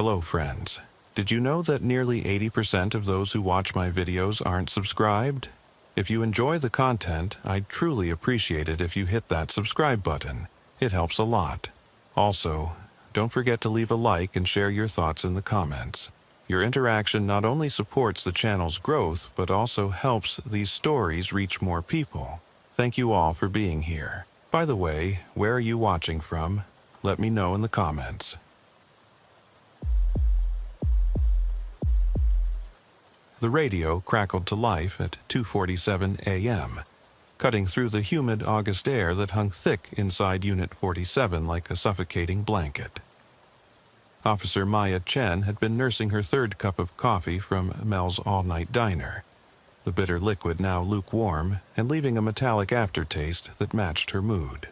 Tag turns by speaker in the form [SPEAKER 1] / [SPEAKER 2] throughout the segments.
[SPEAKER 1] Hello friends. Did you know that nearly 80% of those who watch my videos aren't subscribed? If you enjoy the content, I'd truly appreciate it if you hit that subscribe button. It helps a lot. Also, don't forget to leave a like and share your thoughts in the comments. Your interaction not only supports the channel's growth, but also helps these stories reach more people. Thank you all for being here. By the way, where are you watching from? Let me know in the comments. The radio crackled to life at 2:47 a.m., cutting through the humid August air that hung thick inside Unit 47 like a suffocating blanket. Officer Maya Chen had been nursing her third cup of coffee from Mel's all-night diner, the bitter liquid now lukewarm and leaving a metallic aftertaste that matched her mood.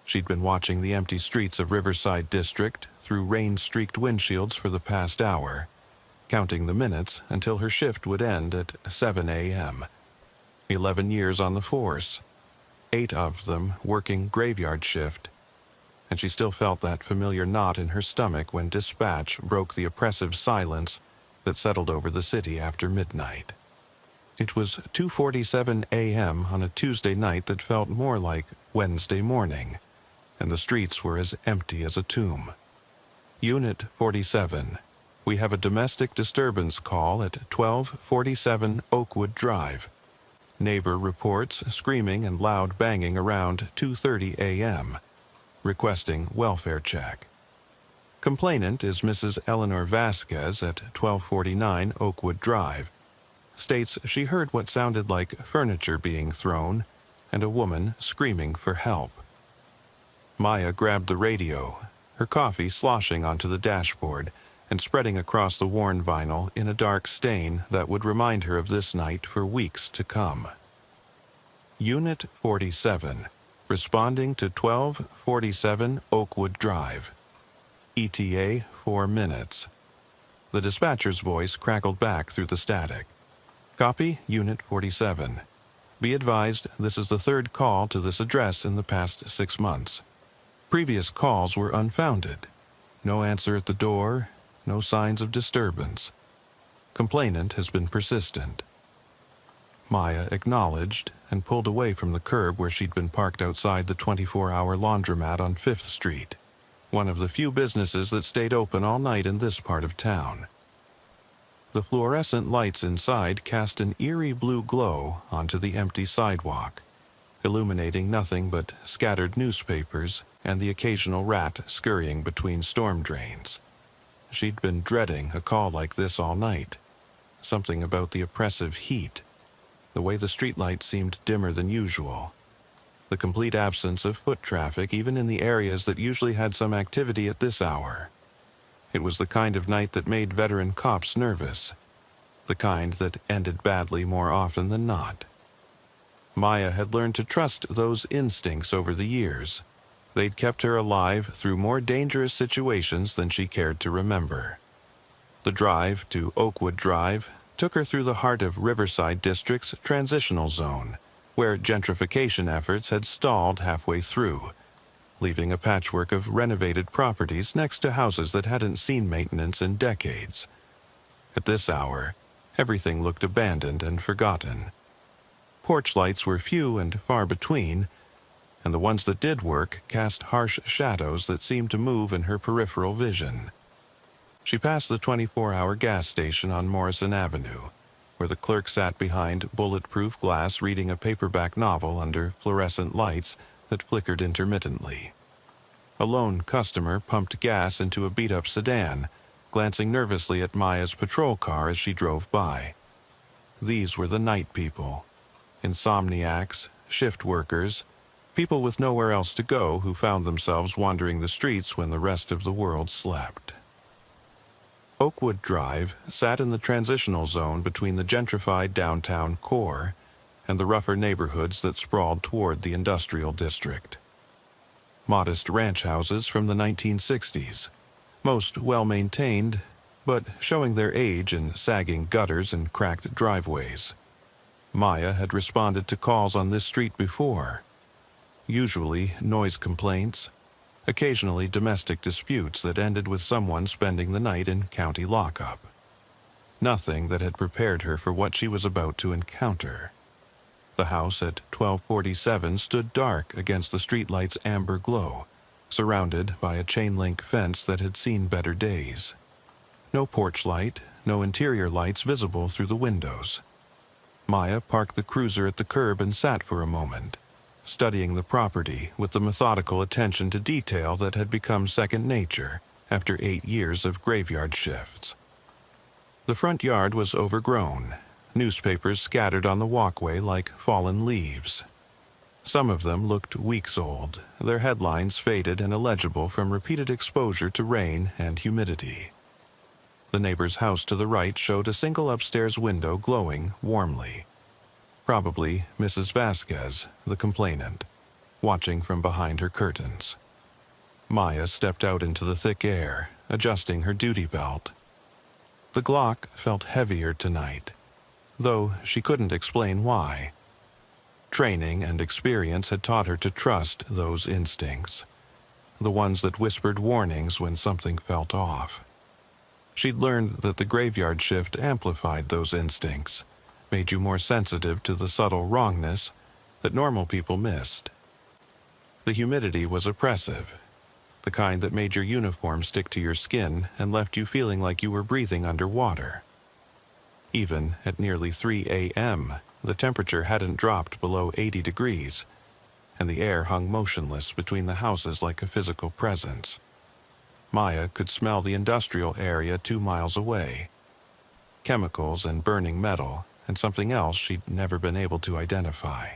[SPEAKER 1] She'd been watching the empty streets of Riverside District through rain-streaked windshields for the past hour, counting the minutes until her shift would end at 7 a.m. 11 years on the force, 8 of them working graveyard shift, and she still felt that familiar knot in her stomach when dispatch broke the oppressive silence that settled over the city after midnight. It was 2:47 a.m. on a Tuesday night that felt more like Wednesday morning, and the streets were as empty as a tomb. Unit 47. We have a domestic disturbance call at 1247 Oakwood Drive. Neighbor reports screaming and loud banging around 2:30 a.m., requesting welfare check. Complainant is Mrs. Eleanor Vasquez at 1249 Oakwood Drive. States she heard what sounded like furniture being thrown and a woman screaming for help. Maya grabbed the radio, her coffee sloshing onto the dashboard and spreading across the worn vinyl in a dark stain that would remind her of this night for weeks to come. Unit 47, responding to 1247 Oakwood Drive. ETA 4 minutes. The dispatcher's voice crackled back through the static. Copy, Unit 47. Be advised, this is the third call to this address in the past 6 months. Previous calls were unfounded. No answer at the door, no signs of disturbance. Complainant has been persistent. Maya acknowledged and pulled away from the curb where she'd been parked outside the 24-hour laundromat on 5th Street, one of the few businesses that stayed open all night in this part of town. The fluorescent lights inside cast an eerie blue glow onto the empty sidewalk, illuminating nothing but scattered newspapers and the occasional rat scurrying between storm drains. She'd been dreading a call like this all night. Something about the oppressive heat, the way the streetlights seemed dimmer than usual, the complete absence of foot traffic even in the areas that usually had some activity at this hour. It was the kind of night that made veteran cops nervous, the kind that ended badly more often than not. Maya had learned to trust those instincts over the years. They'd kept her alive through more dangerous situations than she cared to remember. The drive to Oakwood Drive took her through the heart of Riverside District's transitional zone, where gentrification efforts had stalled halfway through, leaving a patchwork of renovated properties next to houses that hadn't seen maintenance in decades. At this hour, everything looked abandoned and forgotten. Porch lights were few and far between, and the ones that did work cast harsh shadows that seemed to move in her peripheral vision. She passed the 24-hour gas station on Morrison Avenue, where the clerk sat behind bulletproof glass reading a paperback novel under fluorescent lights that flickered intermittently. A lone customer pumped gas into a beat-up sedan, glancing nervously at Maya's patrol car as she drove by. These were the night people. Insomniacs, shift workers, people with nowhere else to go who found themselves wandering the streets when the rest of the world slept. Oakwood Drive sat in the transitional zone between the gentrified downtown core and the rougher neighborhoods that sprawled toward the industrial district. Modest ranch houses from the 1960s, most well-maintained, but showing their age in sagging gutters and cracked driveways. Maya had responded to calls on this street before, usually noise complaints, occasionally domestic disputes that ended with someone spending the night in county lockup. Nothing that had prepared her for what she was about to encounter. The house at 1247 stood dark against the streetlight's amber glow, surrounded by a chain-link fence that had seen better days. No porch light, no interior lights visible through the windows. Maya parked the cruiser at the curb and sat for a moment, studying the property with the methodical attention to detail that had become second nature after 8 years of graveyard shifts. The front yard was overgrown, newspapers scattered on the walkway like fallen leaves. Some of them looked weeks old, their headlines faded and illegible from repeated exposure to rain and humidity. The neighbor's house to the right showed a single upstairs window glowing warmly. Probably Mrs. Vasquez, the complainant, watching from behind her curtains. Maya stepped out into the thick air, adjusting her duty belt. The Glock felt heavier tonight, though she couldn't explain why. Training and experience had taught her to trust those instincts, the ones that whispered warnings when something felt off. She'd learned that the graveyard shift amplified those instincts, made you more sensitive to the subtle wrongness that normal people missed. The humidity was oppressive, the kind that made your uniform stick to your skin and left you feeling like you were breathing underwater. Even at nearly 3 a.m., the temperature hadn't dropped below 80 degrees, and the air hung motionless between the houses like a physical presence. Maya could smell the industrial area 2 miles away. Chemicals and burning metal, and something else she'd never been able to identify.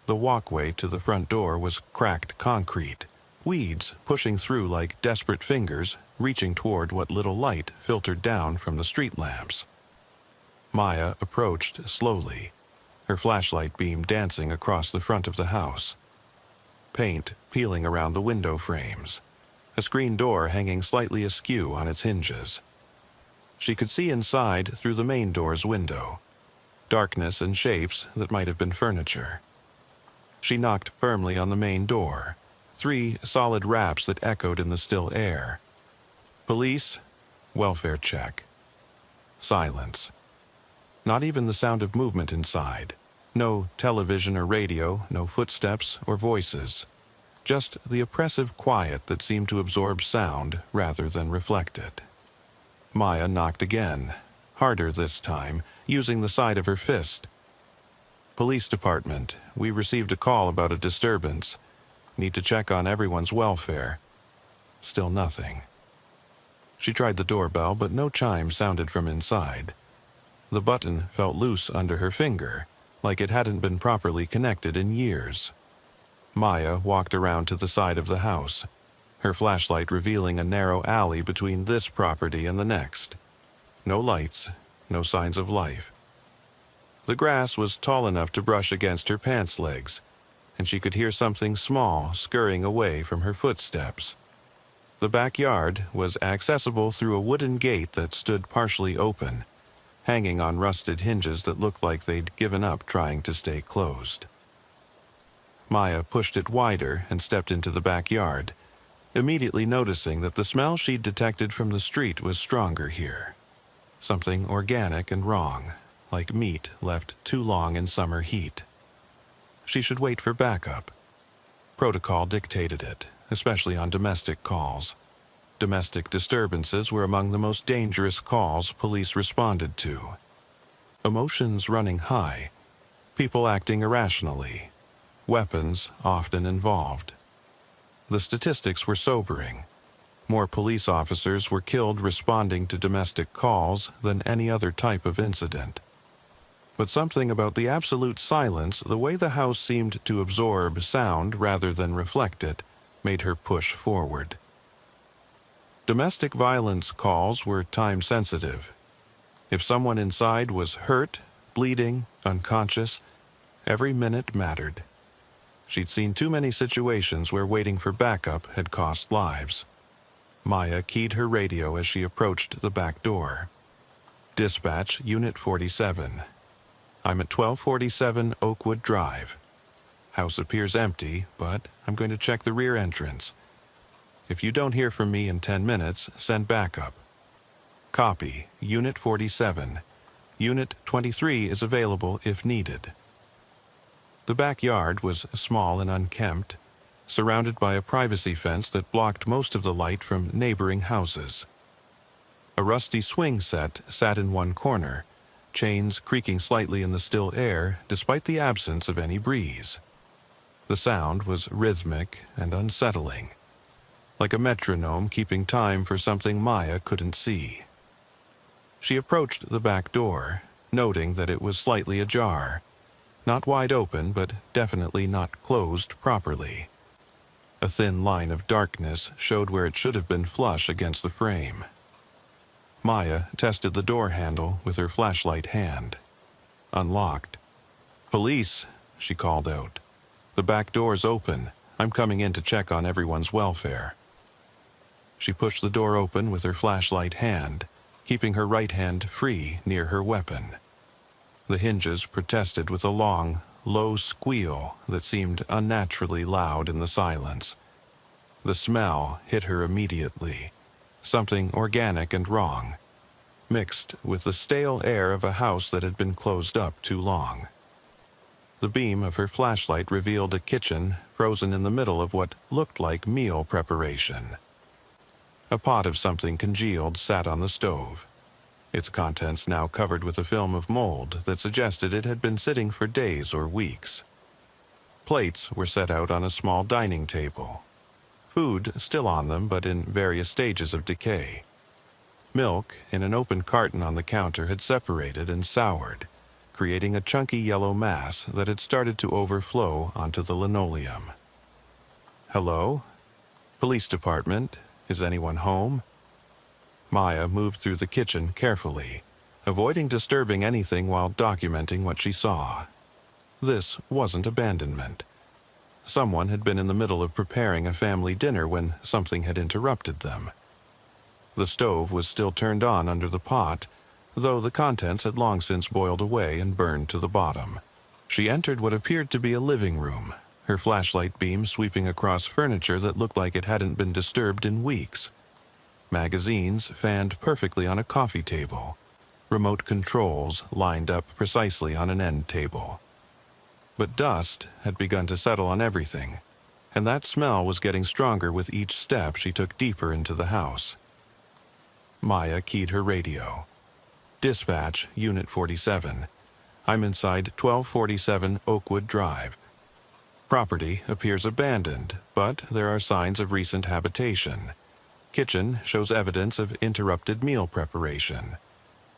[SPEAKER 1] The walkway to the front door was cracked concrete, weeds pushing through like desperate fingers, reaching toward what little light filtered down from the street lamps. Maya approached slowly, her flashlight beam dancing across the front of the house. Paint peeling around the window frames, a screen door hanging slightly askew on its hinges. She could see inside through the main door's window, darkness and shapes that might have been furniture. She knocked firmly on the main door, 3 solid raps that echoed in the still air. Police, welfare check. Silence. Not even the sound of movement inside. No television or radio, no footsteps or voices. Just the oppressive quiet that seemed to absorb sound rather than reflect it. Maya knocked again, harder this time, using the side of her fist. Police department, we received a call about a disturbance. Need to check on everyone's welfare. Still nothing. She tried the doorbell, but no chime sounded from inside. The button felt loose under her finger, like it hadn't been properly connected in years. Maya walked around to the side of the house, her flashlight revealing a narrow alley between this property and the next. No lights, no signs of life. The grass was tall enough to brush against her pants legs, and she could hear something small scurrying away from her footsteps. The backyard was accessible through a wooden gate that stood partially open, hanging on rusted hinges that looked like they'd given up trying to stay closed. Maya pushed it wider and stepped into the backyard, immediately noticing that the smell she'd detected from the street was stronger here. Something organic and wrong, like meat left too long in summer heat. She should wait for backup. Protocol dictated it, especially on domestic calls. Domestic disturbances were among the most dangerous calls police responded to. Emotions running high, people acting irrationally, weapons often involved. The statistics were sobering. More police officers were killed responding to domestic calls than any other type of incident. But something about the absolute silence, the way the house seemed to absorb sound rather than reflect it, made her push forward. Domestic violence calls were time-sensitive. If someone inside was hurt, bleeding, unconscious, every minute mattered. She'd seen too many situations where waiting for backup had cost lives. Maya keyed her radio as she approached the back door. Dispatch, Unit 47. I'm at 1247 Oakwood Drive. House appears empty, but I'm going to check the rear entrance. If you don't hear from me in 10 minutes, send backup. Copy, Unit 47. Unit 23 is available if needed. The backyard was small and unkempt, surrounded by a privacy fence that blocked most of the light from neighboring houses. A rusty swing set sat in one corner, chains creaking slightly in the still air despite the absence of any breeze. The sound was rhythmic and unsettling, like a metronome keeping time for something Maya couldn't see. She approached the back door, noting that it was slightly ajar, not wide open, but definitely not closed properly. A thin line of darkness showed where it should have been flush against the frame. Maya tested the door handle with her flashlight hand. Unlocked. "Police," she called out. "The back door's open. I'm coming in to check on everyone's welfare." She pushed the door open with her flashlight hand, keeping her right hand free near her weapon. The hinges protested with a long, low squeal that seemed unnaturally loud in the silence. The smell hit her immediately, something organic and wrong, mixed with the stale air of a house that had been closed up too long. The beam of her flashlight revealed a kitchen frozen in the middle of what looked like meal preparation. A pot of something congealed sat on the stove, its contents now covered with a film of mold that suggested it had been sitting for days or weeks. Plates were set out on a small dining table, food still on them but in various stages of decay. Milk in an open carton on the counter had separated and soured, creating a chunky yellow mass that had started to overflow onto the linoleum. "Hello? Police department? Is anyone home?" Maya moved through the kitchen carefully, avoiding disturbing anything while documenting what she saw. This wasn't abandonment. Someone had been in the middle of preparing a family dinner when something had interrupted them. The stove was still turned on under the pot, though the contents had long since boiled away and burned to the bottom. She entered what appeared to be a living room, her flashlight beam sweeping across furniture that looked like it hadn't been disturbed in weeks. Magazines fanned perfectly on a coffee table, remote controls lined up precisely on an end table. But dust had begun to settle on everything, and that smell was getting stronger with each step she took deeper into the house. Maya keyed her radio. "Dispatch, Unit 47. I'm inside 1247 Oakwood Drive. Property appears abandoned, but there are signs of recent habitation. Kitchen shows evidence of interrupted meal preparation.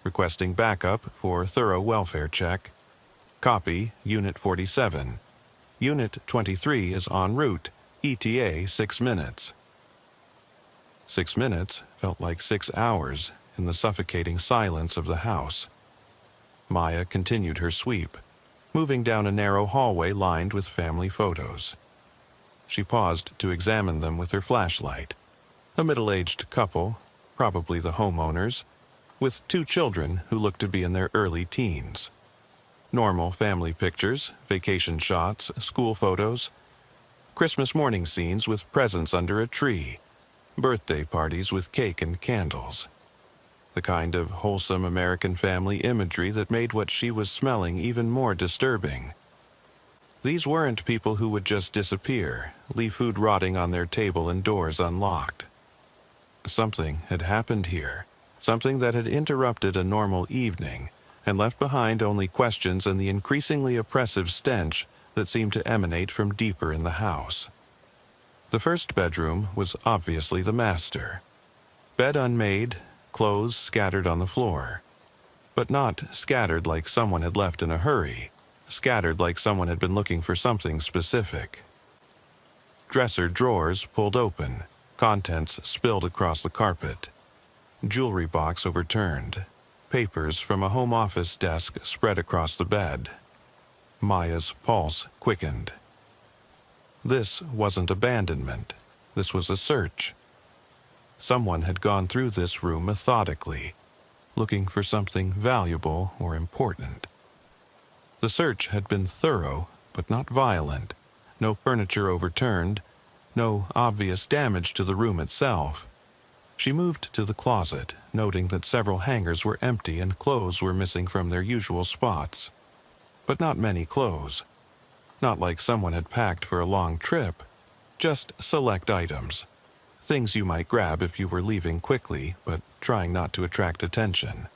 [SPEAKER 1] Requesting backup for thorough welfare check. Copy, Unit 47. Unit 23 is en route. ETA 6 minutes. 6 minutes felt like 6 hours in the suffocating silence of the house. Maya continued her sweep, moving down a narrow hallway lined with family photos. She paused to examine them with her flashlight. A middle-aged couple, probably the homeowners, with 2 children who looked to be in their early teens. Normal family pictures, vacation shots, school photos, Christmas morning scenes with presents under a tree, birthday parties with cake and candles. The kind of wholesome American family imagery that made what she was smelling even more disturbing. These weren't people who would just disappear, leave food rotting on their table and doors unlocked. Something had happened here, something that had interrupted a normal evening and left behind only questions and the increasingly oppressive stench that seemed to emanate from deeper in the house. The first bedroom was obviously the master. Bed unmade, clothes scattered on the floor. But not scattered like someone had left in a hurry, scattered like someone had been looking for something specific. Dresser drawers pulled open, contents spilled across the carpet. Jewelry box overturned. Papers from a home office desk spread across the bed. Maya's pulse quickened. This wasn't abandonment. This was a search. Someone had gone through this room methodically, looking for something valuable or important. The search had been thorough, but not violent. no furniture overturned, no obvious damage to the room itself. She moved to the closet, noting that several hangers were empty and clothes were missing from their usual spots. But not many clothes. Not like someone had packed for a long trip. Just select items. Things you might grab if you were leaving quickly, but trying not to attract attention.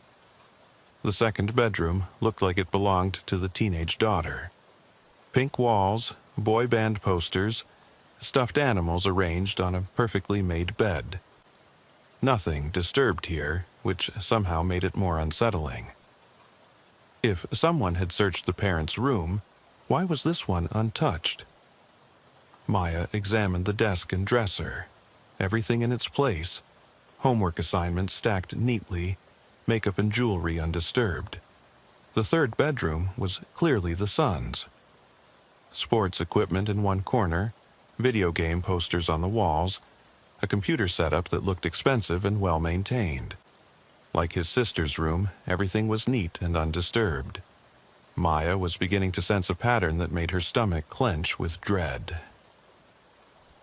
[SPEAKER 1] The second bedroom looked like it belonged to the teenage daughter. Pink walls, boy band posters, stuffed animals arranged on a perfectly made bed. Nothing disturbed here, which somehow made it more unsettling. If someone had searched the parents' room, why was this one untouched? Maya examined the desk and dresser. Everything in its place. Homework assignments stacked neatly, makeup and jewelry undisturbed. The third bedroom was clearly the son's. Sports equipment in one corner, video game posters on the walls, a computer setup that looked expensive and well-maintained. Like his sister's room, everything was neat and undisturbed. Maya was beginning to sense a pattern that made her stomach clench with dread.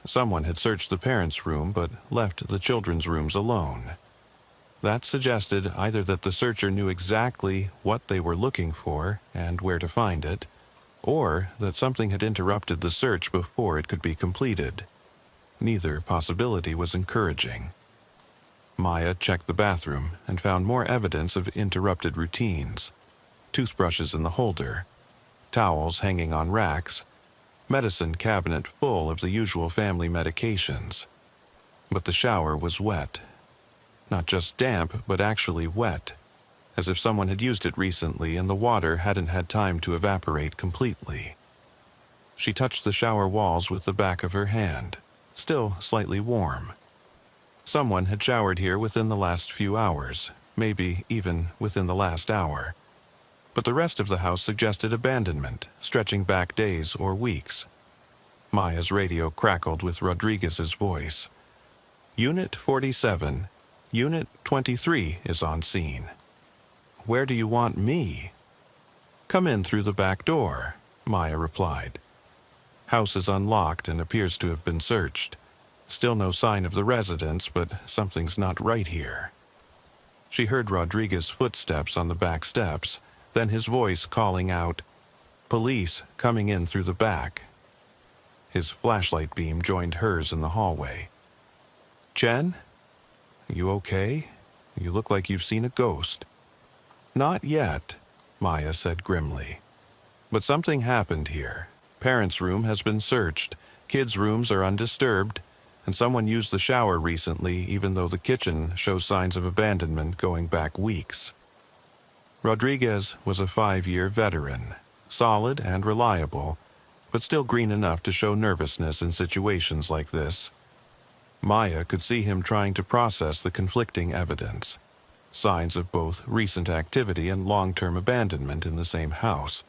[SPEAKER 1] Someone had searched the parents' room but left the children's rooms alone. That suggested either that the searcher knew exactly what they were looking for and where to find it, or that something had interrupted the search before it could be completed. Neither possibility was encouraging. Maya checked the bathroom and found more evidence of interrupted routines. Toothbrushes in the holder, towels hanging on racks, medicine cabinet full of the usual family medications. But the shower was wet. Not just damp, but actually wet, as if someone had used it recently and the water hadn't had time to evaporate completely. She touched the shower walls with the back of her hand, still slightly warm. Someone had showered here within the last few hours, maybe even within the last hour. But the rest of the house suggested abandonment, stretching back days or weeks. Maya's radio crackled with Rodriguez's voice. Unit 47, Unit 23 is on scene. Where do you want me? Come in through the back door, Maya replied. House is unlocked and appears to have been searched. Still no sign of the residents, but something's not right here. She heard Rodriguez's footsteps on the back steps, then his voice calling out, "Police coming in through the back." His flashlight beam joined hers in the hallway. "Chen? You okay? You look like you've seen a ghost." "Not yet," Maya said grimly. "But something happened here. Parents' room has been searched, kids' rooms are undisturbed, and someone used the shower recently even though the kitchen shows signs of abandonment going back weeks." Rodriguez was a 5-year veteran, solid and reliable, but still green enough to show nervousness in situations like this. Maya could see him trying to process the conflicting evidence, signs of both recent activity and long-term abandonment in the same house.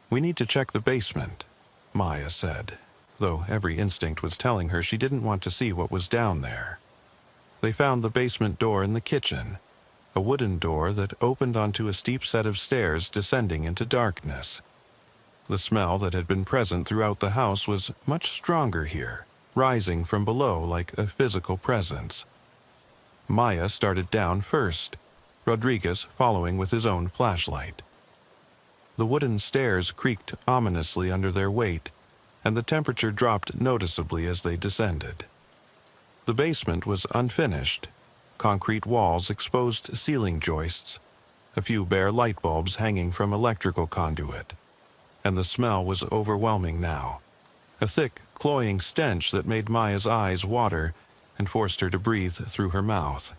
[SPEAKER 1] "We need to check the basement," Maya said, though every instinct was telling her she didn't want to see what was down there. They found the basement door in the kitchen, a wooden door that opened onto a steep set of stairs descending into darkness. The smell that had been present throughout the house was much stronger here, rising from below like a physical presence. Maya started down first, Rodriguez following with his own flashlight. The wooden stairs creaked ominously under their weight, and the temperature dropped noticeably as they descended. The basement was unfinished. Concrete walls exposed ceiling joists, a few bare light bulbs hanging from electrical conduit. And the smell was overwhelming now, a thick, cloying stench that made Maya's eyes water and forced her to breathe through her mouth.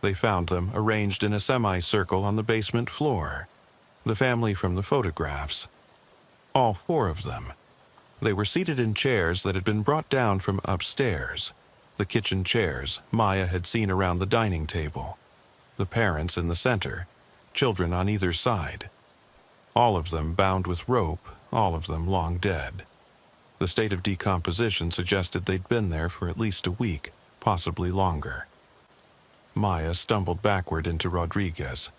[SPEAKER 1] They found them arranged in a semicircle on the basement floor, the family from the photographs. All 4 of them. They were seated in chairs that had been brought down from upstairs, the kitchen chairs Maya had seen around the dining table, the parents in the center, children on either side. All of them bound with rope, all of them long dead. The state of decomposition suggested they'd been there for at least a week, possibly longer. Maya stumbled backward into Rodriguez,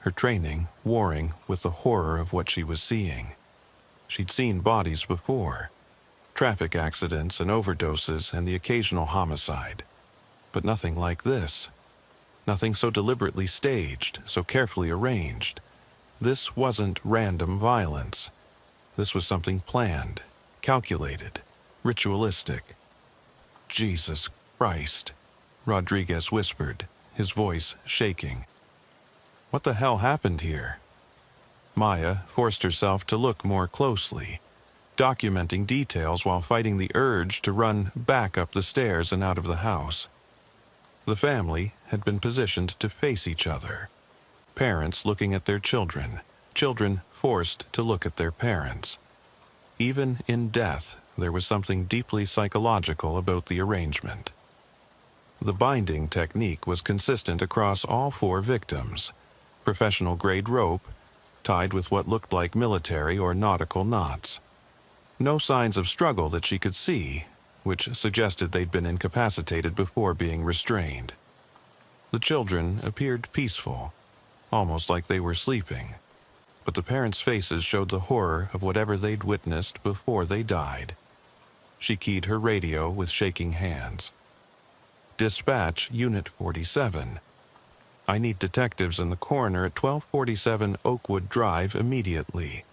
[SPEAKER 1] her training warring with the horror of what she was seeing. She'd seen bodies before, traffic accidents and overdoses and the occasional homicide. But nothing like this. Nothing so deliberately staged, so carefully arranged. This wasn't random violence. This was something planned, calculated, ritualistic. Jesus Christ, Rodriguez whispered, his voice shaking. What the hell happened here? Maya forced herself to look more closely, documenting details while fighting the urge to run back up the stairs and out of the house. The family had been positioned to face each other. Parents looking at their children, children forced to look at their parents. Even in death, there was something deeply psychological about the arrangement. The binding technique was consistent across all 4 victims. Professional-grade rope, tied with what looked like military or nautical knots. No signs of struggle that she could see, which suggested they'd been incapacitated before being restrained. The children appeared peaceful, almost like they were sleeping, but the parents' faces showed the horror of whatever they'd witnessed before they died. She keyed her radio with shaking hands. Dispatch Unit 47. I need detectives and the coroner at 1247 Oakwood Drive immediately.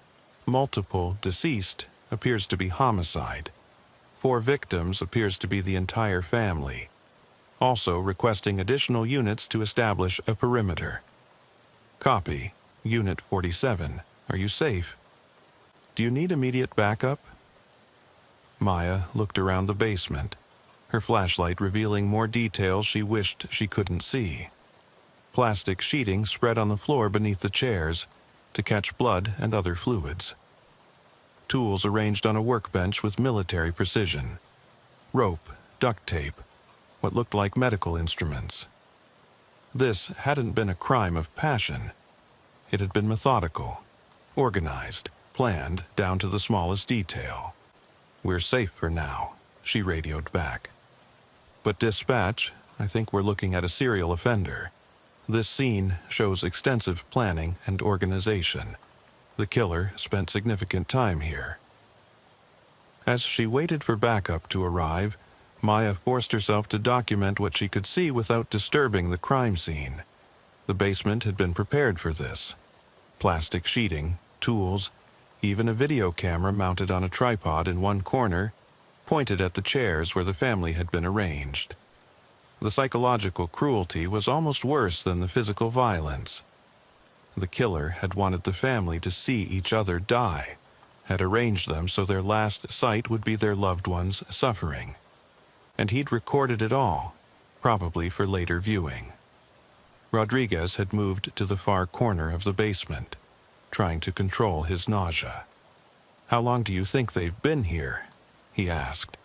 [SPEAKER 1] Multiple deceased appears to be homicide. 4 victims appears to be the entire family. Also requesting additional units to establish a perimeter. Copy. Unit 47. Are you safe? Do you need immediate backup? Maya looked around the basement, her flashlight revealing more details she wished she couldn't see. Plastic sheeting spread on the floor beneath the chairs to catch blood and other fluids. Tools arranged on a workbench with military precision. Rope, duct tape, what looked like medical instruments. This hadn't been a crime of passion. It had been methodical, organized, planned down to the smallest detail. We're safe for now, she radioed back. But dispatch, I think we're looking at a serial offender. This scene shows extensive planning and organization. The killer spent significant time here. As she waited for backup to arrive, Maya forced herself to document what she could see without disturbing the crime scene. The basement had been prepared for this. Plastic sheeting, tools, even a video camera mounted on a tripod in one corner, pointed at the chairs where the family had been arranged. The psychological cruelty was almost worse than the physical violence. The killer had wanted the family to see each other die, had arranged them so their last sight would be their loved ones suffering. And he'd recorded it all, probably for later viewing. Rodriguez had moved to the far corner of the basement, trying to control his nausea. How long do you think they've been here? He asked.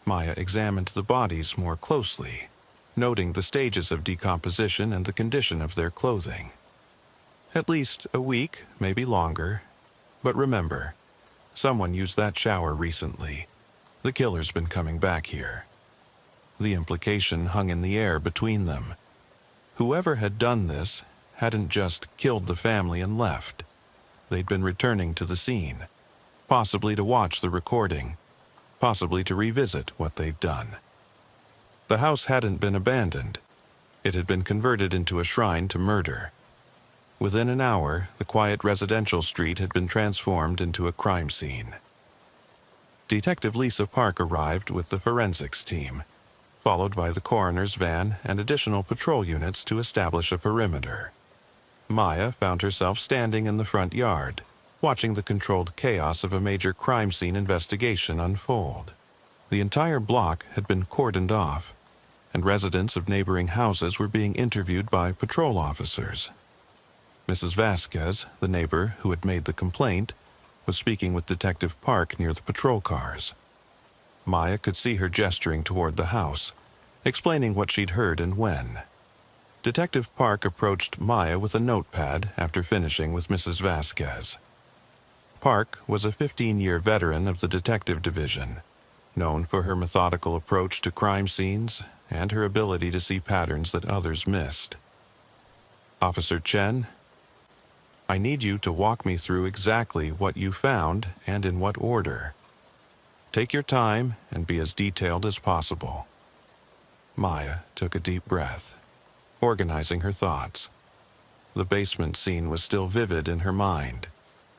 [SPEAKER 1] Maya examined the bodies more closely, noting the stages of decomposition and the condition of their clothing. At least a week, maybe longer. But remember, someone used that shower recently. The killer's been coming back here. The implication hung in the air between them. Whoever had done this hadn't just killed the family and left. They'd been returning to the scene, possibly to watch the recording, possibly to revisit what they'd done. The house hadn't been abandoned. It had been converted into a shrine to murder. Within an hour, the quiet residential street had been transformed into a crime scene. Detective Lisa Park arrived with the forensics team, followed by the coroner's van and additional patrol units to establish a perimeter. Maya found herself standing in the front yard, watching the controlled chaos of a major crime scene investigation unfold. The entire block had been cordoned off, and residents of neighboring houses were being interviewed by patrol officers. Mrs. Vasquez, the neighbor who had made the complaint, was speaking with Detective Park near the patrol cars. Maya could see her gesturing toward the house, explaining what she'd heard and when. Detective Park approached Maya with a notepad after finishing with Mrs. Vasquez. Park was a 15-year veteran of the detective division, known for her methodical approach to crime scenes and her ability to see patterns that others missed. Officer Chen, I need you to walk me through exactly what you found and in what order. Take your time and be as detailed as possible." Maya took a deep breath, organizing her thoughts. The basement scene was still vivid in her mind,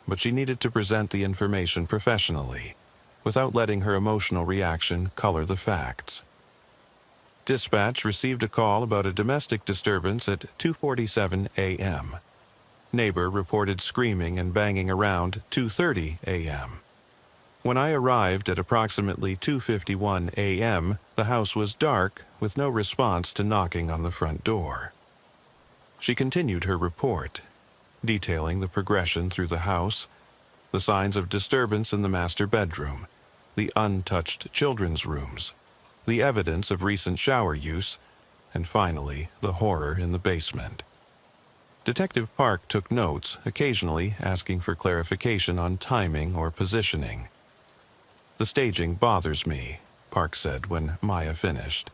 [SPEAKER 1] but she needed to present the information professionally, without letting her emotional reaction color the facts. Dispatch received a call about a domestic disturbance at 2:47 a.m. Neighbor reported screaming and banging around 2:30 a.m. When I arrived at approximately 2:51 a.m., the house was dark with no response to knocking on the front door. She continued her report, detailing the progression through the house, the signs of disturbance in the master bedroom, the untouched children's rooms, the evidence of recent shower use, and finally, the horror in the basement. Detective Park took notes, occasionally asking for clarification on timing or positioning. "The staging bothers me," Park said when Maya finished.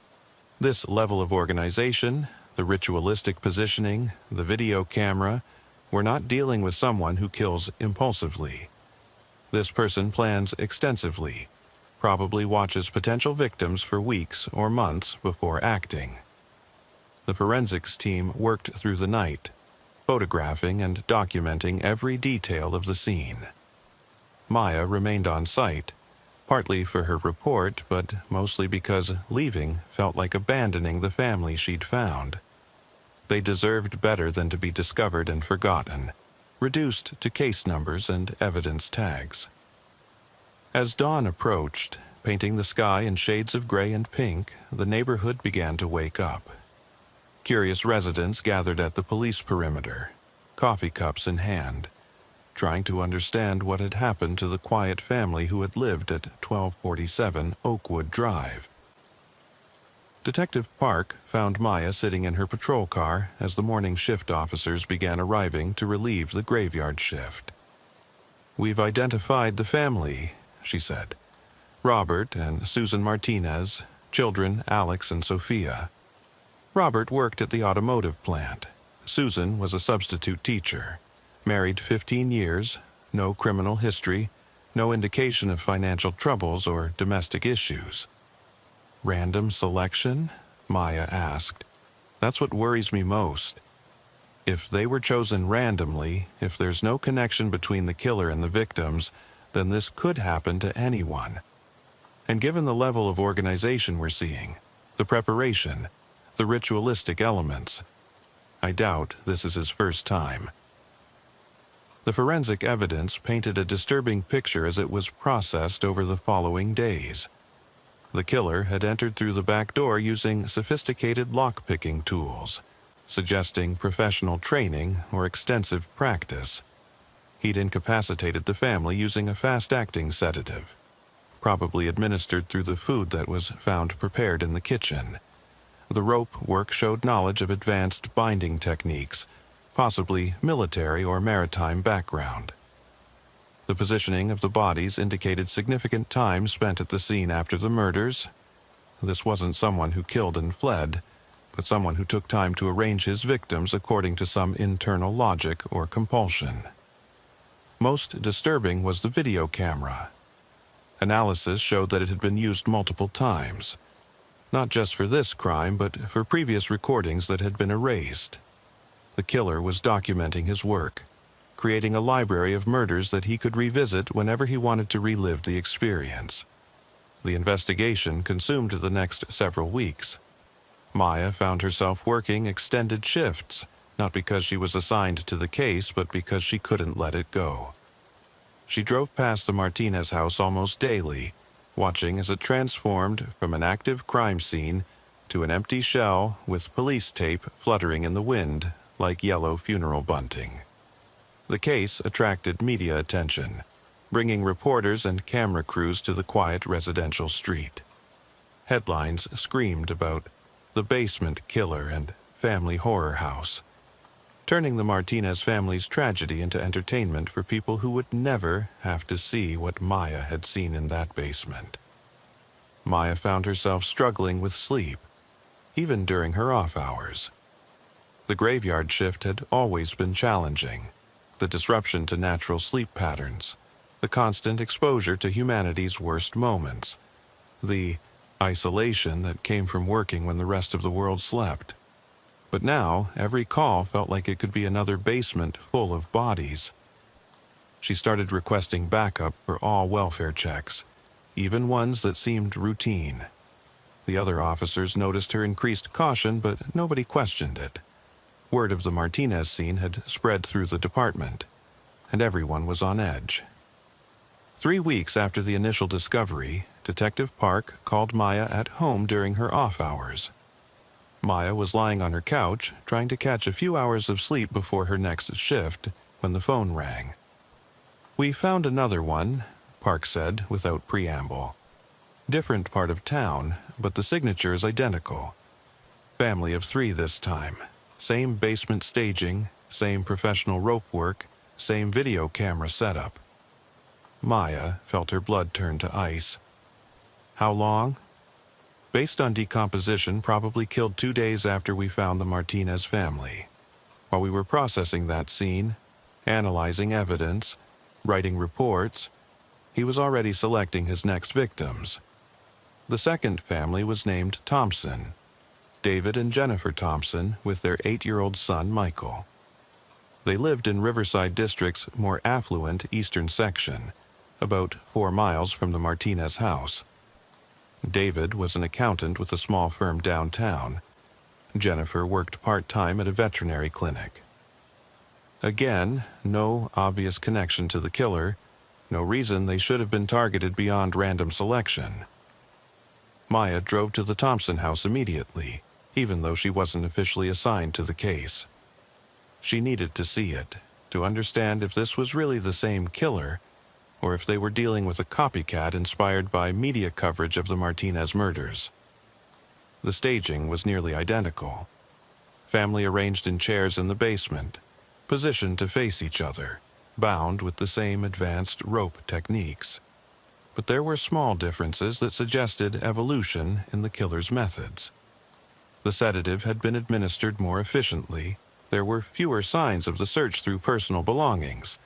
[SPEAKER 1] "This level of organization, the ritualistic positioning, the video camera, we're not dealing with someone who kills impulsively. This person plans extensively, probably watches potential victims for weeks or months before acting." The forensics team worked through the night, photographing and documenting every detail of the scene. Maya remained on site, partly for her report, but mostly because leaving felt like abandoning the family she'd found. They deserved better than to be discovered and forgotten, reduced to case numbers and evidence tags. As dawn approached, painting the sky in shades of gray and pink, the neighborhood began to wake up. Curious residents gathered at the police perimeter, coffee cups in hand, trying to understand what had happened to the quiet family who had lived at 1247 Oakwood Drive. Detective Park found Maya sitting in her patrol car as the morning shift officers began arriving to relieve the graveyard shift. "We've identified the family," she said. "Robert and Susan Martinez, children Alex and Sophia. Robert worked at the automotive plant. Susan was a substitute teacher. Married 15 years, no criminal history, no indication of financial troubles or domestic issues." "Random selection?" Maya asked. "That's what worries me most. If they were chosen randomly, if there's no connection between the killer and the victims, then this could happen to anyone. And given the level of organization we're seeing, the preparation, the ritualistic elements, I doubt this is his first time." The forensic evidence painted a disturbing picture as it was processed over the following days. The killer had entered through the back door using sophisticated lock-picking tools, suggesting professional training or extensive practice. He'd incapacitated the family using a fast-acting sedative, probably administered through the food that was found prepared in the kitchen. The rope work showed knowledge of advanced binding techniques, possibly military or maritime background. The positioning of the bodies indicated significant time spent at the scene after the murders. This wasn't someone who killed and fled, but someone who took time to arrange his victims according to some internal logic or compulsion. Most disturbing was the video camera. Analysis showed that it had been used multiple times, not just for this crime, but for previous recordings that had been erased. The killer was documenting his work, creating a library of murders that he could revisit whenever he wanted to relive the experience. The investigation consumed the next several weeks. Maya found herself working extended shifts, not because she was assigned to the case, but because she couldn't let it go. She drove past the Martinez house almost daily, watching as it transformed from an active crime scene to an empty shell with police tape fluttering in the wind like yellow funeral bunting. The case attracted media attention, bringing reporters and camera crews to the quiet residential street. Headlines screamed about the basement killer and family horror house, turning the Martinez family's tragedy into entertainment for people who would never have to see what Maya had seen in that basement. Maya found herself struggling with sleep, even during her off hours. The graveyard shift had always been challenging, the disruption to natural sleep patterns, the constant exposure to humanity's worst moments, the isolation that came from working when the rest of the world slept. But now, every call felt like it could be another basement full of bodies. She started requesting backup for all welfare checks, even ones that seemed routine. The other officers noticed her increased caution, but nobody questioned it. Word of the Martinez scene had spread through the department, and everyone was on edge. 3 weeks after the initial discovery, Detective Park called Maya at home during her off hours. Maya was lying on her couch, trying to catch a few hours of sleep before her next shift, when the phone rang. "We found another one," Park said without preamble. "Different part of town, but the signature is identical. Family of 3 this time. Same basement staging, same professional rope work, same video camera setup." Maya felt her blood turn to ice. "How long?" "Based on decomposition, probably killed 2 days after we found the Martinez family. While we were processing that scene, analyzing evidence, writing reports, he was already selecting his next victims. The second family was named Thompson, David and Jennifer Thompson, with their 8-year-old son Michael. They lived in Riverside District's more affluent eastern section, about 4 miles from the Martinez house. David was an accountant with a small firm downtown. Jennifer worked part-time at a veterinary clinic. Again, no obvious connection to the killer, no reason they should have been targeted beyond random selection. Maya drove to the Thompson house immediately, even though she wasn't officially assigned to the case. She needed to see it, to understand if this was really the same killer, or if they were dealing with a copycat inspired by media coverage of the Martinez murders. The staging was nearly identical. Family arranged in chairs in the basement, positioned to face each other, bound with the same advanced rope techniques. But there were small differences that suggested evolution in the killer's methods. The sedative had been administered more efficiently, there were fewer signs of the search through personal belongings,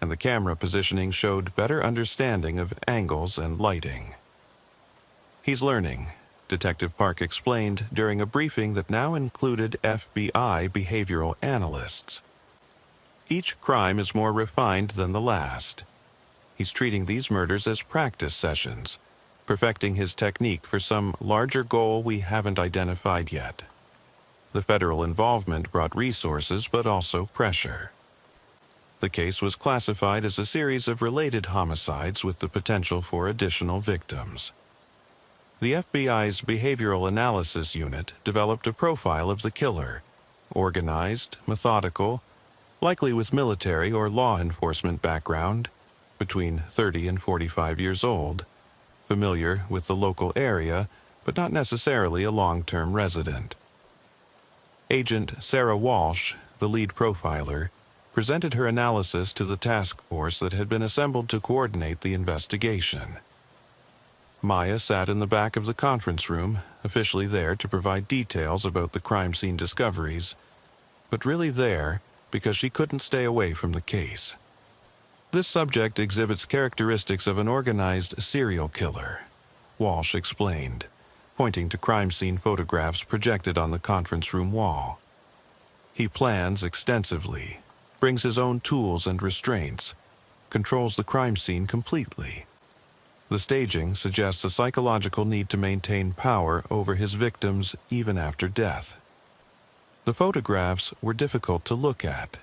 [SPEAKER 1] and the camera positioning showed better understanding of angles and lighting. "He's learning," Detective Park explained during a briefing that now included FBI behavioral analysts. "Each crime is more refined than the last. He's treating these murders as practice sessions, perfecting his technique for some larger goal we haven't identified yet." The federal involvement brought resources but also pressure. The case was classified as a series of related homicides with the potential for additional victims. The FBI's Behavioral Analysis Unit developed a profile of the killer, organized, methodical, likely with military or law enforcement background, between 30 and 45 years old, familiar with the local area, but not necessarily a long-term resident. Agent Sarah Walsh, the lead profiler, presented her analysis to the task force that had been assembled to coordinate the investigation. Maya sat in the back of the conference room, officially there to provide details about the crime scene discoveries, but really there because she couldn't stay away from the case. "This subject exhibits characteristics of an organized serial killer," Walsh explained, pointing to crime scene photographs projected on the conference room wall. "He plans extensively, brings his own tools and restraints, controls the crime scene completely. The staging suggests a psychological need to maintain power over his victims even after death." The photographs were difficult to look at,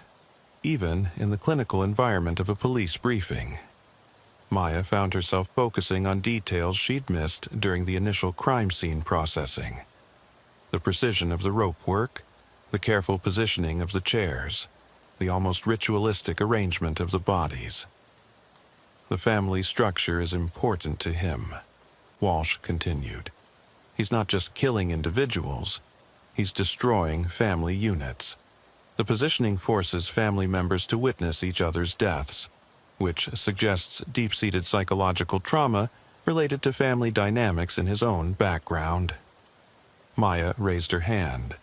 [SPEAKER 1] even in the clinical environment of a police briefing. Maya found herself focusing on details she'd missed during the initial crime scene processing. The precision of the rope work, the careful positioning of the chairs, the almost ritualistic arrangement of the bodies. "The family structure is important to him," Walsh continued. "He's not just killing individuals, he's destroying family units. The positioning forces family members to witness each other's deaths, which suggests deep-seated psychological trauma related to family dynamics in his own background." Maya raised her hand.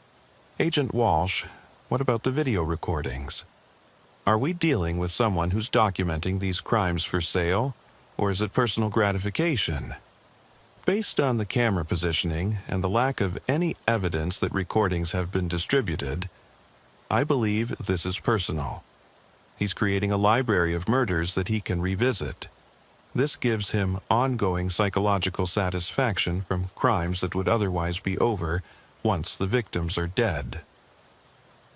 [SPEAKER 1] "Agent Walsh, what about the video recordings?" Are we dealing with someone who's documenting these crimes for sale, or is it personal gratification? Based on the camera positioning and the lack of any evidence that recordings have been distributed, I believe this is personal. He's creating a library of murders that he can revisit. This gives him ongoing psychological satisfaction from crimes that would otherwise be over once the victims are dead.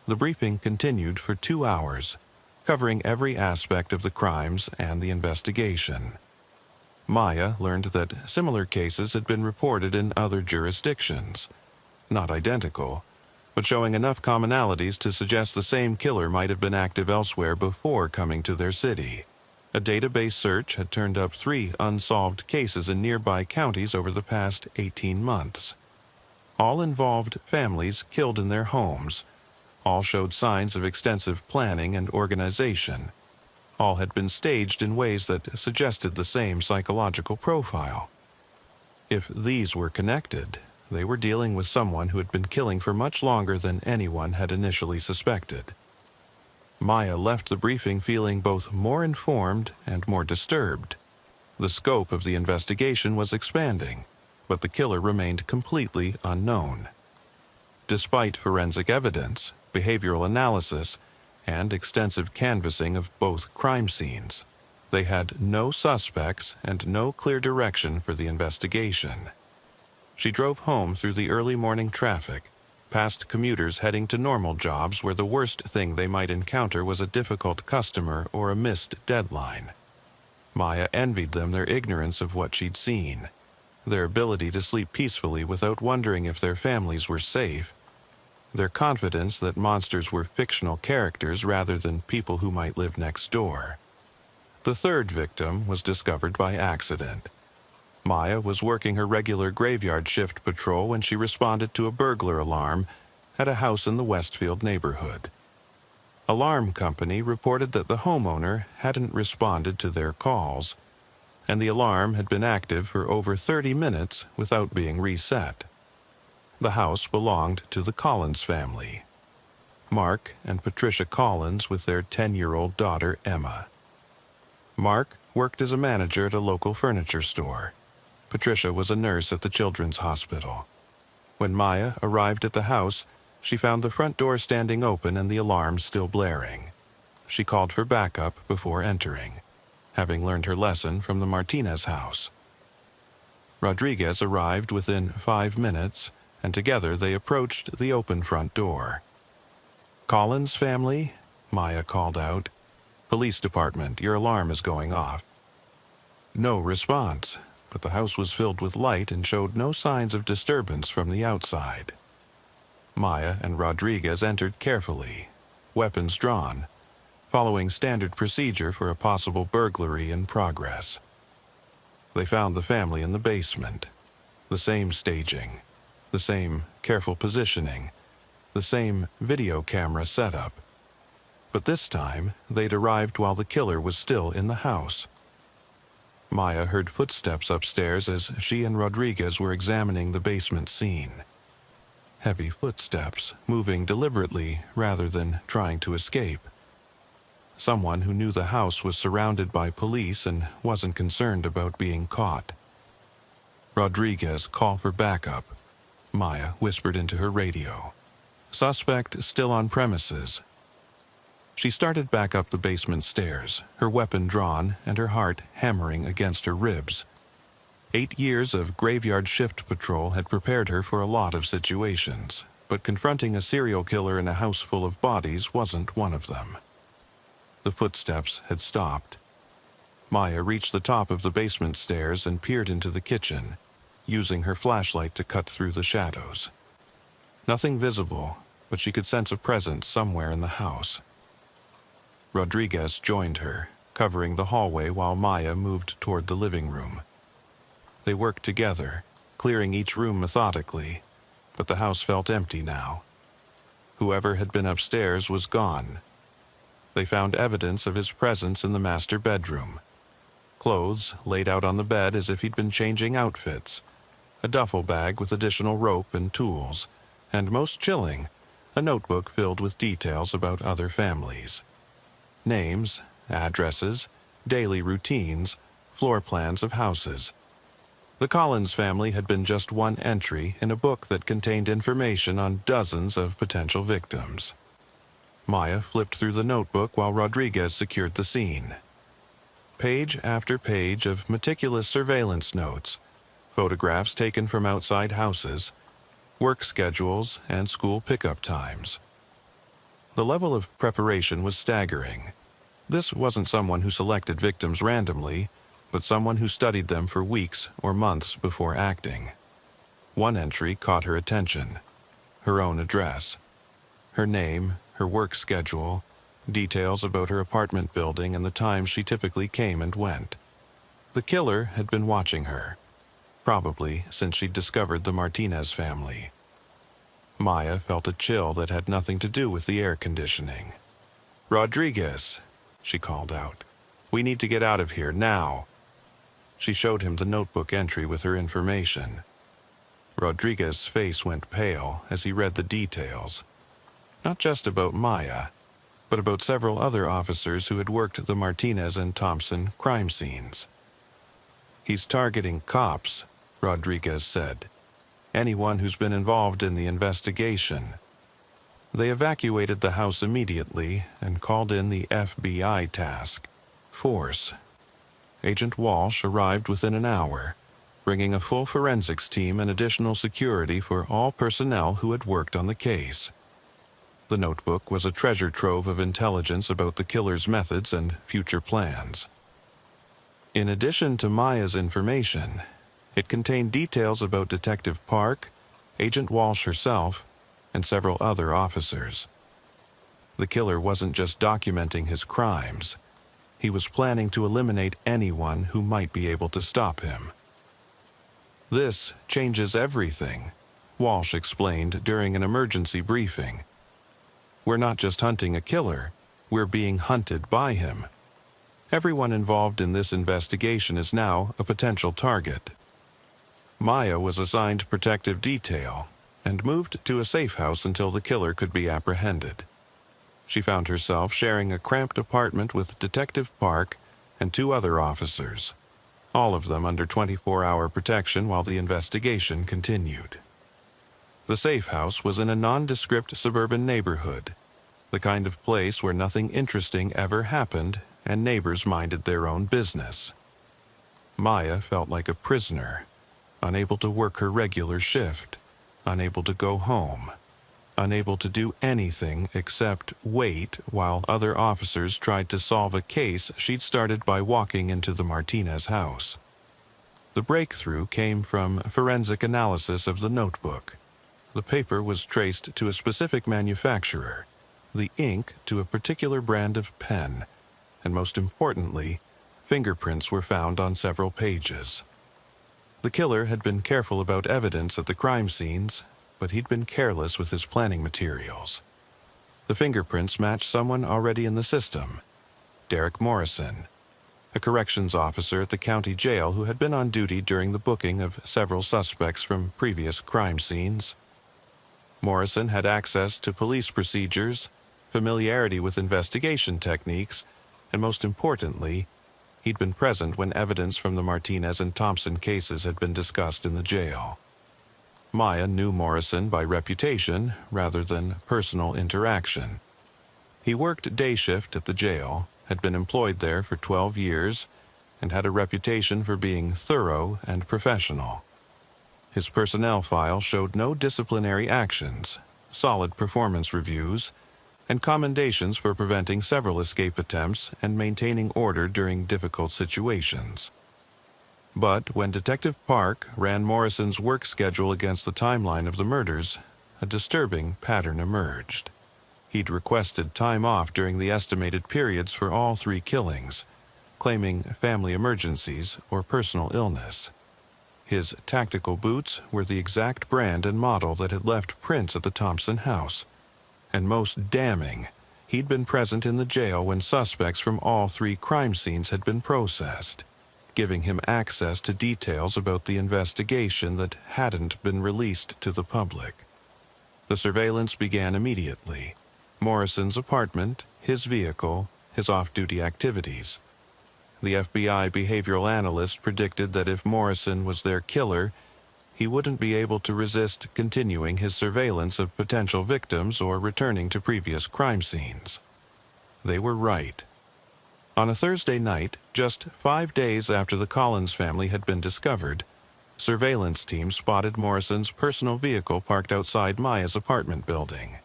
[SPEAKER 1] The briefing continued for 2 hours, covering every aspect of the crimes and the investigation. Maya learned that similar cases had been reported in other jurisdictions, not identical, but showing enough commonalities to suggest the same killer might have been active elsewhere before coming to their city. A database search had turned up 3 unsolved cases in nearby counties over the past 18 months. All involved families killed in their homes. All showed signs of extensive planning and organization. All had been staged in ways that suggested the same psychological profile. If these were connected, they were dealing with someone who had been killing for much longer than anyone had initially suspected. Maya left the briefing feeling both more informed and more disturbed. The scope of the investigation was expanding, but the killer remained completely unknown. Despite forensic evidence, behavioral analysis, and extensive canvassing of both crime scenes, they had no suspects and no clear direction for the investigation. She drove home through the early morning traffic, past commuters heading to normal jobs where the worst thing they might encounter was a difficult customer or a missed deadline. Maya envied them their ignorance of what she'd seen, their ability to sleep peacefully without wondering if their families were safe, their confidence that monsters were fictional characters rather than people who might live next door. The third victim was discovered by accident. Maya was working her regular graveyard shift patrol when she responded to a burglar alarm at a house in the Westfield neighborhood. Alarm company reported that the homeowner hadn't responded to their calls, and the alarm had been active for over 30 minutes without being reset. The house belonged to the Collins family, Mark and Patricia Collins with their 10-year-old daughter Emma. Mark worked as a manager at a local furniture store. Patricia was a nurse at the children's hospital. When Maya arrived at the house, she found the front door standing open and the alarm still blaring. She called for backup before entering, having learned her lesson from the Martinez house. Rodriguez arrived within 5 minutes, and together they approached the open front door. "Collins family?" Maya called out. "Police department, your alarm is going off." No response, but the house was filled with light and showed no signs of disturbance from the outside. Maya and Rodriguez entered carefully, weapons drawn, following standard procedure for a possible burglary in progress. They found the family in the basement. The same staging, the same careful positioning, the same video camera setup. But this time, they'd arrived while the killer was still in the house. Maya heard footsteps upstairs as she and Rodriguez were examining the basement scene. Heavy footsteps, moving deliberately rather than trying to escape. Someone who knew the house was surrounded by police and wasn't concerned about being caught. "Rodriguez, call for backup," Maya whispered into her radio. "Suspect still on premises." She started back up the basement stairs, her weapon drawn and her heart hammering against her ribs. 8 years of graveyard shift patrol had prepared her for a lot of situations, but confronting a serial killer in a house full of bodies wasn't one of them. The footsteps had stopped. Maya reached the top of the basement stairs and peered into the kitchen, using her flashlight to cut through the shadows. Nothing visible, but she could sense a presence somewhere in the house. Rodriguez joined her, covering the hallway while Maya moved toward the living room. They worked together, clearing each room methodically, but the house felt empty now. Whoever had been upstairs was gone. They found evidence of his presence in the master bedroom. Clothes laid out on the bed as if he'd been changing outfits, a duffel bag with additional rope and tools, and most chilling, a notebook filled with details about other families. names, addresses, daily routines, floor plans of houses. The Collins family had been just one entry in a book that contained information on dozens of potential victims. Maya flipped through the notebook while Rodriguez secured the scene. Page after page of meticulous surveillance notes, photographs taken from outside houses, work schedules, and school pickup times. The level of preparation was staggering. This wasn't someone who selected victims randomly, but someone who studied them for weeks or months before acting. One entry caught her attention: her own address. Her name, her work schedule, details about her apartment building and the times she typically came and went. The killer had been watching her, probably since she'd discovered the Martinez family. Maya felt a chill that had nothing to do with the air conditioning. "Rodriguez," she called out. "We need to get out of here now." She showed him the notebook entry with her information. Rodriguez's face went pale as he read the details. Not just about Maya, but about several other officers who had worked the Martinez and Thompson crime scenes. "He's targeting cops," Rodriguez said. "Anyone who's been involved in the investigation." They evacuated the house immediately and called in the FBI task force. Agent Walsh arrived within an hour, bringing a full forensics team and additional security for all personnel who had worked on the case. The notebook was a treasure trove of intelligence about the killer's methods and future plans. In addition to Maya's information, it contained details about Detective Park, Agent Walsh herself, and several other officers. The killer wasn't just documenting his crimes. He was planning to eliminate anyone who might be able to stop him. "This changes everything," Walsh explained during an emergency briefing. "We're not just hunting a killer, we're being hunted by him. Everyone involved in this investigation is now a potential target." Maya was assigned protective detail and moved to a safe house until the killer could be apprehended. She found herself sharing a cramped apartment with Detective Park and two other officers, all of them under 24-hour protection while the investigation continued. The safe house was in a nondescript suburban neighborhood, the kind of place where nothing interesting ever happened and neighbors minded their own business. Maya felt like a prisoner, unable to work her regular shift, unable to go home, unable to do anything except wait while other officers tried to solve a case she'd started by walking into the Martinez house. The breakthrough came from forensic analysis of the notebook. The paper was traced to a specific manufacturer, the ink to a particular brand of pen, and most importantly, fingerprints were found on several pages. The killer had been careful about evidence at the crime scenes, but he'd been careless with his planning materials. The fingerprints matched someone already in the system: Derek Morrison, a corrections officer at the county jail who had been on duty during the booking of several suspects from previous crime scenes. Morrison had access to police procedures, familiarity with investigation techniques, and most importantly, he'd been present when evidence from the Martinez and Thompson cases had been discussed in the jail. Maya knew Morrison by reputation rather than personal interaction. He worked day shift at the jail, had been employed there for 12 years, and had a reputation for being thorough and professional. His personnel file showed no disciplinary actions, solid performance reviews, and commendations for preventing several escape attempts and maintaining order during difficult situations. But when Detective Park ran Morrison's work schedule against the timeline of the murders, a disturbing pattern emerged. He'd requested time off during the estimated periods for all three killings, claiming family emergencies or personal illness. His tactical boots were the exact brand and model that had left prints at the Thompson house. And most damning, he'd been present in the jail when suspects from all three crime scenes had been processed, giving him access to details about the investigation that hadn't been released to the public. The surveillance began immediately: Morrison's apartment, his vehicle, his off-duty activities. The FBI behavioral analyst predicted that if Morrison was their killer, he wouldn't be able to resist continuing his surveillance of potential victims or returning to previous crime scenes. They were right. On a Thursday night, just 5 days after the Collins family had been discovered, surveillance teams spotted Morrison's personal vehicle parked outside Maya's apartment building.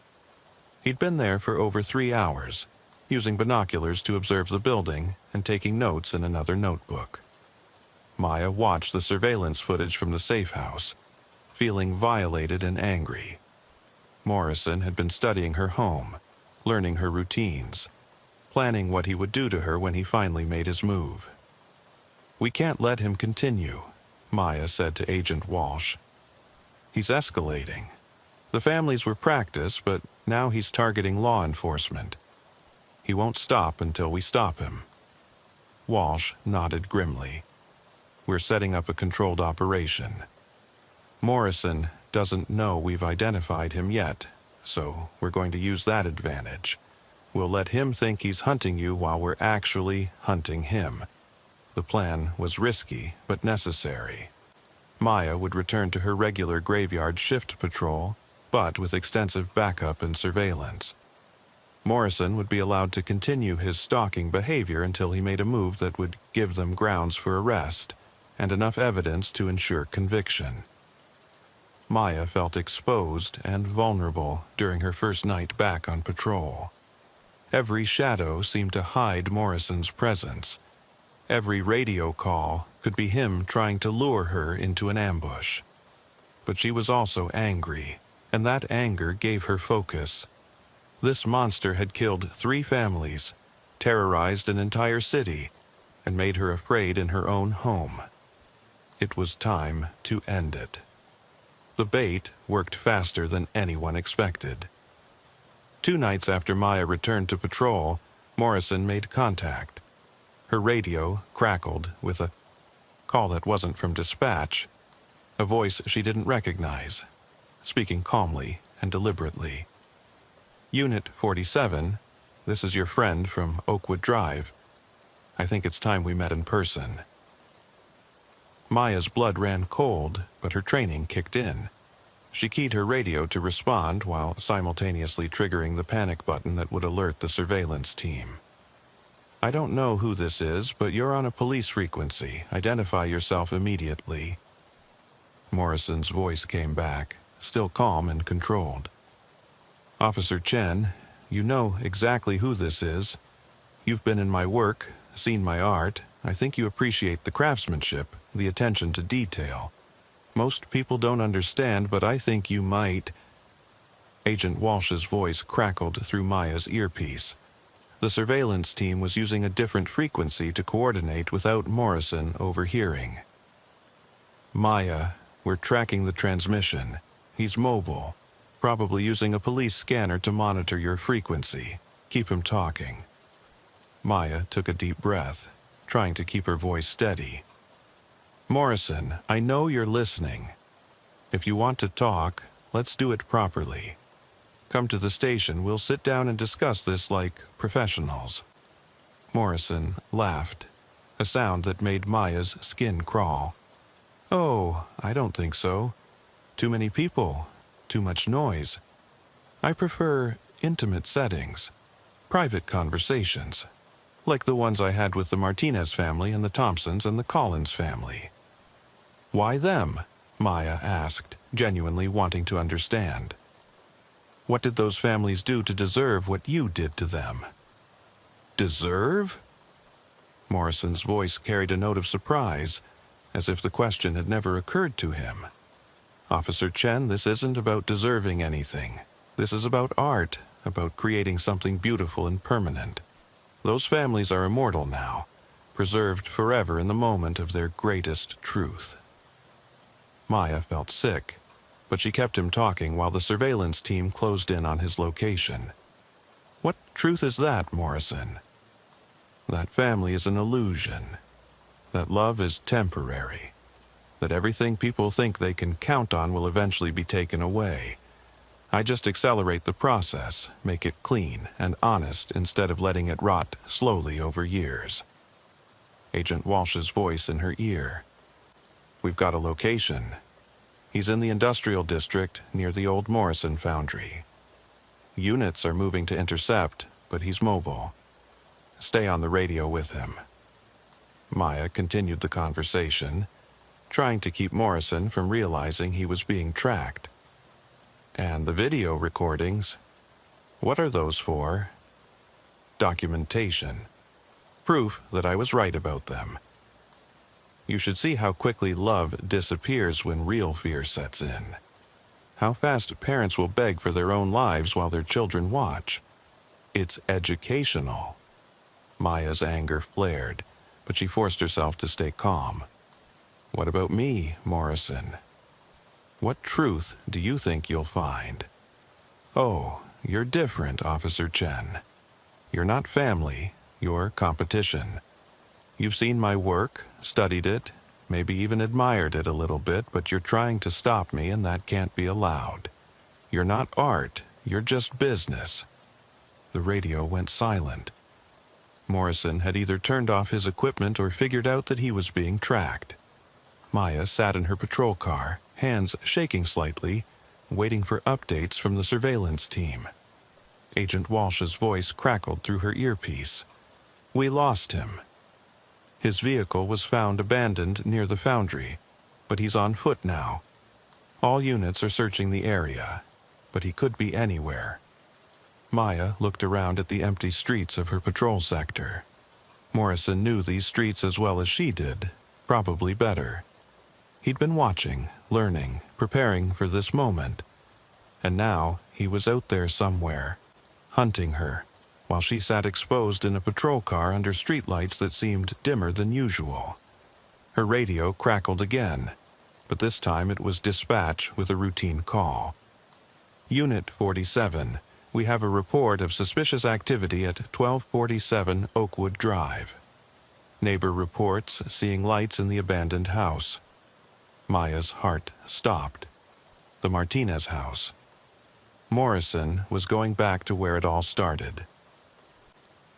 [SPEAKER 1] He'd been there for over 3 hours, using binoculars to observe the building and taking notes in another notebook. Maya watched the surveillance footage from the safe house, feeling violated and angry. Morrison had been studying her home, learning her routines, planning what he would do to her when he finally made his move. "We can't let him continue," Maya said to Agent Walsh. "He's escalating. The families were practiced, but now he's targeting law enforcement. He won't stop until we stop him." Walsh nodded grimly. "We're setting up a controlled operation. Morrison doesn't know we've identified him yet, so we're going to use that advantage. We'll let him think he's hunting you while we're actually hunting him." The plan was risky, but necessary. Maya would return to her regular graveyard shift patrol, but with extensive backup and surveillance. Morrison would be allowed to continue his stalking behavior until he made a move that would give them grounds for arrest and enough evidence to ensure conviction. Maya felt exposed and vulnerable during her first night back on patrol. Every shadow seemed to hide Morrison's presence. Every radio call could be him trying to lure her into an ambush. But she was also angry, and that anger gave her focus. This monster had killed 3 families, terrorized an entire city, and made her afraid in her own home. It was time to end it. The bait worked faster than anyone expected. 2 nights after Maya returned to patrol, Morrison made contact. Her radio crackled with a call that wasn't from dispatch, a voice she didn't recognize, speaking calmly and deliberately. "Unit 47, this is your friend from Oakwood Drive. I think it's time we met in person." Maya's blood ran cold, but her training kicked in. She keyed her radio to respond while simultaneously triggering the panic button that would alert the surveillance team. "I don't know who this is, but you're on a police frequency. Identify yourself immediately." Morrison's voice came back, still calm and controlled. "Officer Chen, you know exactly who this is. You've been in my work, seen my art. I think you appreciate the craftsmanship, the attention to detail. Most people don't understand, but I think you might." Agent Walsh's voice crackled through Maya's earpiece. The surveillance team was using a different frequency to coordinate without Morrison overhearing. "Maya, we're tracking the transmission. He's mobile, probably using a police scanner to monitor your frequency. Keep him talking." Maya took a deep breath, trying to keep her voice steady. "Morrison, I know you're listening. If you want to talk, let's do it properly. Come to the station, we'll sit down and discuss this like professionals." Morrison laughed, a sound that made Maya's skin crawl. "Oh, I don't think so. Too many people, too much noise. I prefer intimate settings, private conversations, like the ones I had with the Martinez family and the Thompsons and the Collins family." "Why them?" Maya asked, genuinely wanting to understand. "What did those families do to deserve what you did to them?" "Deserve?" Morrison's voice carried a note of surprise, as if the question had never occurred to him. "Officer Chen, this isn't about deserving anything. This is about art, about creating something beautiful and permanent. Those families are immortal now, preserved forever in the moment of their greatest truth." Maya felt sick, but she kept him talking while the surveillance team closed in on his location. "What truth is that, Morrison?" "That family is an illusion. That love is temporary. That everything people think they can count on will eventually be taken away. I just accelerate the process, make it clean and honest instead of letting it rot slowly over years. Agent Walsh's voice in her ear. We've got a location. He's in the industrial district near the old Morrison foundry. Units are moving to intercept, but he's mobile. Stay on the radio with him. Maya continued the conversation, trying to keep Morrison from realizing he was being tracked. And the video recordings? What are those for? Documentation. Proof that I was right about them. You should see how quickly love disappears when real fear sets in. How fast parents will beg for their own lives while their children watch. It's educational. Maya's anger flared, but she forced herself to stay calm. What about me, Morrison? What truth do you think you'll find? Oh, you're different, Officer Chen. You're not family, you're competition. You've seen my work, studied it, maybe even admired it a little bit, but you're trying to stop me and that can't be allowed. You're not art, you're just business. The radio went silent. Morrison had either turned off his equipment or figured out that he was being tracked. Maya sat in her patrol car, hands shaking slightly, waiting for updates from the surveillance team. Agent Walsh's voice crackled through her earpiece. We lost him. His vehicle was found abandoned near the foundry, but he's on foot now. All units are searching the area, but he could be anywhere. Maya looked around at the empty streets of her patrol sector. Morrison knew these streets as well as she did, probably better. He'd been watching, learning, preparing for this moment. And now he was out there somewhere, hunting her, while she sat exposed in a patrol car under streetlights that seemed dimmer than usual. Her radio crackled again, but this time it was dispatch with a routine call. Unit 47, we have a report of suspicious activity at 1247 Oakwood Drive. Neighbor reports seeing lights in the abandoned house. Maya's heart stopped. The Martinez house. Morrison was going back to where it all started.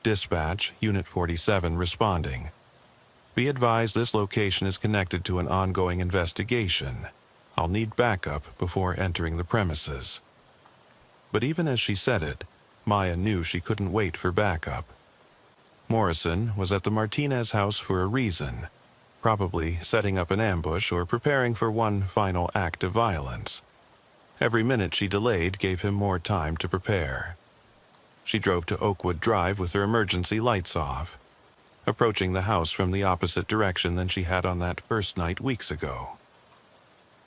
[SPEAKER 1] Dispatch, Unit 47 responding. Be advised this location is connected to an ongoing investigation. I'll need backup before entering the premises. But even as she said it, Maya knew she couldn't wait for backup. Morrison was at the Martinez house for a reason, probably setting up an ambush or preparing for one final act of violence. Every minute she delayed gave him more time to prepare. She drove to Oakwood Drive with her emergency lights off, approaching the house from the opposite direction than she had on that first night weeks ago.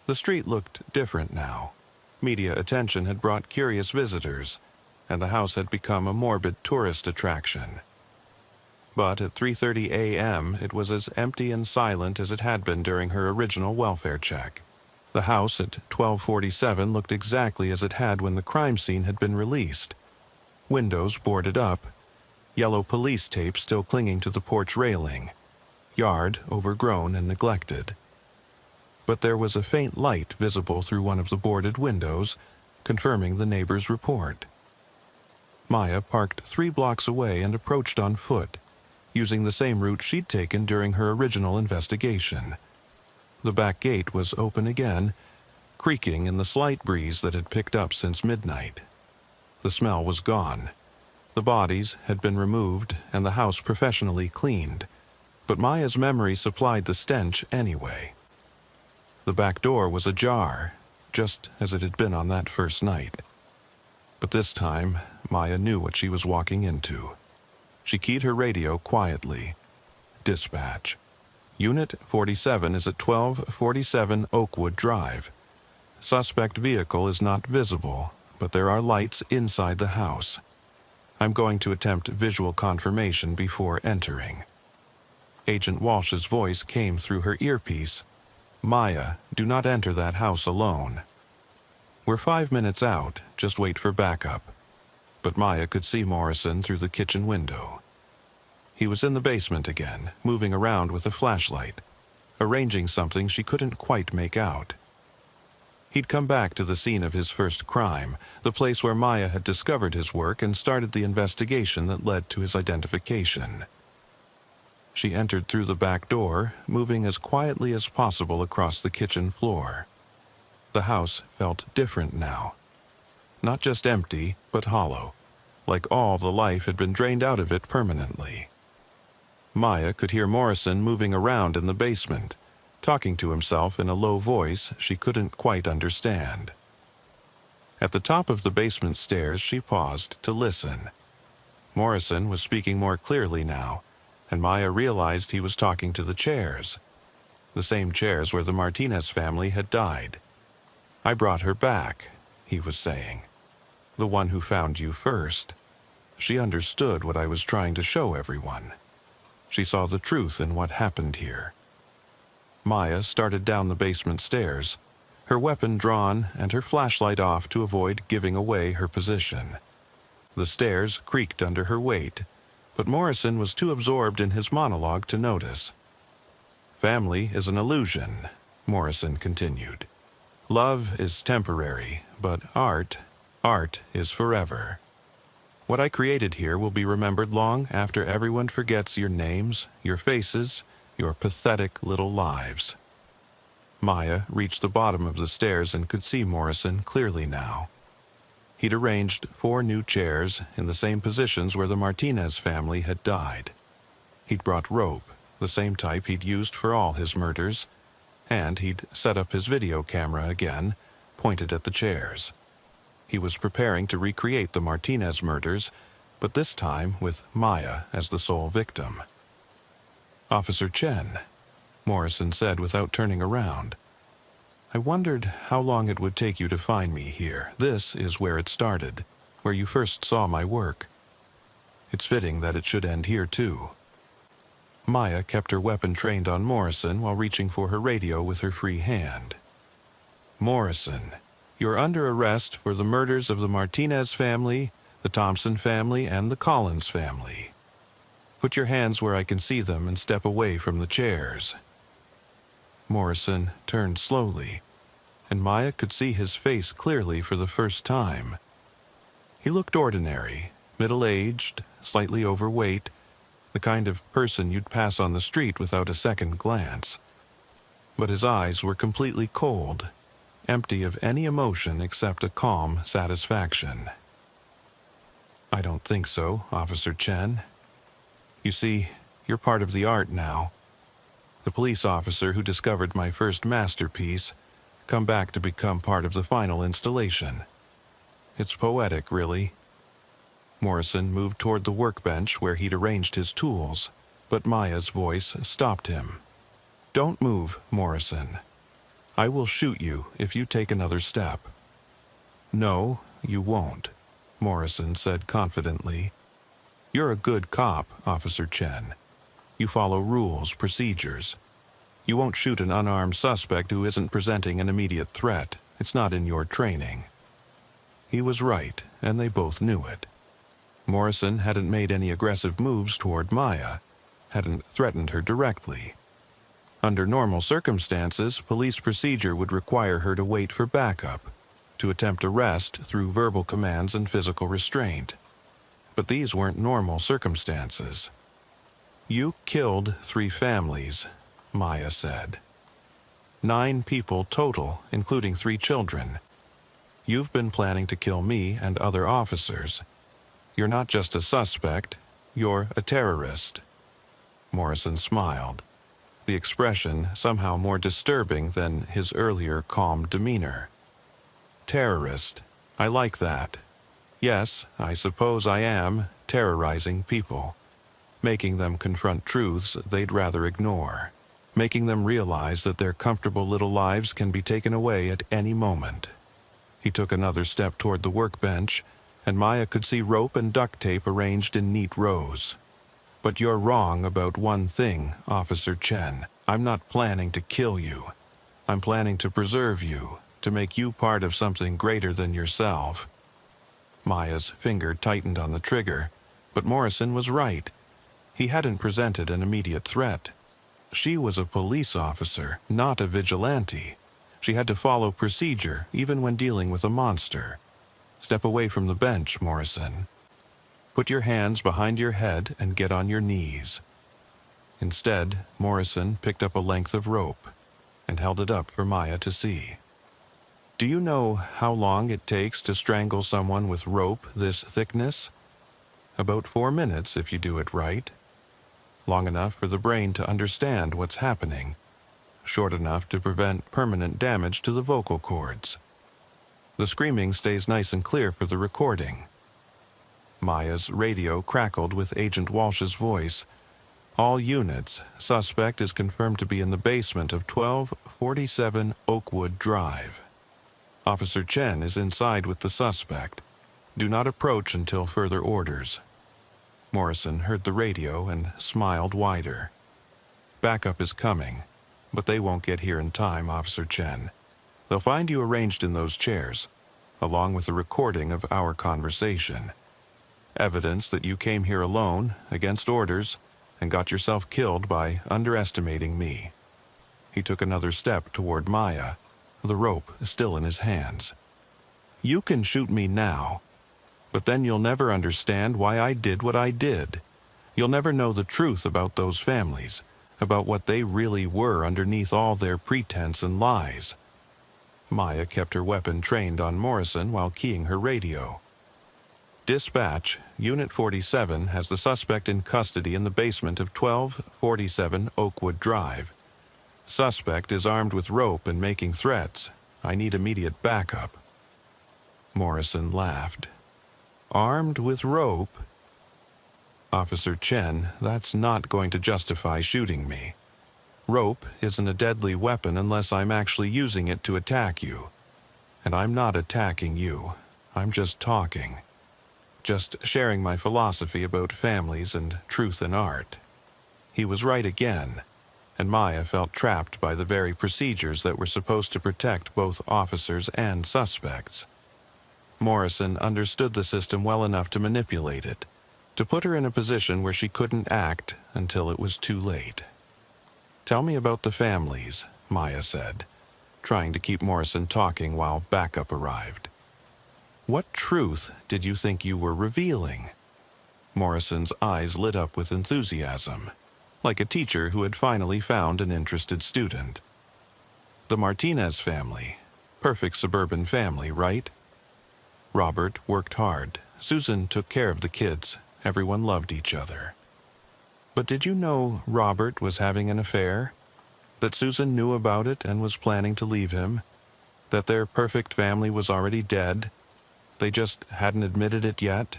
[SPEAKER 1] The street looked different now. Media attention had brought curious visitors, and the house had become a morbid tourist attraction. But at 3:30 a.m., it was as empty and silent as it had been during her original welfare check. The house at 1247 looked exactly as it had when the crime scene had been released. Windows boarded up, yellow police tape still clinging to the porch railing, yard overgrown and neglected. But there was a faint light visible through one of the boarded windows, confirming the neighbor's report. Maya parked 3 blocks away and approached on foot, using the same route she'd taken during her original investigation. The back gate was open again, creaking in the slight breeze that had picked up since midnight. The smell was gone. The bodies had been removed and the house professionally cleaned, but Maya's memory supplied the stench anyway. The back door was ajar, just as it had been on that first night. But this time, Maya knew what she was walking into. She keyed her radio quietly. Dispatch. Unit 47 is at 1247 Oakwood Drive. Suspect vehicle is not visible, but there are lights inside the house. I'm going to attempt visual confirmation before entering. Agent Walsh's voice came through her earpiece. Maya, do not enter that house alone. We're 5 minutes out, just wait for backup. But Maya could see Morrison through the kitchen window. He was in the basement again, moving around with a flashlight, arranging something she couldn't quite make out. He'd come back to the scene of his first crime, the place where Maya had discovered his work and started the investigation that led to his identification. She entered through the back door, moving as quietly as possible across the kitchen floor. The house felt different now. Not just empty, but hollow, like all the life had been drained out of it permanently. Maya could hear Morrison moving around in the basement, talking to himself in a low voice she couldn't quite understand. At the top of the basement stairs, she paused to listen. Morrison was speaking more clearly now, and Maya realized he was talking to the chairs, the same chairs where the Martinez family had died. "I brought her back," he was saying. "The one who found you first. She understood what I was trying to show everyone. She saw the truth in what happened here." Maya started down the basement stairs, her weapon drawn and her flashlight off to avoid giving away her position. The stairs creaked under her weight, but Morrison was too absorbed in his monologue to notice. "Family is an illusion," Morrison continued. "Love is temporary, but art is forever. What I created here will be remembered long after everyone forgets your names, your faces, your pathetic little lives." Maya reached the bottom of the stairs and could see Morrison clearly now. He'd arranged 4 new chairs in the same positions where the Martinez family had died. He'd brought rope, the same type he'd used for all his murders, and he'd set up his video camera again, pointed at the chairs. He was preparing to recreate the Martinez murders, but this time with Maya as the sole victim. "Officer Chen," Morrison said without turning around. "I wondered how long it would take you to find me here. This is where it started, where you first saw my work. It's fitting that it should end here too." Maya kept her weapon trained on Morrison while reaching for her radio with her free hand. "Morrison, you're under arrest for the murders of the Martinez family, the Thompson family, and the Collins family. Put your hands where I can see them and step away from the chairs." Morrison turned slowly, and Maya could see his face clearly for the first time. He looked ordinary, middle-aged, slightly overweight, the kind of person you'd pass on the street without a second glance. But his eyes were completely cold, empty of any emotion except a calm satisfaction. "I don't think so, Officer Chen. You see, you're part of the art now. The police officer who discovered my first masterpiece, come back to become part of the final installation. It's poetic, really." Morrison moved toward the workbench where he'd arranged his tools, but Maya's voice stopped him. "Don't move, Morrison. I will shoot you if you take another step." "No, you won't," Morrison said confidently. "You're a good cop, Officer Chen. You follow rules, procedures. You won't shoot an unarmed suspect who isn't presenting an immediate threat. It's not in your training." He was right, and they both knew it. Morrison hadn't made any aggressive moves toward Maya, hadn't threatened her directly. Under normal circumstances, police procedure would require her to wait for backup, to attempt arrest through verbal commands and physical restraint. But these weren't normal circumstances. "You killed 3 families," Maya said. 9 people total, including 3 children. You've been planning to kill me and other officers. You're not just a suspect, you're a terrorist." Morrison smiled, the expression somehow more disturbing than his earlier calm demeanor. "Terrorist, I like that. Yes, I suppose I am terrorizing people, making them confront truths they'd rather ignore, making them realize that their comfortable little lives can be taken away at any moment." He took another step toward the workbench, and Maya could see rope and duct tape arranged in neat rows. "But you're wrong about one thing, Officer Chen. I'm not planning to kill you. I'm planning to preserve you, to make you part of something greater than yourself." Maya's finger tightened on the trigger, but Morrison was right. He hadn't presented an immediate threat. She was a police officer, not a vigilante. She had to follow procedure even when dealing with a monster. Step away from the bench, Morrison. Put your hands behind your head and get on your knees. Instead, Morrison picked up a length of rope and held it up for Maya to see. Do you know how long it takes to strangle someone with rope this thickness? About 4 minutes if you do it right. Long enough for the brain to understand what's happening. Short enough to prevent permanent damage to the vocal cords. The screaming stays nice and clear for the recording. Maya's radio crackled with Agent Walsh's voice. All units, suspect is confirmed to be in the basement of 1247 Oakwood Drive. Officer Chen is inside with the suspect. Do not approach until further orders. Morrison heard the radio and smiled wider. Backup is coming, but they won't get here in time, Officer Chen. They'll find you arranged in those chairs, along with a recording of our conversation. Evidence that you came here alone, against orders, and got yourself killed by underestimating me. He took another step toward Maya, the rope still in his hands. You can shoot me now, but then you'll never understand why I did what I did. You'll never know the truth about those families, about what they really were underneath all their pretense and lies. Maya kept her weapon trained on Morrison while keying her radio. Dispatch, Unit 47 has the suspect in custody in the basement of 1247 Oakwood Drive. Suspect is armed with rope and making threats. I need immediate backup. Morrison laughed. Armed with rope? Officer Chen, that's not going to justify shooting me. Rope isn't a deadly weapon unless I'm actually using it to attack you. And I'm not attacking you. I'm just talking. Just sharing my philosophy about families and truth in art. He was right again, and Maya felt trapped by the very procedures that were supposed to protect both officers and suspects. Morrison understood the system well enough to manipulate it, to put her in a position where she couldn't act until it was too late. Tell me about the families, Maya said, trying to keep Morrison talking while backup arrived. What truth did you think you were revealing? Morrison's eyes lit up with enthusiasm, like a teacher who had finally found an interested student. The Martinez family. Perfect suburban family, right? Robert worked hard. Susan took care of the kids. Everyone loved each other. But did you know Robert was having an affair? That Susan knew about it and was planning to leave him? That their perfect family was already dead? They just hadn't admitted it yet?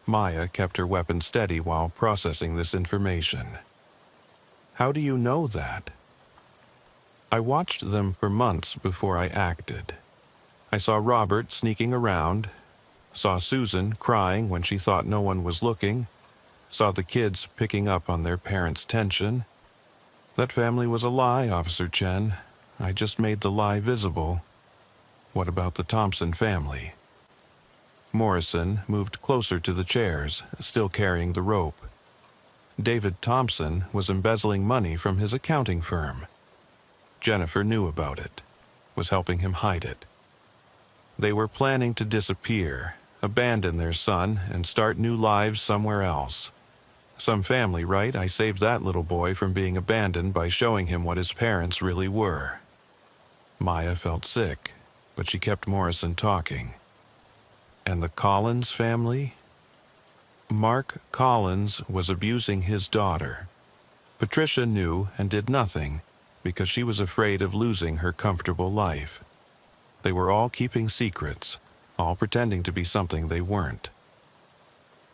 [SPEAKER 1] Maya kept her weapon steady while processing this information. How do you know that? I watched them for months before I acted. I saw Robert sneaking around, saw Susan crying when she thought no one was looking, saw the kids picking up on their parents' tension. That family was a lie, Officer Chen. I just made the lie visible. What about the Thompson family? Morrison moved closer to the chairs, still carrying the rope. David Thompson was embezzling money from his accounting firm. Jennifer knew about it, was helping him hide it. They were planning to disappear, abandon their son, and start new lives somewhere else. Some family, right? I saved that little boy from being abandoned by showing him what his parents really were. Maya felt sick, but she kept Morrison talking. And the Collins family? Mark Collins was abusing his daughter. Patricia knew and did nothing because she was afraid of losing her comfortable life. They were all keeping secrets, all pretending to be something they weren't.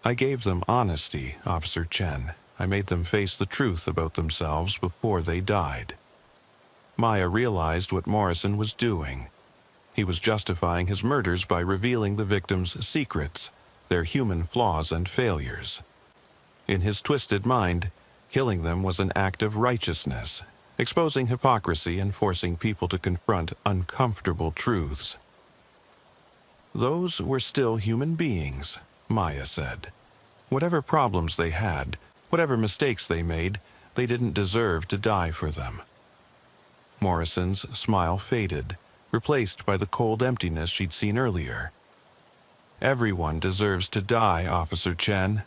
[SPEAKER 1] I gave them honesty, Officer Chen. I made them face the truth about themselves before they died. Maya realized what Morrison was doing. He was justifying his murders by revealing the victims' secrets, their human flaws and failures. In his twisted mind, killing them was an act of righteousness, exposing hypocrisy and forcing people to confront uncomfortable truths. Those were still human beings, Maya said. Whatever problems they had, whatever mistakes they made, they didn't deserve to die for them. Morrison's smile faded, replaced by the cold emptiness she'd seen earlier. "Everyone deserves to die, Officer Chen.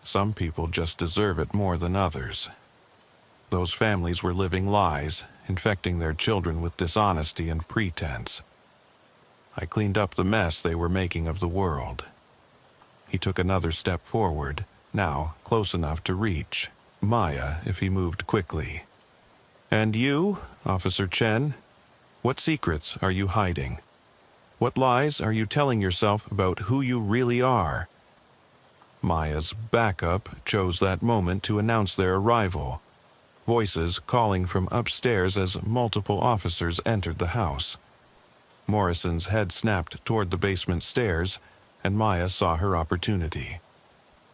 [SPEAKER 1] Some people just deserve it more than others." Those families were living lies, infecting their children with dishonesty and pretense. I cleaned up the mess they were making of the world. He took another step forward, now close enough to reach Maya if he moved quickly. "And you, Officer Chen, what secrets are you hiding? What lies are you telling yourself about who you really are?" Maya's backup chose that moment to announce their arrival, voices calling from upstairs as multiple officers entered the house. Morrison's head snapped toward the basement stairs, and Maya saw her opportunity.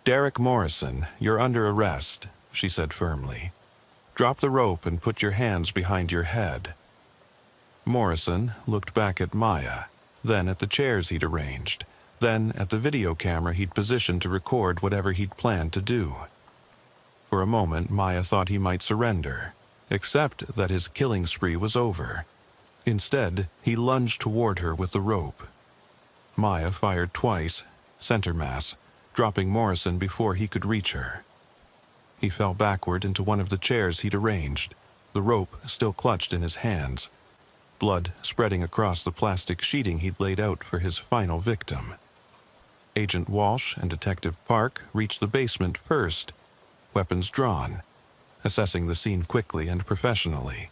[SPEAKER 1] "Derek Morrison, you're under arrest," she said firmly. "Drop the rope and put your hands behind your head." Morrison looked back at Maya, then at the chairs he'd arranged, then at the video camera he'd positioned to record whatever he'd planned to do. For a moment, Maya thought he might surrender, accept that his killing spree was over. Instead, he lunged toward her with the rope. Maya fired twice, center mass, dropping Morrison before he could reach her. He fell backward into one of the chairs he'd arranged, the rope still clutched in his hands, blood spreading across the plastic sheeting he'd laid out for his final victim. Agent Walsh and Detective Park reached the basement first, weapons drawn, assessing the scene quickly and professionally.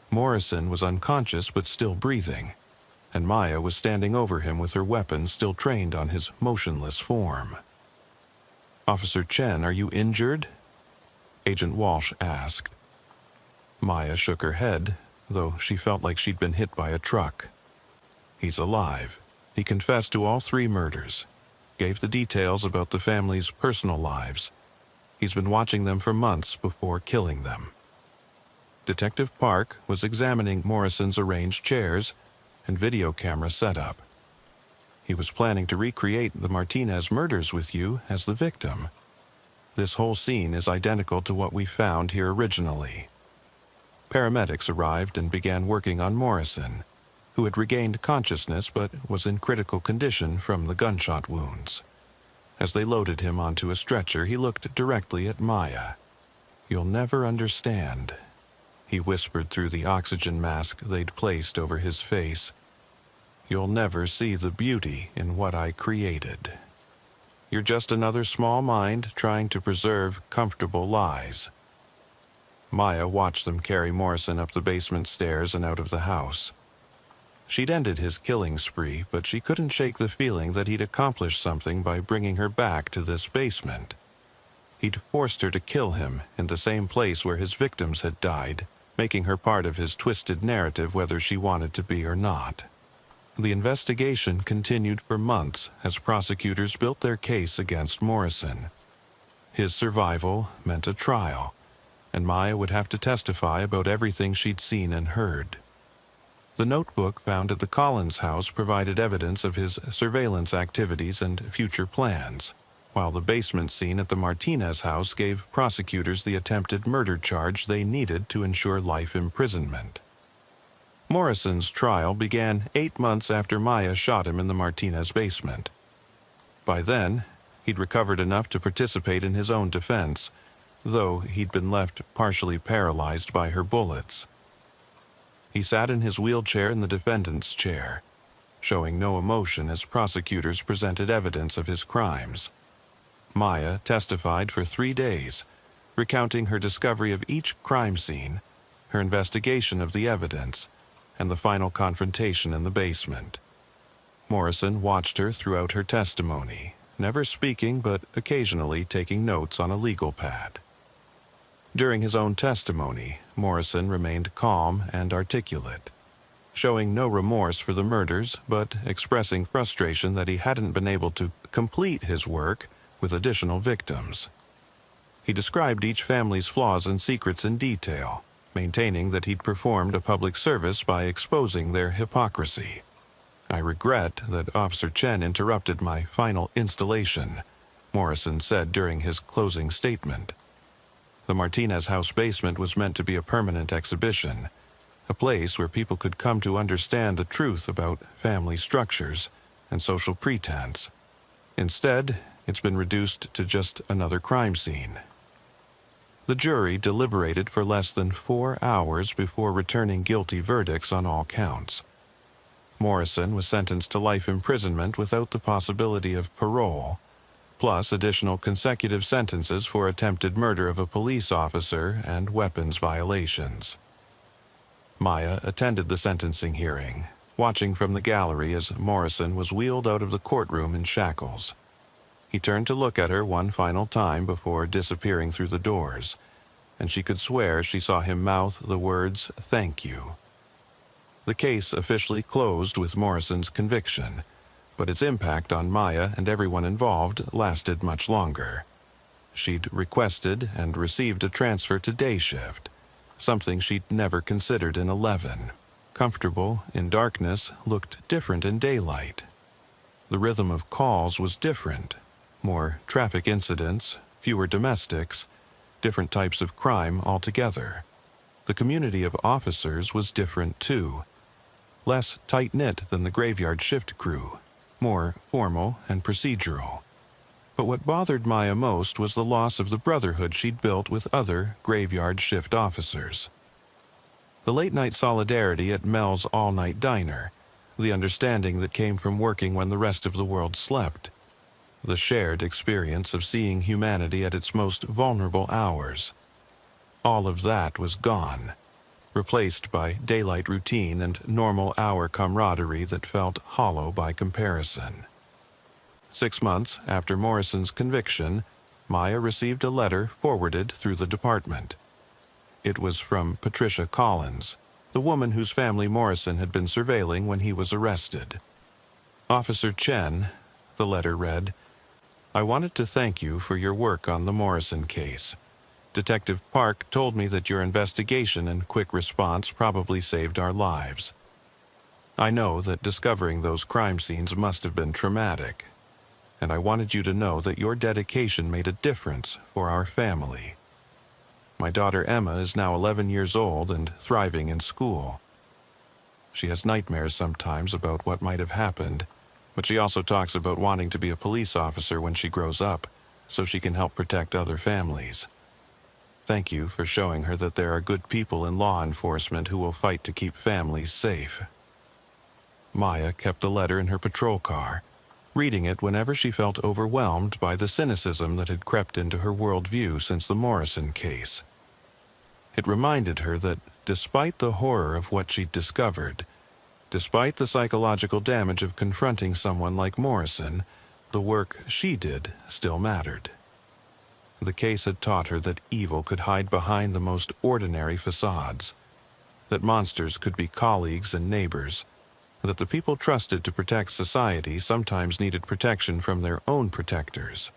[SPEAKER 1] Morrison was unconscious but still breathing, and Maya was standing over him with her weapon still trained on his motionless form. "Officer Chen, are you injured?" Agent Walsh asked. Maya shook her head, though she felt like she'd been hit by a truck. "He's alive. He confessed to all 3 murders, gave the details about the family's personal lives. He's been watching them for months before killing them." Detective Park was examining Morrison's arranged chairs and video camera setup. "He was planning to recreate the Martinez murders with you as the victim. This whole scene is identical to what we found here originally." Paramedics arrived and began working on Morrison, who had regained consciousness but was in critical condition from the gunshot wounds. As they loaded him onto a stretcher, he looked directly at Maya. "You'll never understand," he whispered through the oxygen mask they'd placed over his face. "You'll never see the beauty in what I created. You're just another small mind trying to preserve comfortable lies." Maya watched them carry Morrison up the basement stairs and out of the house. She'd ended his killing spree, but she couldn't shake the feeling that he'd accomplished something by bringing her back to this basement. He'd forced her to kill him in the same place where his victims had died, making her part of his twisted narrative whether she wanted to be or not. The investigation continued for months as prosecutors built their case against Morrison. His survival meant a trial, and Maya would have to testify about everything she'd seen and heard. The notebook found at the Collins house provided evidence of his surveillance activities and future plans, while the basement scene at the Martinez house gave prosecutors the attempted murder charge they needed to ensure life imprisonment. Morrison's trial began 8 months after Maya shot him in the Martinez basement. By then, he'd recovered enough to participate in his own defense, though he'd been left partially paralyzed by her bullets. He sat in his wheelchair in the defendant's chair, showing no emotion as prosecutors presented evidence of his crimes. Maya testified for 3 days, recounting her discovery of each crime scene, her investigation of the evidence, and the final confrontation in the basement. Morrison watched her throughout her testimony, never speaking but occasionally taking notes on a legal pad. During his own testimony, Morrison remained calm and articulate, showing no remorse for the murders but expressing frustration that he hadn't been able to complete his work with additional victims. He described each family's flaws and secrets in detail, maintaining that he'd performed a public service by exposing their hypocrisy. "I regret that Officer Chen interrupted my final installation," Morrison said during his closing statement. The Martinez house basement was meant to be a permanent exhibition, a place where people could come to understand the truth about family structures and social pretense. Instead, it's been reduced to just another crime scene. The jury deliberated for less than 4 hours before returning guilty verdicts on all counts. Morrison was sentenced to life imprisonment without the possibility of parole, plus additional consecutive sentences for attempted murder of a police officer and weapons violations. Maya attended the sentencing hearing, watching from the gallery as Morrison was wheeled out of the courtroom in shackles. He turned to look at her one final time before disappearing through the doors, and she could swear she saw him mouth the words, "Thank you." The case officially closed with Morrison's conviction, but its impact on Maya and everyone involved lasted much longer. She'd requested and received a transfer to day shift, something she'd never considered in 11. Comfortable in darkness looked different in daylight. The rhythm of calls was different. More traffic incidents, fewer domestics, different types of crime altogether. The community of officers was different too. Less tight-knit than the graveyard shift crew, more formal and procedural. But what bothered Maya most was the loss of the brotherhood she'd built with other graveyard shift officers. The late-night solidarity at Mel's all-night diner, the understanding that came from working when the rest of the world slept, the shared experience of seeing humanity at its most vulnerable hours. All of that was gone, replaced by daylight routine and normal hour camaraderie that felt hollow by comparison. 6 months after Morrison's conviction, Maya received a letter forwarded through the department. It was from Patricia Collins, the woman whose family Morrison had been surveilling when he was arrested. "Officer Chen," the letter read, "I wanted to thank you for your work on the Morrison case. Detective Park told me that your investigation and quick response probably saved our lives. I know that discovering those crime scenes must have been traumatic, and I wanted you to know that your dedication made a difference for our family. My daughter Emma is now 11 years old and thriving in school. She has nightmares sometimes about what might have happened, but she also talks about wanting to be a police officer when she grows up, so she can help protect other families. Thank you for showing her that there are good people in law enforcement who will fight to keep families safe." Maya kept the letter in her patrol car, reading it whenever she felt overwhelmed by the cynicism that had crept into her worldview since the Morrison case. It reminded her that, despite the horror of what she'd discovered, despite the psychological damage of confronting someone like Morrison, the work she did still mattered. The case had taught her that evil could hide behind the most ordinary facades, that monsters could be colleagues and neighbors, and that the people trusted to protect society sometimes needed protection from their own protectors.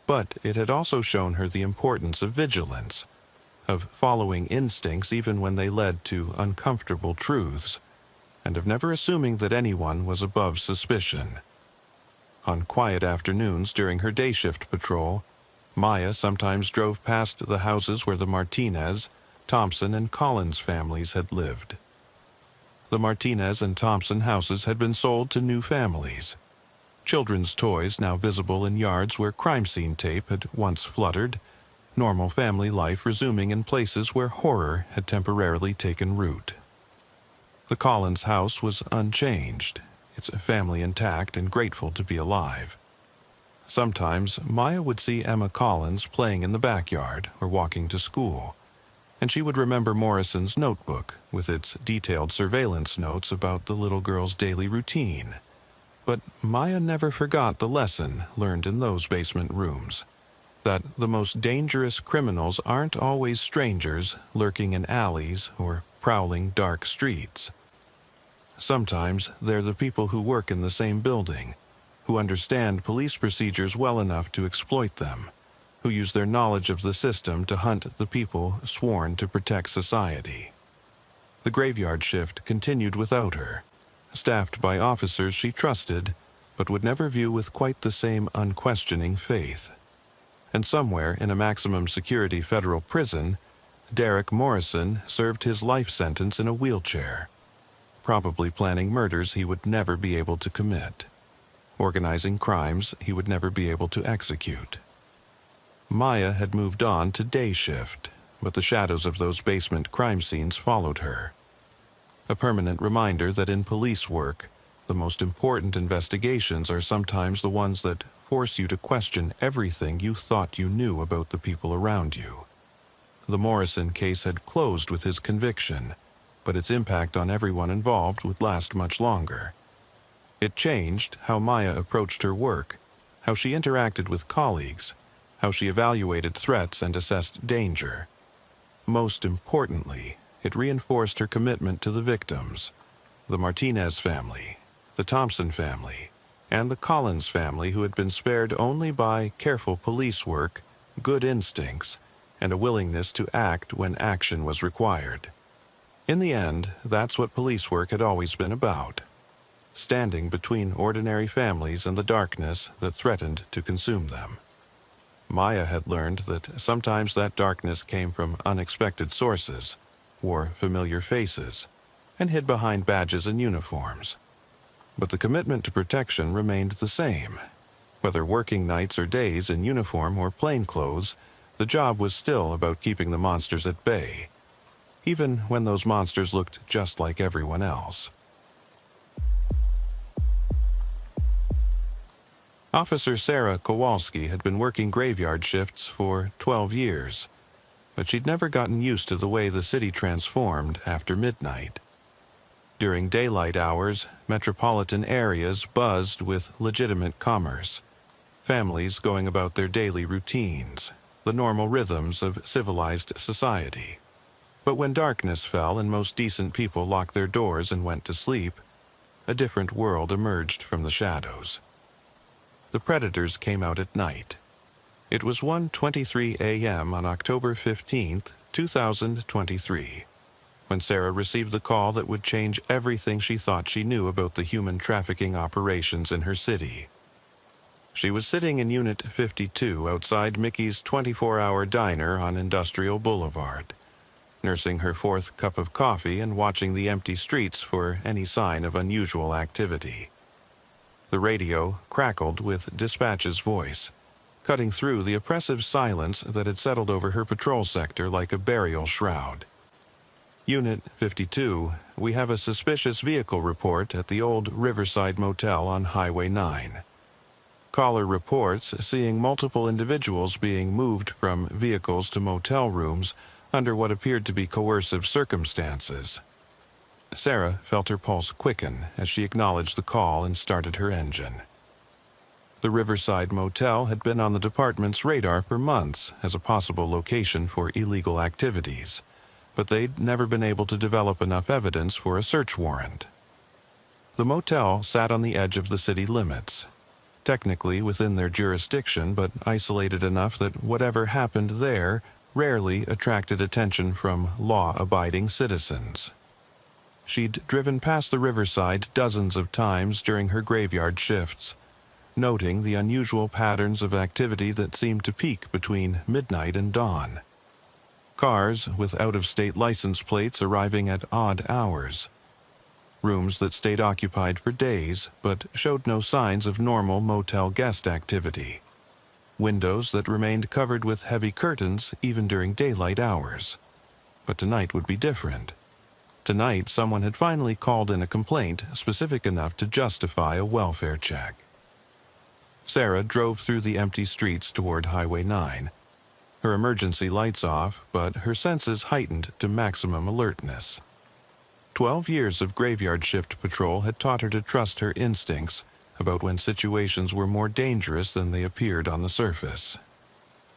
[SPEAKER 1] But it had also shown her the importance of vigilance, of following instincts even when they led to uncomfortable truths, and of never assuming that anyone was above suspicion. On quiet afternoons during her day shift patrol, Maya sometimes drove past the houses where the Martinez, Thompson, and Collins families had lived. The Martinez and Thompson houses had been sold to new families. Children's toys now visible in yards where crime scene tape had once fluttered, normal family life resuming in places where horror had temporarily taken root. The Collins house was unchanged, its family intact and grateful to be alive. Sometimes Maya would see Emma Collins playing in the backyard or walking to school, and she would remember Morrison's notebook with its detailed surveillance notes about the little girl's daily routine. But Maya never forgot the lesson learned in those basement rooms, that the most dangerous criminals aren't always strangers lurking in alleys or prowling dark streets. Sometimes they're the people who work in the same building, who understand police procedures well enough to exploit them, who use their knowledge of the system to hunt the people sworn to protect society. The graveyard shift continued without her, staffed by officers she trusted, but would never view with quite the same unquestioning faith. And somewhere in a maximum security federal prison, Derek Morrison served his life sentence in a wheelchair, probably planning murders he would never be able to commit, organizing crimes he would never be able to execute. Maya had moved on to day shift, but the shadows of those basement crime scenes followed her. A permanent reminder that in police work, the most important investigations are sometimes the ones that force you to question everything you thought you knew about the people around you. The Morrison case had closed with his conviction, but its impact on everyone involved would last much longer. It changed how Maya approached her work, how she interacted with colleagues, how she evaluated threats and assessed danger. Most importantly, it reinforced her commitment to the victims, the Martinez family, the Thompson family, and the Collins family, who had been spared only by careful police work, good instincts, and a willingness to act when action was required. In the end, that's what police work had always been about, standing between ordinary families and the darkness that threatened to consume them. Maya had learned that sometimes that darkness came from unexpected sources, wore familiar faces, and hid behind badges and uniforms. But the commitment to protection remained the same. Whether working nights or days in uniform or plainclothes, the job was still about keeping the monsters at bay, even when those monsters looked just like everyone else. Officer Sarah Kowalski had been working graveyard shifts for 12 years, but she'd never gotten used to the way the city transformed after midnight. During daylight hours, metropolitan areas buzzed with legitimate commerce, families going about their daily routines, the normal rhythms of civilized society. But when darkness fell and most decent people locked their doors and went to sleep, a different world emerged from the shadows. The predators came out at night. It was 1:23 a.m. on October 15, 2023, when Sarah received the call that would change everything she thought she knew about the human trafficking operations in her city. She was sitting in Unit 52 outside Mickey's 24-hour diner on Industrial Boulevard, nursing her fourth cup of coffee and watching the empty streets for any sign of unusual activity. The radio crackled with dispatch's voice, cutting through the oppressive silence that had settled over her patrol sector like a burial shroud. Unit 52, we have a suspicious vehicle report at the old Riverside Motel on Highway 9. Caller reports seeing multiple individuals being moved from vehicles to motel rooms under what appeared to be coercive circumstances. Sarah felt her pulse quicken as she acknowledged the call and started her engine. The Riverside Motel had been on the department's radar for months as a possible location for illegal activities, but they'd never been able to develop enough evidence for a search warrant. The motel sat on the edge of the city limits, technically within their jurisdiction, but isolated enough that whatever happened there rarely attracted attention from law-abiding citizens. She'd driven past the Riverside dozens of times during her graveyard shifts, noting the unusual patterns of activity that seemed to peak between midnight and dawn. Cars with out-of-state license plates arriving at odd hours. Rooms that stayed occupied for days but showed no signs of normal motel guest activity. Windows that remained covered with heavy curtains even during daylight hours. But tonight would be different. Tonight, someone had finally called in a complaint specific enough to justify a welfare check. Sarah drove through the empty streets toward Highway 9, her emergency lights off, but her senses heightened to maximum alertness. 12 years of graveyard shift patrol had taught her to trust her instincts about when situations were more dangerous than they appeared on the surface.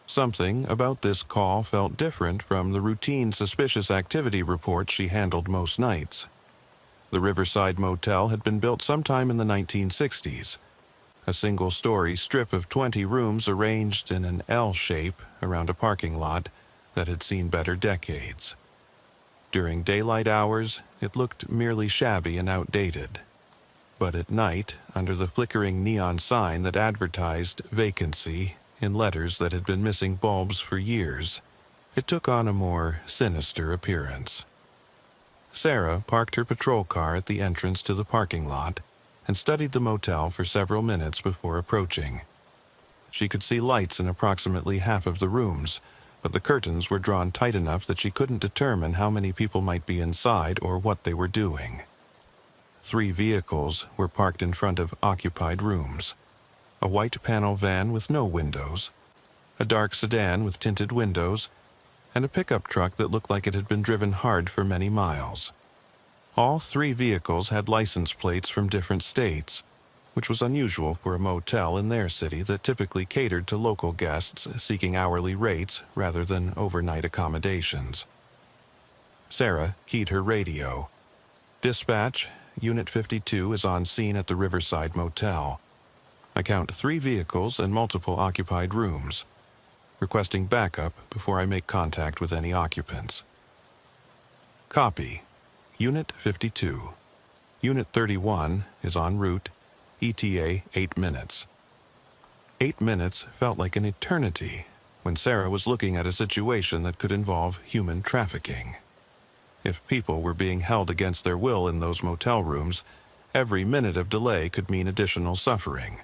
[SPEAKER 1] Something about this call felt different from the routine suspicious activity reports she handled most nights. The Riverside Motel had been built sometime in the 1960s, a single-story strip of 20 rooms arranged in an L shape around a parking lot that had seen better decades. During daylight hours, it looked merely shabby and outdated. But at night, under the flickering neon sign that advertised vacancy in letters that had been missing bulbs for years, It took on a more sinister appearance. Sarah parked her patrol car at the entrance to the parking lot and studied the motel for several minutes before approaching. She could see lights in approximately half of the rooms, but the curtains were drawn tight enough that she couldn't determine how many people might be inside or what they were doing. 3 vehicles were parked in front of occupied rooms: a white panel van with no windows, a dark sedan with tinted windows, and a pickup truck that looked like it had been driven hard for many miles. All 3 vehicles had license plates from different states, which was unusual for a motel in their city that typically catered to local guests seeking hourly rates rather than overnight accommodations. Sarah keyed her radio. "Dispatch, Unit 52 is on scene at the Riverside Motel. I count 3 vehicles and multiple occupied rooms. Requesting backup before I make contact with any occupants." "Copy. Unit 52. Unit 31 is en route. ETA 8 minutes. 8 minutes felt like an eternity when Sarah was looking at a situation that could involve human trafficking. If people were being held against their will in those motel rooms, every minute of delay could mean additional suffering,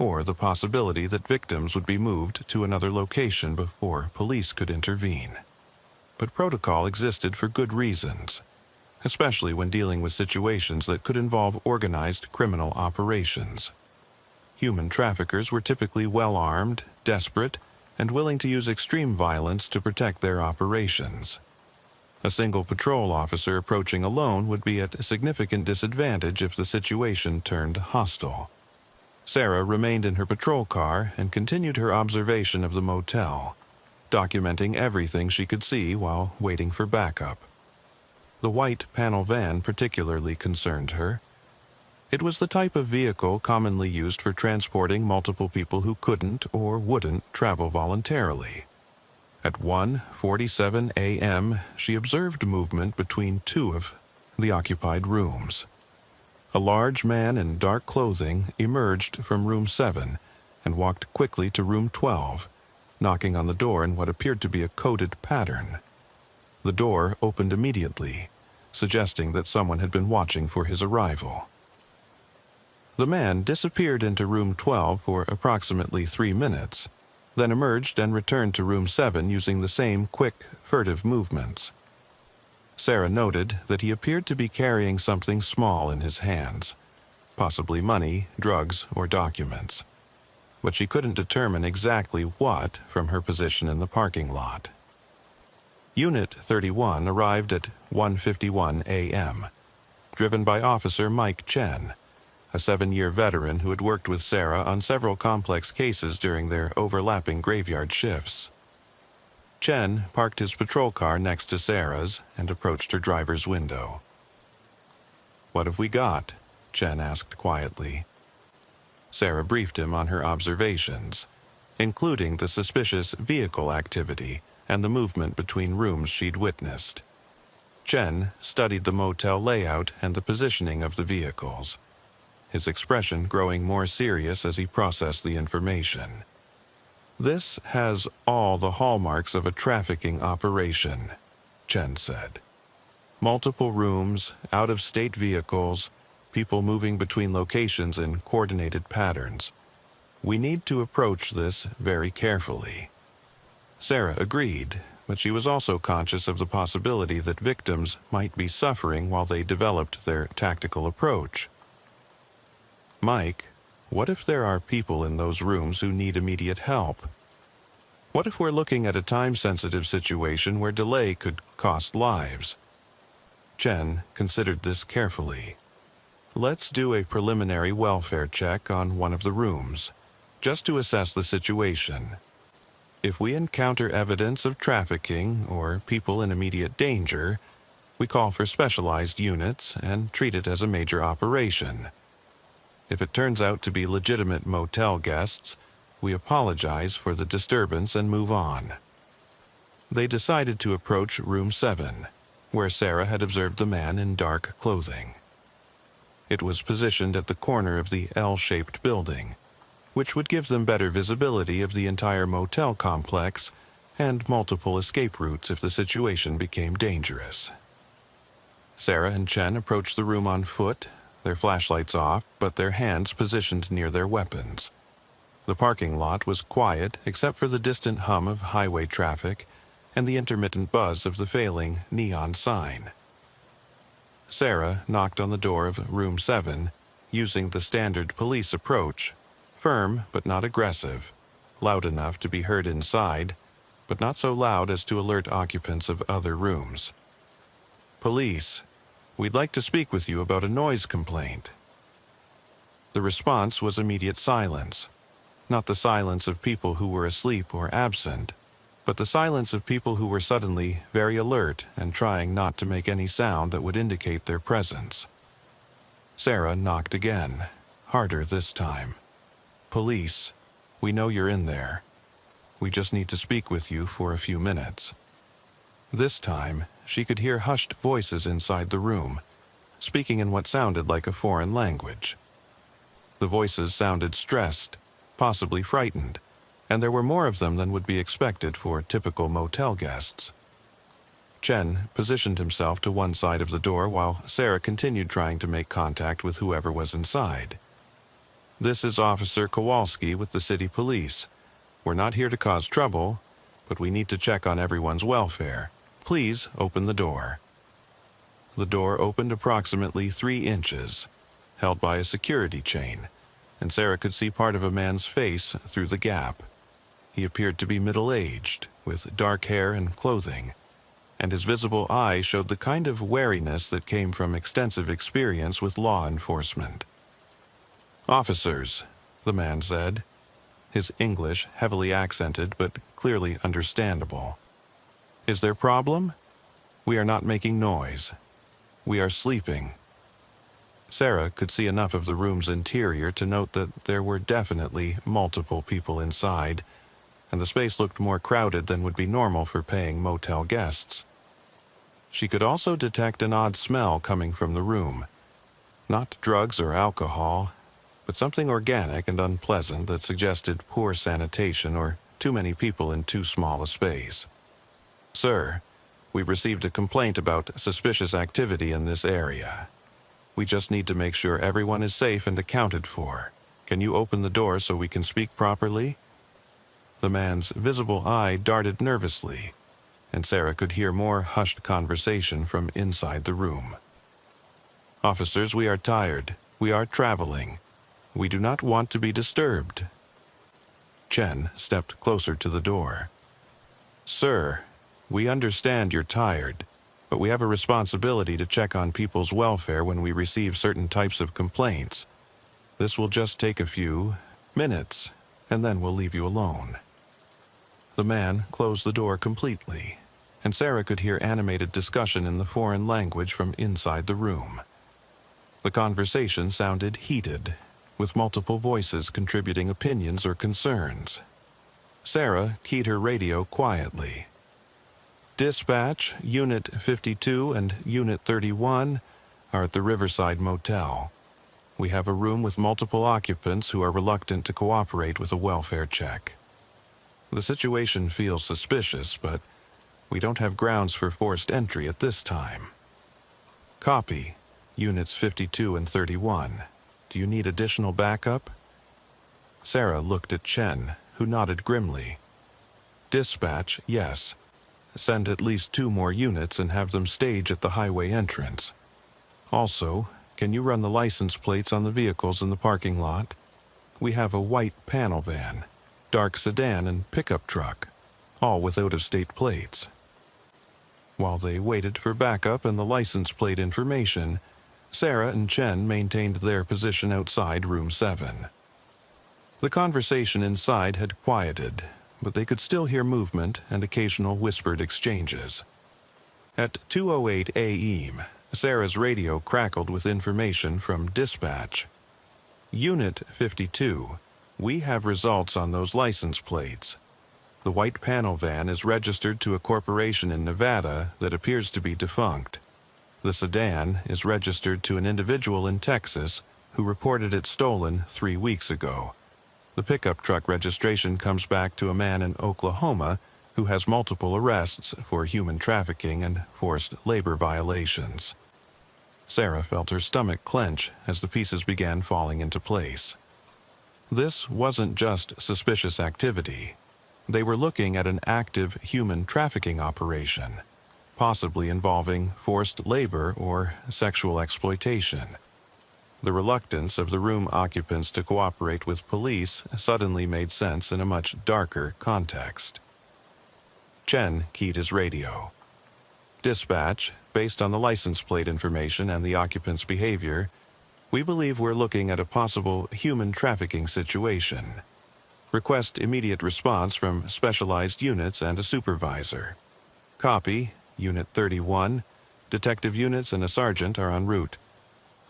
[SPEAKER 1] or the possibility that victims would be moved to another location before police could intervene. But protocol existed for good reasons, especially when dealing with situations that could involve organized criminal operations. Human traffickers were typically well-armed, desperate, and willing to use extreme violence to protect their operations. A single patrol officer approaching alone would be at a significant disadvantage if the situation turned hostile. Sarah remained in her patrol car and continued her observation of the motel, documenting everything she could see while waiting for backup. The white panel van particularly concerned her. It was the type of vehicle commonly used for transporting multiple people who couldn't or wouldn't travel voluntarily. At 1:47 a.m., she observed movement between 2 of the occupied rooms. A large man in dark clothing emerged from room 7 and walked quickly to room 12, knocking on the door in what appeared to be a coded pattern. The door opened immediately, suggesting that someone had been watching for his arrival. The man disappeared into room 12 for approximately 3 minutes, then emerged and returned to room 7 using the same quick, furtive movements. Sarah noted that he appeared to be carrying something small in his hands, possibly money, drugs, or documents, but she couldn't determine exactly what from her position in the parking lot. Unit 31 arrived at 1:51 a.m., driven by Officer Mike Chen, a 7-year veteran who had worked with Sarah on several complex cases during their overlapping graveyard shifts. Chen parked his patrol car next to Sarah's and approached her driver's window. "What have we got?" Chen asked quietly. Sarah briefed him on her observations, including the suspicious vehicle activity and the movement between rooms she'd witnessed. Chen studied the motel layout and the positioning of the vehicles, his expression growing more serious as he processed the information. "This has all the hallmarks of a trafficking operation," Chen said. "Multiple rooms, out-of-state vehicles, people moving between locations in coordinated patterns. We need to approach this very carefully." Sarah agreed, but she was also conscious of the possibility that victims might be suffering while they developed their tactical approach. "Mike, what if there are people in those rooms who need immediate help? What if we're looking at a time-sensitive situation where delay could cost lives?" Chen considered this carefully. "Let's do a preliminary welfare check on one of the rooms, just to assess the situation. If we encounter evidence of trafficking or people in immediate danger, we call for specialized units and treat it as a major operation. If it turns out to be legitimate motel guests, we apologize for the disturbance and move on." They decided to approach room 7, where Sarah had observed the man in dark clothing. It was positioned at the corner of the L-shaped building, which would give them better visibility of the entire motel complex and multiple escape routes if the situation became dangerous. Sarah and Chen approached the room on foot, their flashlights off, but their hands positioned near their weapons. The parking lot was quiet except for the distant hum of highway traffic and the intermittent buzz of the failing neon sign. Sarah knocked on the door of room 7, using the standard police approach, firm but not aggressive, loud enough to be heard inside, but not so loud as to alert occupants of other rooms. "Police, we'd like to speak with you about a noise complaint." The response was immediate silence, not the silence of people who were asleep or absent, but the silence of people who were suddenly very alert and trying not to make any sound that would indicate their presence. Sarah knocked again, harder this time. "Police, we know you're in there. We just need to speak with you for a few minutes." This time, she could hear hushed voices inside the room, speaking in what sounded like a foreign language. The voices sounded stressed, possibly frightened, and there were more of them than would be expected for typical motel guests. Chen positioned himself to one side of the door while Sarah continued trying to make contact with whoever was inside. "This is Officer Kowalski with the city police. We're not here to cause trouble, but we need to check on everyone's welfare. Please open the door." The door opened approximately 3 inches, held by a security chain, and Sarah could see part of a man's face through the gap. He appeared to be middle-aged, with dark hair and clothing, and his visible eye showed the kind of wariness that came from extensive experience with law enforcement. "Officers," the man said, his English heavily accented but clearly understandable. "Is there a problem? We are not making noise. We are sleeping." Sarah could see enough of the room's interior to note that there were definitely multiple people inside, and the space looked more crowded than would be normal for paying motel guests. She could also detect an odd smell coming from the room. Not drugs or alcohol, but something organic and unpleasant that suggested poor sanitation or too many people in too small a space. "Sir, we received a complaint about suspicious activity in this area. We just need to make sure everyone is safe and accounted for. Can you open the door so we can speak properly?" The man's visible eye darted nervously, and Sarah could hear more hushed conversation from inside the room. "Officers, we are tired. We are traveling. We do not want to be disturbed." Chen stepped closer to the door. "Sir, we understand you're tired, but we have a responsibility to check on people's welfare when we receive certain types of complaints. This will just take a few minutes, and then we'll leave you alone." The man closed the door completely, and Sarah could hear animated discussion in the foreign language from inside the room. The conversation sounded heated, with multiple voices contributing opinions or concerns. Sarah keyed her radio quietly. "Dispatch, Unit 52 and Unit 31 are at the Riverside Motel. We have a room with multiple occupants who are reluctant to cooperate with a welfare check. The situation feels suspicious, but we don't have grounds for forced entry at this time." "Copy, Units 52 and 31. Do you need additional backup?" Sarah looked at Chen, who nodded grimly. "Dispatch, yes. Send at least 2 more units and have them stage at the highway entrance. Also, can you run the license plates on the vehicles in the parking lot? We have a white panel van, dark sedan, and pickup truck, all with out-of-state plates." While they waited for backup and the license plate information, Sarah and Chen maintained their position outside room 7. The conversation inside had quieted, but they could still hear movement and occasional whispered exchanges. At 2:08 a.m., Sarah's radio crackled with information from dispatch. "Unit 52, we have results on those license plates. The white panel van is registered to a corporation in Nevada that appears to be defunct. The sedan is registered to an individual in Texas who reported it stolen 3 weeks ago. The pickup truck registration comes back to a man in Oklahoma who has multiple arrests for human trafficking and forced labor violations. Sarah felt her stomach clench as the pieces began falling into place. This wasn't just suspicious activity. They were looking at an active human trafficking operation, possibly involving forced labor or sexual exploitation. The reluctance of the room occupants to cooperate with police suddenly made sense in a much darker context. Chen keyed his radio. "Dispatch, based on the license plate information and the occupant's behavior, we believe we're looking at a possible human trafficking situation. Request immediate response from specialized units and a supervisor. Copy, Unit 31. Detective units and a sergeant are en route.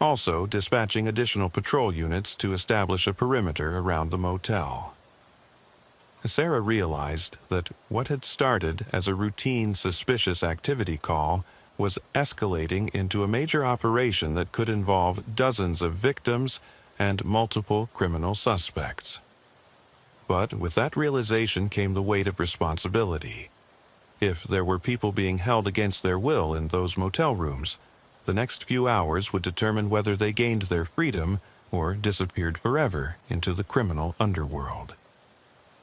[SPEAKER 1] Also dispatching additional patrol units to establish a perimeter around the motel." Sarah realized that what had started as a routine suspicious activity call was escalating into a major operation that could involve dozens of victims and multiple criminal suspects. But with that realization came the weight of responsibility. If there were people being held against their will in those motel rooms, the next few hours would determine whether they gained their freedom or disappeared forever into the criminal underworld.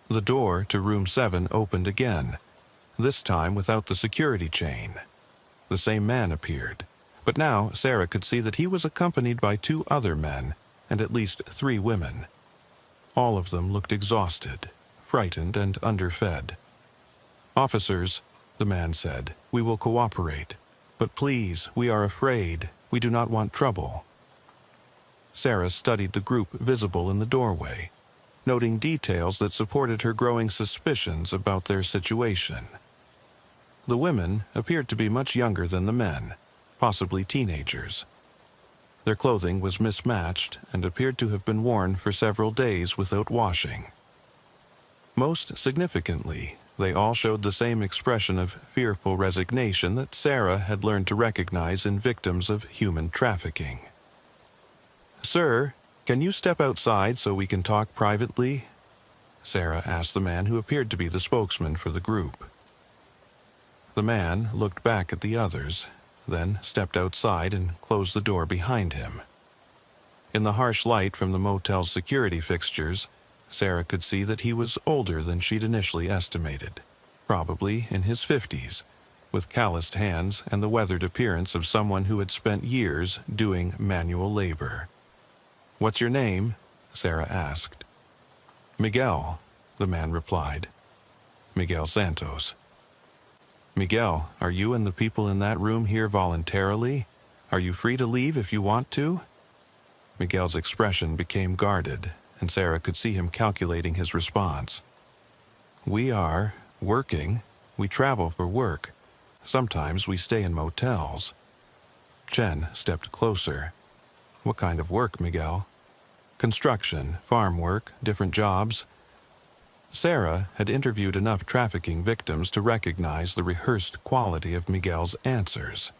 [SPEAKER 1] The door to room 7 opened again, this time without the security chain. The same man appeared, but now Sarah could see that he was accompanied by 2 other men and at least 3 women. All of them looked exhausted, frightened, and underfed. "Officers," the man said, "we will cooperate. But please, we are afraid. We do not want trouble." Sarah studied the group visible in the doorway, noting details that supported her growing suspicions about their situation. The women appeared to be much younger than the men, possibly teenagers. Their clothing was mismatched and appeared to have been worn for several days without washing. Most significantly, they all showed the same expression of fearful resignation that Sarah had learned to recognize in victims of human trafficking. "Sir, can you step outside so we can talk privately?" Sarah asked the man who appeared to be the spokesman for the group. The man looked back at the others, then stepped outside and closed the door behind him. In the harsh light from the motel's security fixtures, Sarah could see that he was older than she'd initially estimated, probably in his 50s, with calloused hands and the weathered appearance of someone who had spent years doing manual labor. "What's your name?" Sarah asked. "Miguel," the man replied. "Miguel Santos." "Miguel, are you and the people in that room here voluntarily? Are you free to leave if you want to?" Miguel's expression became guarded, and Sarah could see him calculating his response. "We are working. We travel for work. Sometimes we stay in motels." Chen stepped closer. "What kind of work, Miguel?" "Construction, farm work, different jobs." Sarah had interviewed enough trafficking victims to recognize the rehearsed quality of Miguel's answers.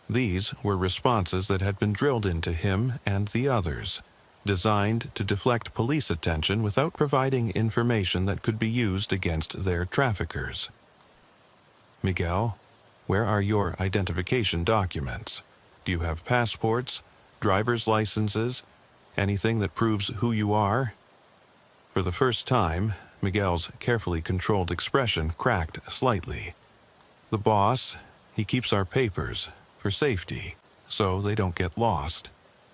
[SPEAKER 1] These were responses that had been drilled into him and the others, designed to deflect police attention without providing information that could be used against their traffickers. "Miguel, where are your identification documents? Do you have passports, driver's licenses, anything that proves who you are?" For the first time, Miguel's carefully controlled expression cracked slightly. "The boss, he keeps our papers, for safety, so they don't get lost."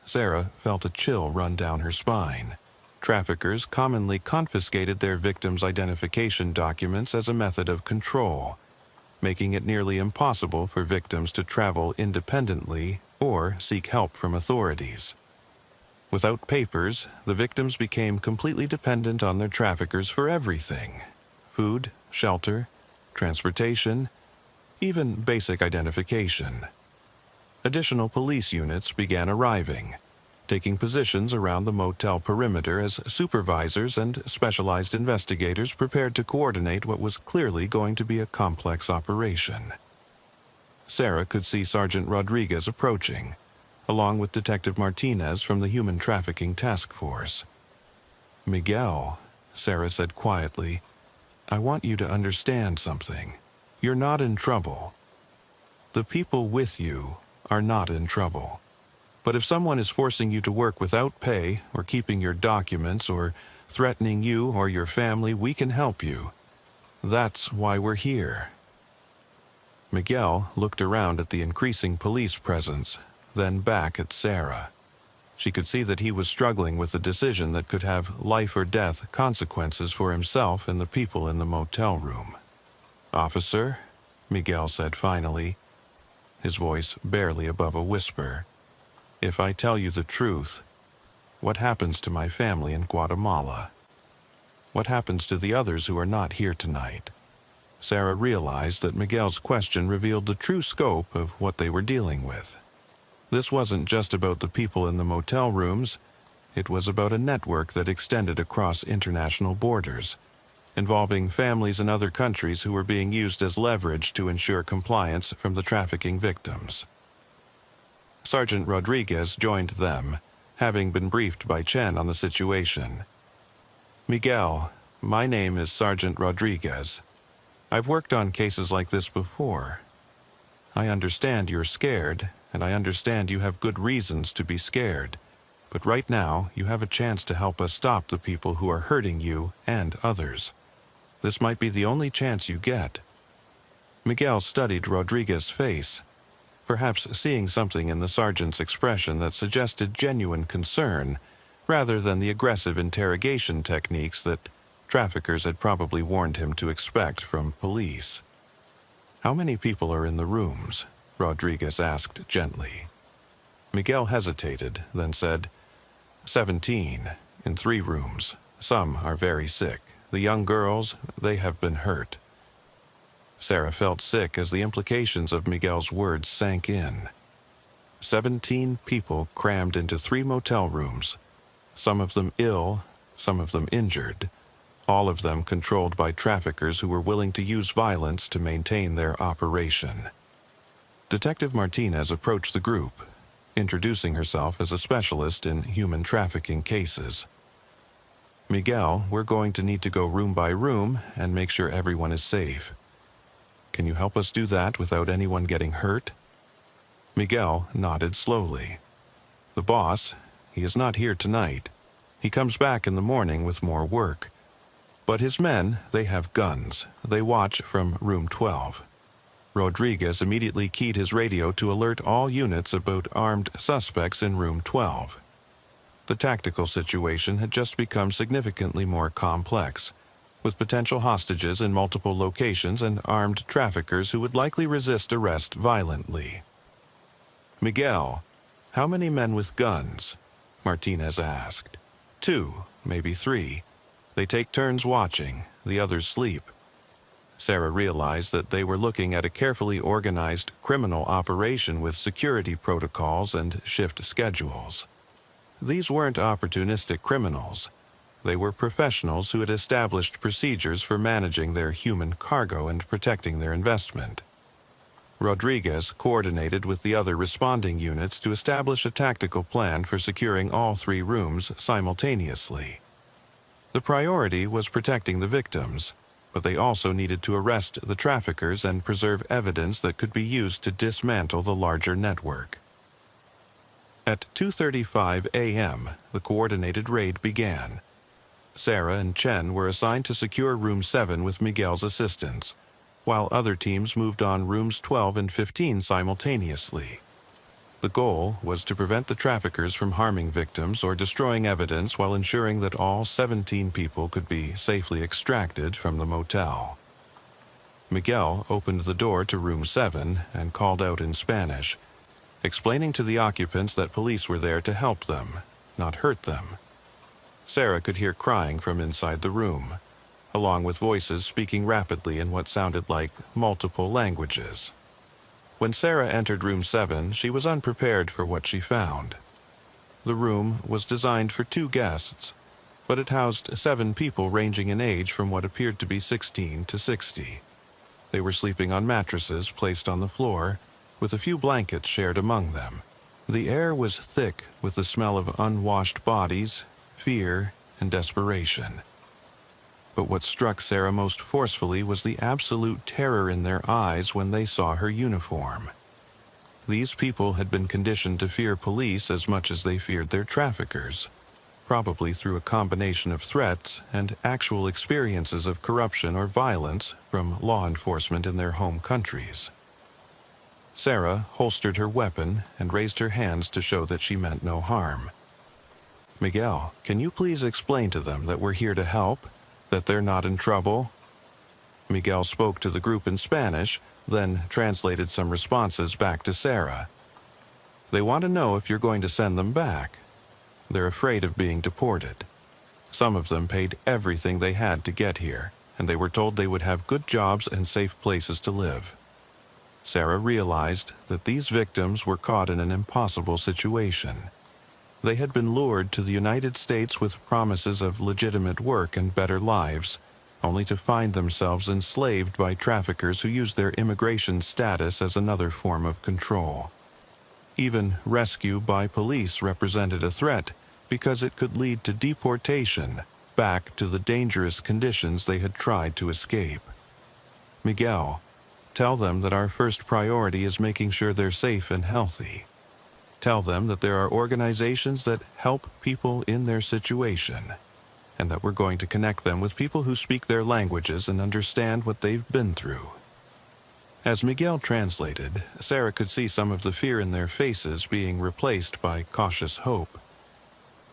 [SPEAKER 1] Sarah felt a chill run down her spine. Traffickers commonly confiscated their victims' identification documents as a method of control, making it nearly impossible for victims to travel independently or seek help from authorities. Without papers, the victims became completely dependent on their traffickers for everything: food, shelter, transportation, even basic identification. Additional police units began arriving, taking positions around the motel perimeter as supervisors and specialized investigators prepared to coordinate what was clearly going to be a complex operation. Sarah could see Sergeant Rodriguez approaching, along with Detective Martinez from the Human Trafficking Task Force. "Miguel," Sarah said quietly, I want you to understand something. You're not in trouble. The people with you are not in trouble. But if someone is forcing you to work without pay, or keeping your documents, or threatening you or your family, we can help you. That's why we're here." Miguel looked around at the increasing police presence, then back at Sarah. She could see that he was struggling with a decision that could have life or death consequences for himself and the people in the motel room. "Officer," Miguel said finally, his voice barely above a whisper, "if I tell you the truth, what happens to my family in Guatemala? What happens to the others who are not here tonight?" Sarah realized that Miguel's question revealed the true scope of what they were dealing with. This wasn't just about the people in the motel rooms. It was about a network that extended across international borders, involving families in other countries who were being used as leverage to ensure compliance from the trafficking victims. Sergeant Rodriguez joined them, having been briefed by Chen on the situation. "Miguel, my name is Sergeant Rodriguez. I've worked on cases like this before. I understand you're scared, and I understand you have good reasons to be scared. But right now, you have a chance to help us stop the people who are hurting you and others. This might be the only chance you get." Miguel studied Rodriguez's face, perhaps seeing something in the sergeant's expression that suggested genuine concern, rather than the aggressive interrogation techniques that traffickers had probably warned him to expect from police. "How many people are in the rooms?" Rodriguez asked gently. Miguel hesitated, then said, 17, in 3 rooms. Some are very sick. The young girls, they have been hurt." Sarah felt sick as the implications of Miguel's words sank in. 17 people crammed into 3 motel rooms, some of them ill, some of them injured, all of them controlled by traffickers who were willing to use violence to maintain their operation. Detective Martinez approached the group, introducing herself as a specialist in human trafficking cases. "Miguel, we're going to need to go room by room and make sure everyone is safe. Can you help us do that without anyone getting hurt?" Miguel nodded slowly. "The boss, he is not here tonight. He comes back in the morning with more work. But his men, they have guns. They watch from room 12. Rodriguez immediately keyed his radio to alert all units about armed suspects in room 12. The tactical situation had just become significantly more complex, with potential hostages in multiple locations and armed traffickers who would likely resist arrest violently. "Miguel, how many men with guns?" Martinez asked. 2, maybe 3. They take turns watching, the others sleep." Sarah realized that they were looking at a carefully organized criminal operation with security protocols and shift schedules. These weren't opportunistic criminals. They were professionals who had established procedures for managing their human cargo and protecting their investment. Rodriguez coordinated with the other responding units to establish a tactical plan for securing all 3 rooms simultaneously. The priority was protecting the victims, but they also needed to arrest the traffickers and preserve evidence that could be used to dismantle the larger network. At 2:35 a.m., the coordinated raid began. Sarah and Chen were assigned to secure room 7 with Miguel's assistance, while other teams moved on rooms 12 and 15 simultaneously. The goal was to prevent the traffickers from harming victims or destroying evidence while ensuring that all 17 people could be safely extracted from the motel. Miguel opened the door to room 7 and called out in Spanish, explaining to the occupants that police were there to help them, not hurt them. Sarah could hear crying from inside the room, along with voices speaking rapidly in what sounded like multiple languages. When Sarah entered room 7, she was unprepared for what she found. The room was designed for 2 guests, but it housed 7 people ranging in age from what appeared to be 16 to 60. They were sleeping on mattresses placed on the floor, with a few blankets shared among them. The air was thick with the smell of unwashed bodies, fear, and desperation. But what struck Sarah most forcefully was the absolute terror in their eyes when they saw her uniform. These people had been conditioned to fear police as much as they feared their traffickers, probably through a combination of threats and actual experiences of corruption or violence from law enforcement in their home countries. Sarah holstered her weapon and raised her hands to show that she meant no harm. "Miguel, can you please explain to them that we're here to help, that they're not in trouble?" Miguel spoke to the group in Spanish, then translated some responses back to Sarah. "They want to know if you're going to send them back. They're afraid of being deported. Some of them paid everything they had to get here, and they were told they would have good jobs and safe places to live." Sarah realized that these victims were caught in an impossible situation. They had been lured to the United States with promises of legitimate work and better lives, only to find themselves enslaved by traffickers who used their immigration status as another form of control. Even rescue by police represented a threat because it could lead to deportation back to the dangerous conditions they had tried to escape. "Miguel, tell them that our first priority is making sure they're safe and healthy. Tell them that there are organizations that help people in their situation, and that we're going to connect them with people who speak their languages and understand what they've been through." As Miguel translated, Sarah could see some of the fear in their faces being replaced by cautious hope.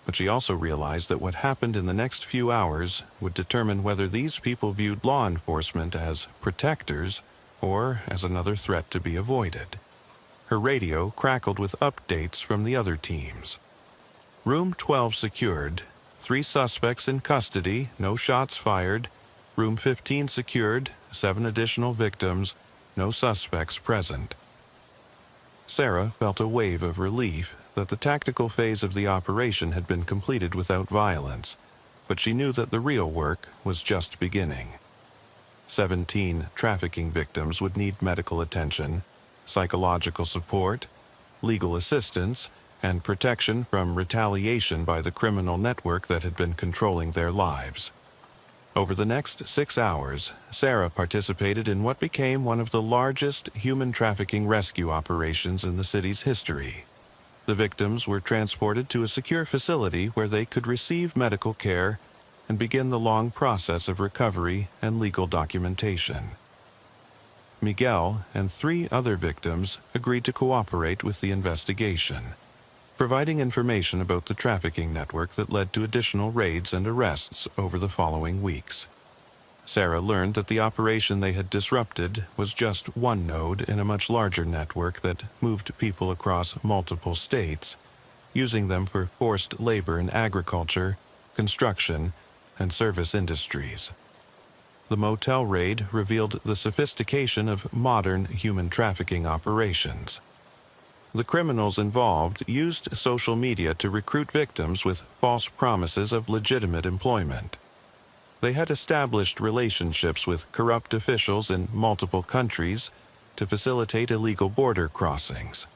[SPEAKER 1] But she also realized that what happened in the next few hours would determine whether these people viewed law enforcement as protectors or as another threat to be avoided. Her radio crackled with updates from the other teams. "Room 12 secured. 3 suspects in custody, no shots fired. Room 15 secured, 7 additional victims, no suspects present." Sarah felt a wave of relief that the tactical phase of the operation had been completed without violence, but she knew that the real work was just beginning. 17 trafficking victims would need medical attention, psychological support, legal assistance, and protection from retaliation by the criminal network that had been controlling their lives. Over the next 6 hours, Sarah participated in what became one of the largest human trafficking rescue operations in the city's history. The victims were transported to a secure facility where they could receive medical care and begin the long process of recovery and legal documentation. Miguel and 3 other victims agreed to cooperate with the investigation, providing information about the trafficking network that led to additional raids and arrests over the following weeks. Sarah learned that the operation they had disrupted was just one node in a much larger network that moved people across multiple states, using them for forced labor in agriculture, construction, and service industries. The motel raid revealed the sophistication of modern human trafficking operations. The criminals involved used social media to recruit victims with false promises of legitimate employment. They had established relationships with corrupt officials in multiple countries to facilitate illegal border crossings.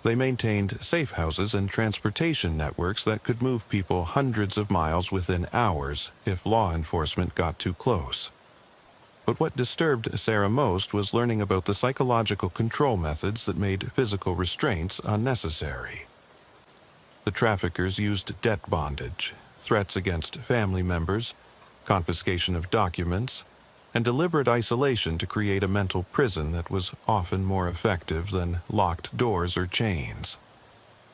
[SPEAKER 1] They maintained safe houses and transportation networks that could move people hundreds of miles within hours if law enforcement got too close. But what disturbed Sarah most was learning about the psychological control methods that made physical restraints unnecessary. The traffickers used debt bondage, threats against family members, confiscation of documents, and deliberate isolation to create a mental prison that was often more effective than locked doors or chains.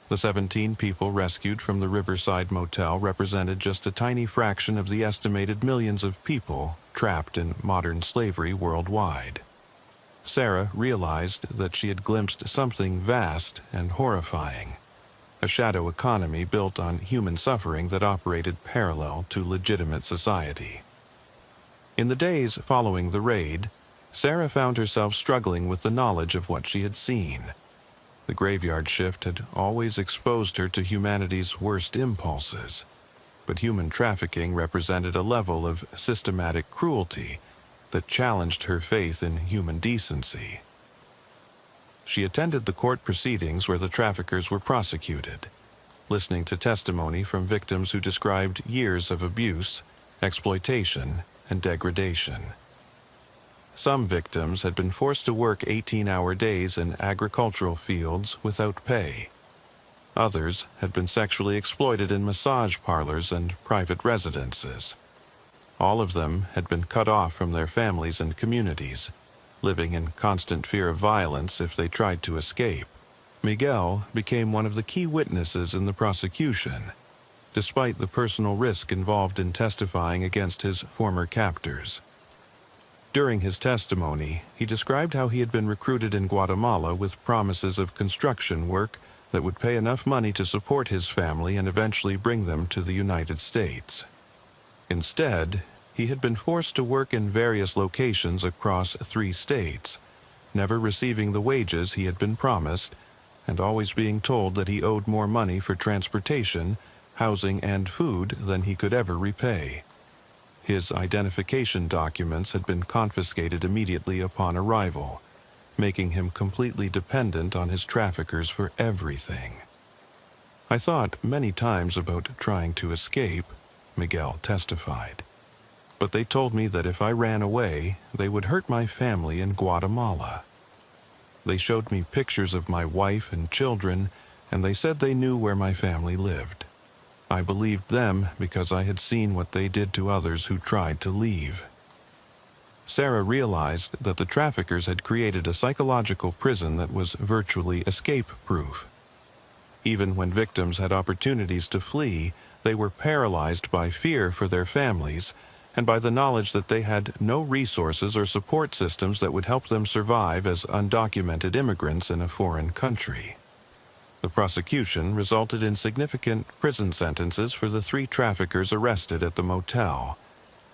[SPEAKER 1] The 17 people rescued from the Riverside Motel represented just a tiny fraction of the estimated millions of people trapped in modern slavery worldwide. Sarah realized that she had glimpsed something vast and horrifying, a shadow economy built on human suffering that operated parallel to legitimate society. In the days following the raid, Sarah found herself struggling with the knowledge of what she had seen. The graveyard shift had always exposed her to humanity's worst impulses, but human trafficking represented a level of systematic cruelty that challenged her faith in human decency. She attended the court proceedings where the traffickers were prosecuted, listening to testimony from victims who described years of abuse exploitation, and degradation. Some victims had been forced to work 18-hour days in agricultural fields without pay. Others had been sexually exploited in massage parlors and private residences. All of them had been cut off from their families and communities, living in constant fear of violence if they tried to escape. Miguel became one of the key witnesses in the prosecution, despite the personal risk involved in testifying against his former captors. During his testimony, he described how he had been recruited in Guatemala with promises of construction work that would pay enough money to support his family and eventually bring them to the United States. Instead, he had been forced to work in various locations across 3 states, never receiving the wages he had been promised, and always being told that he owed more money for transportation, housing, and food than he could ever repay. His identification documents had been confiscated immediately upon arrival, making him completely dependent on his traffickers for everything. I thought many times about trying to escape, Miguel testified. But they told me that if I ran away, they would hurt my family in Guatemala. They showed me pictures of my wife and children, and they said they knew where my family lived. I believed them because I had seen what they did to others who tried to leave. Sarah realized that the traffickers had created a psychological prison that was virtually escape-proof. Even when victims had opportunities to flee, they were paralyzed by fear for their families and by the knowledge that they had no resources or support systems that would help them survive as undocumented immigrants in a foreign country. The prosecution resulted in significant prison sentences for the 3 traffickers arrested at the motel,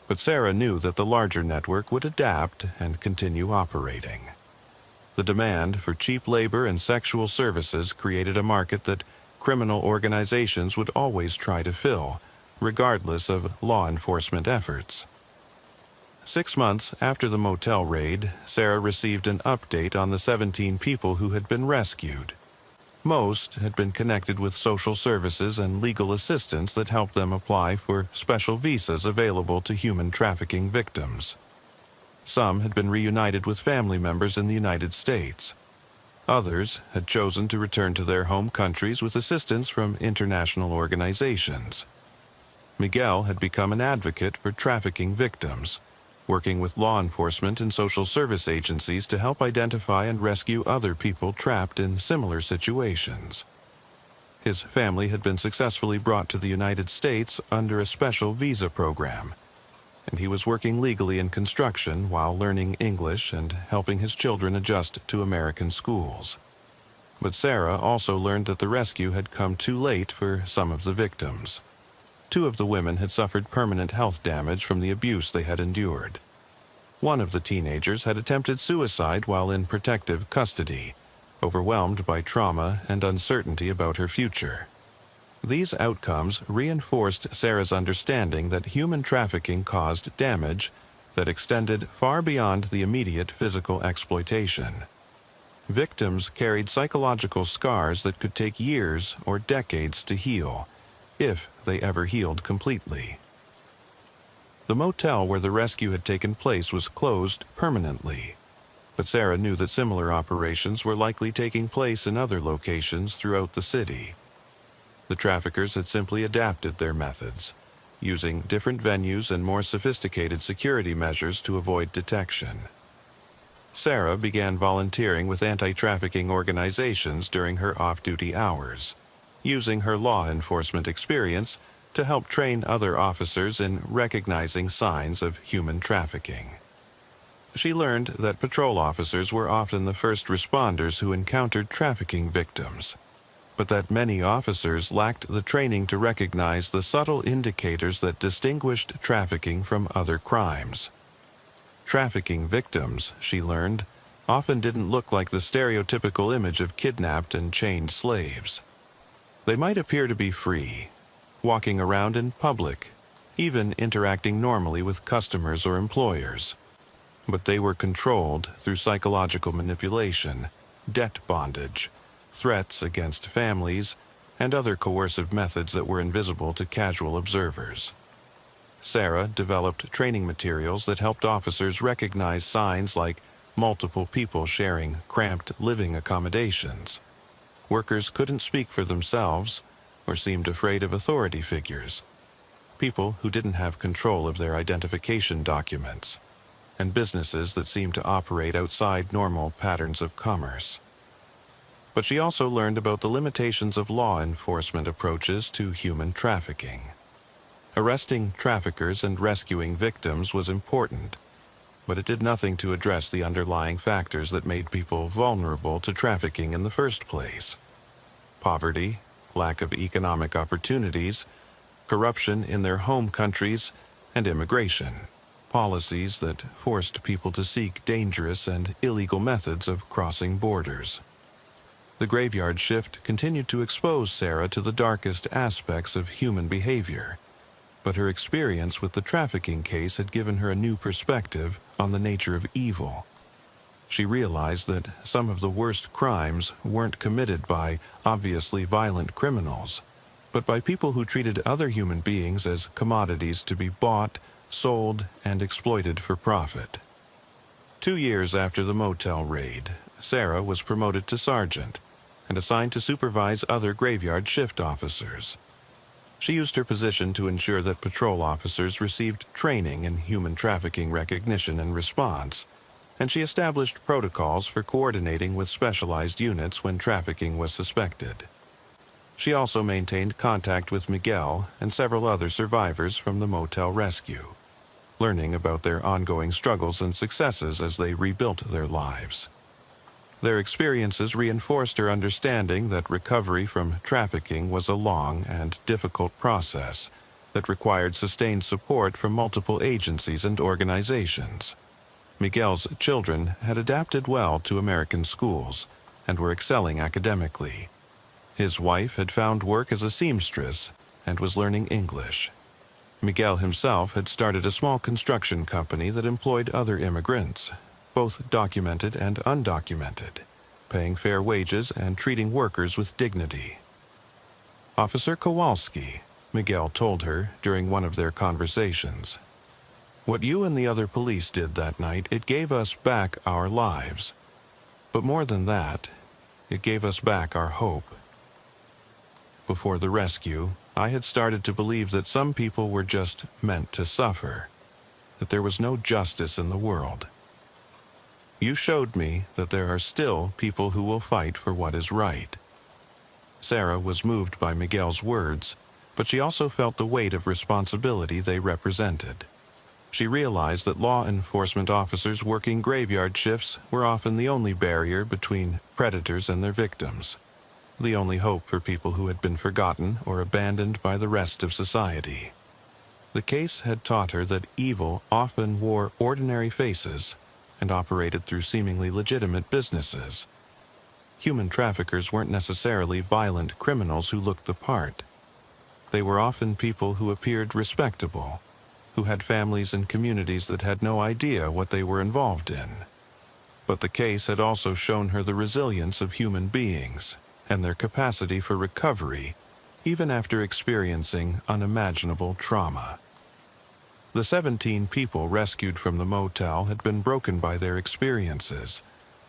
[SPEAKER 1] but Sarah knew that the larger network would adapt and continue operating. The demand for cheap labor and sexual services created a market that criminal organizations would always try to fill, regardless of law enforcement efforts. 6 months after the motel raid, Sarah received an update on the 17 people who had been rescued. Most had been connected with social services and legal assistance that helped them apply for special visas available to human trafficking victims. Some had been reunited with family members in the United States. Others had chosen to return to their home countries with assistance from international organizations. Miguel had become an advocate for trafficking victims, working with law enforcement and social service agencies to help identify and rescue other people trapped in similar situations. His family had been successfully brought to the United States under a special visa program, and he was working legally in construction while learning English and helping his children adjust to American schools. But Sarah also learned that the rescue had come too late for some of the victims. 2 of the women had suffered permanent health damage from the abuse they had endured. One of the teenagers had attempted suicide while in protective custody, overwhelmed by trauma and uncertainty about her future. These outcomes reinforced Sarah's understanding that human trafficking caused damage that extended far beyond the immediate physical exploitation. Victims carried psychological scars that could take years or decades to heal, if they ever healed completely. The motel where the rescue had taken place was closed permanently, but Sarah knew that similar operations were likely taking place in other locations throughout the city. The traffickers had simply adapted their methods, using different venues and more sophisticated security measures to avoid detection. Sarah began volunteering with anti-trafficking organizations during her off-duty hours, using her law enforcement experience to help train other officers in recognizing signs of human trafficking. She learned that patrol officers were often the first responders who encountered trafficking victims, but that many officers lacked the training to recognize the subtle indicators that distinguished trafficking from other crimes. Trafficking victims, she learned, often didn't look like the stereotypical image of kidnapped and chained slaves. They might appear to be free, walking around in public, even interacting normally with customers or employers. But they were controlled through psychological manipulation, debt bondage, threats against families, and other coercive methods that were invisible to casual observers. Sarah developed training materials that helped officers recognize signs like multiple people sharing cramped living accommodations. Workers couldn't speak for themselves or seemed afraid of authority figures, people who didn't have control of their identification documents, and businesses that seemed to operate outside normal patterns of commerce. But she also learned about the limitations of law enforcement approaches to human trafficking. Arresting traffickers and rescuing victims was important, but it did nothing to address the underlying factors that made people vulnerable to trafficking in the first place. Poverty, lack of economic opportunities, corruption in their home countries, and immigration, policies that forced people to seek dangerous and illegal methods of crossing borders. The graveyard shift continued to expose Sarah to the darkest aspects of human behavior, but her experience with the trafficking case had given her a new perspective on the nature of evil. She realized that some of the worst crimes weren't committed by obviously violent criminals, but by people who treated other human beings as commodities to be bought, sold, and exploited for profit. 2 years after the motel raid, Sarah was promoted to sergeant and assigned to supervise other graveyard shift officers. She used her position to ensure that patrol officers received training in human trafficking recognition and response, and she established protocols for coordinating with specialized units when trafficking was suspected. She also maintained contact with Miguel and several other survivors from the motel rescue, learning about their ongoing struggles and successes as they rebuilt their lives. Their experiences reinforced her understanding that recovery from trafficking was a long and difficult process that required sustained support from multiple agencies and organizations. Miguel's children had adapted well to American schools and were excelling academically. His wife had found work as a seamstress and was learning English. Miguel himself had started a small construction company that employed other immigrants, both documented and undocumented, paying fair wages and treating workers with dignity. Officer Kowalski, Miguel told her during one of their conversations, "What you and the other police did that night, it gave us back our lives. But more than that, it gave us back our hope." Before the rescue, I had started to believe that some people were just meant to suffer, that there was no justice in the world. You showed me that there are still people who will fight for what is right. Sarah was moved by Miguel's words, but she also felt the weight of responsibility they represented. She realized that law enforcement officers working graveyard shifts were often the only barrier between predators and their victims, the only hope for people who had been forgotten or abandoned by the rest of society. The case had taught her that evil often wore ordinary faces and operated through seemingly legitimate businesses. Human traffickers weren't necessarily violent criminals who looked the part. They were often people who appeared respectable, who had families and communities that had no idea what they were involved in. But the case had also shown her the resilience of human beings and their capacity for recovery, even after experiencing unimaginable trauma. The 17 people rescued from the motel had been broken by their experiences,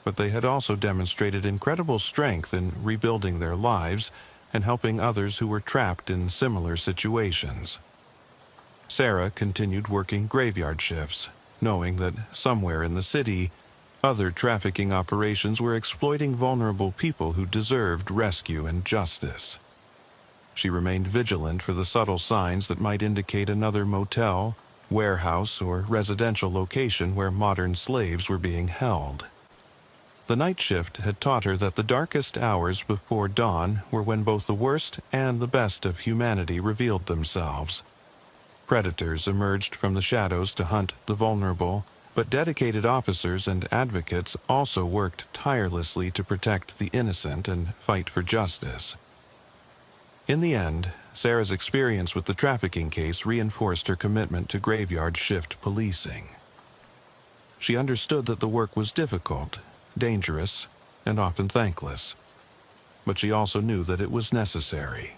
[SPEAKER 1] but they had also demonstrated incredible strength in rebuilding their lives and helping others who were trapped in similar situations. Sarah continued working graveyard shifts, knowing that somewhere in the city, other trafficking operations were exploiting vulnerable people who deserved rescue and justice. She remained vigilant for the subtle signs that might indicate another motel, warehouse, or residential location where modern slaves were being held. The night shift had taught her that the darkest hours before dawn were when both the worst and the best of humanity revealed themselves. Predators emerged from the shadows to hunt the vulnerable, but dedicated officers and advocates also worked tirelessly to protect the innocent and fight for justice. In the end, Sarah's experience with the trafficking case reinforced her commitment to graveyard shift policing. She understood that the work was difficult, dangerous, and often thankless, but she also knew that it was necessary.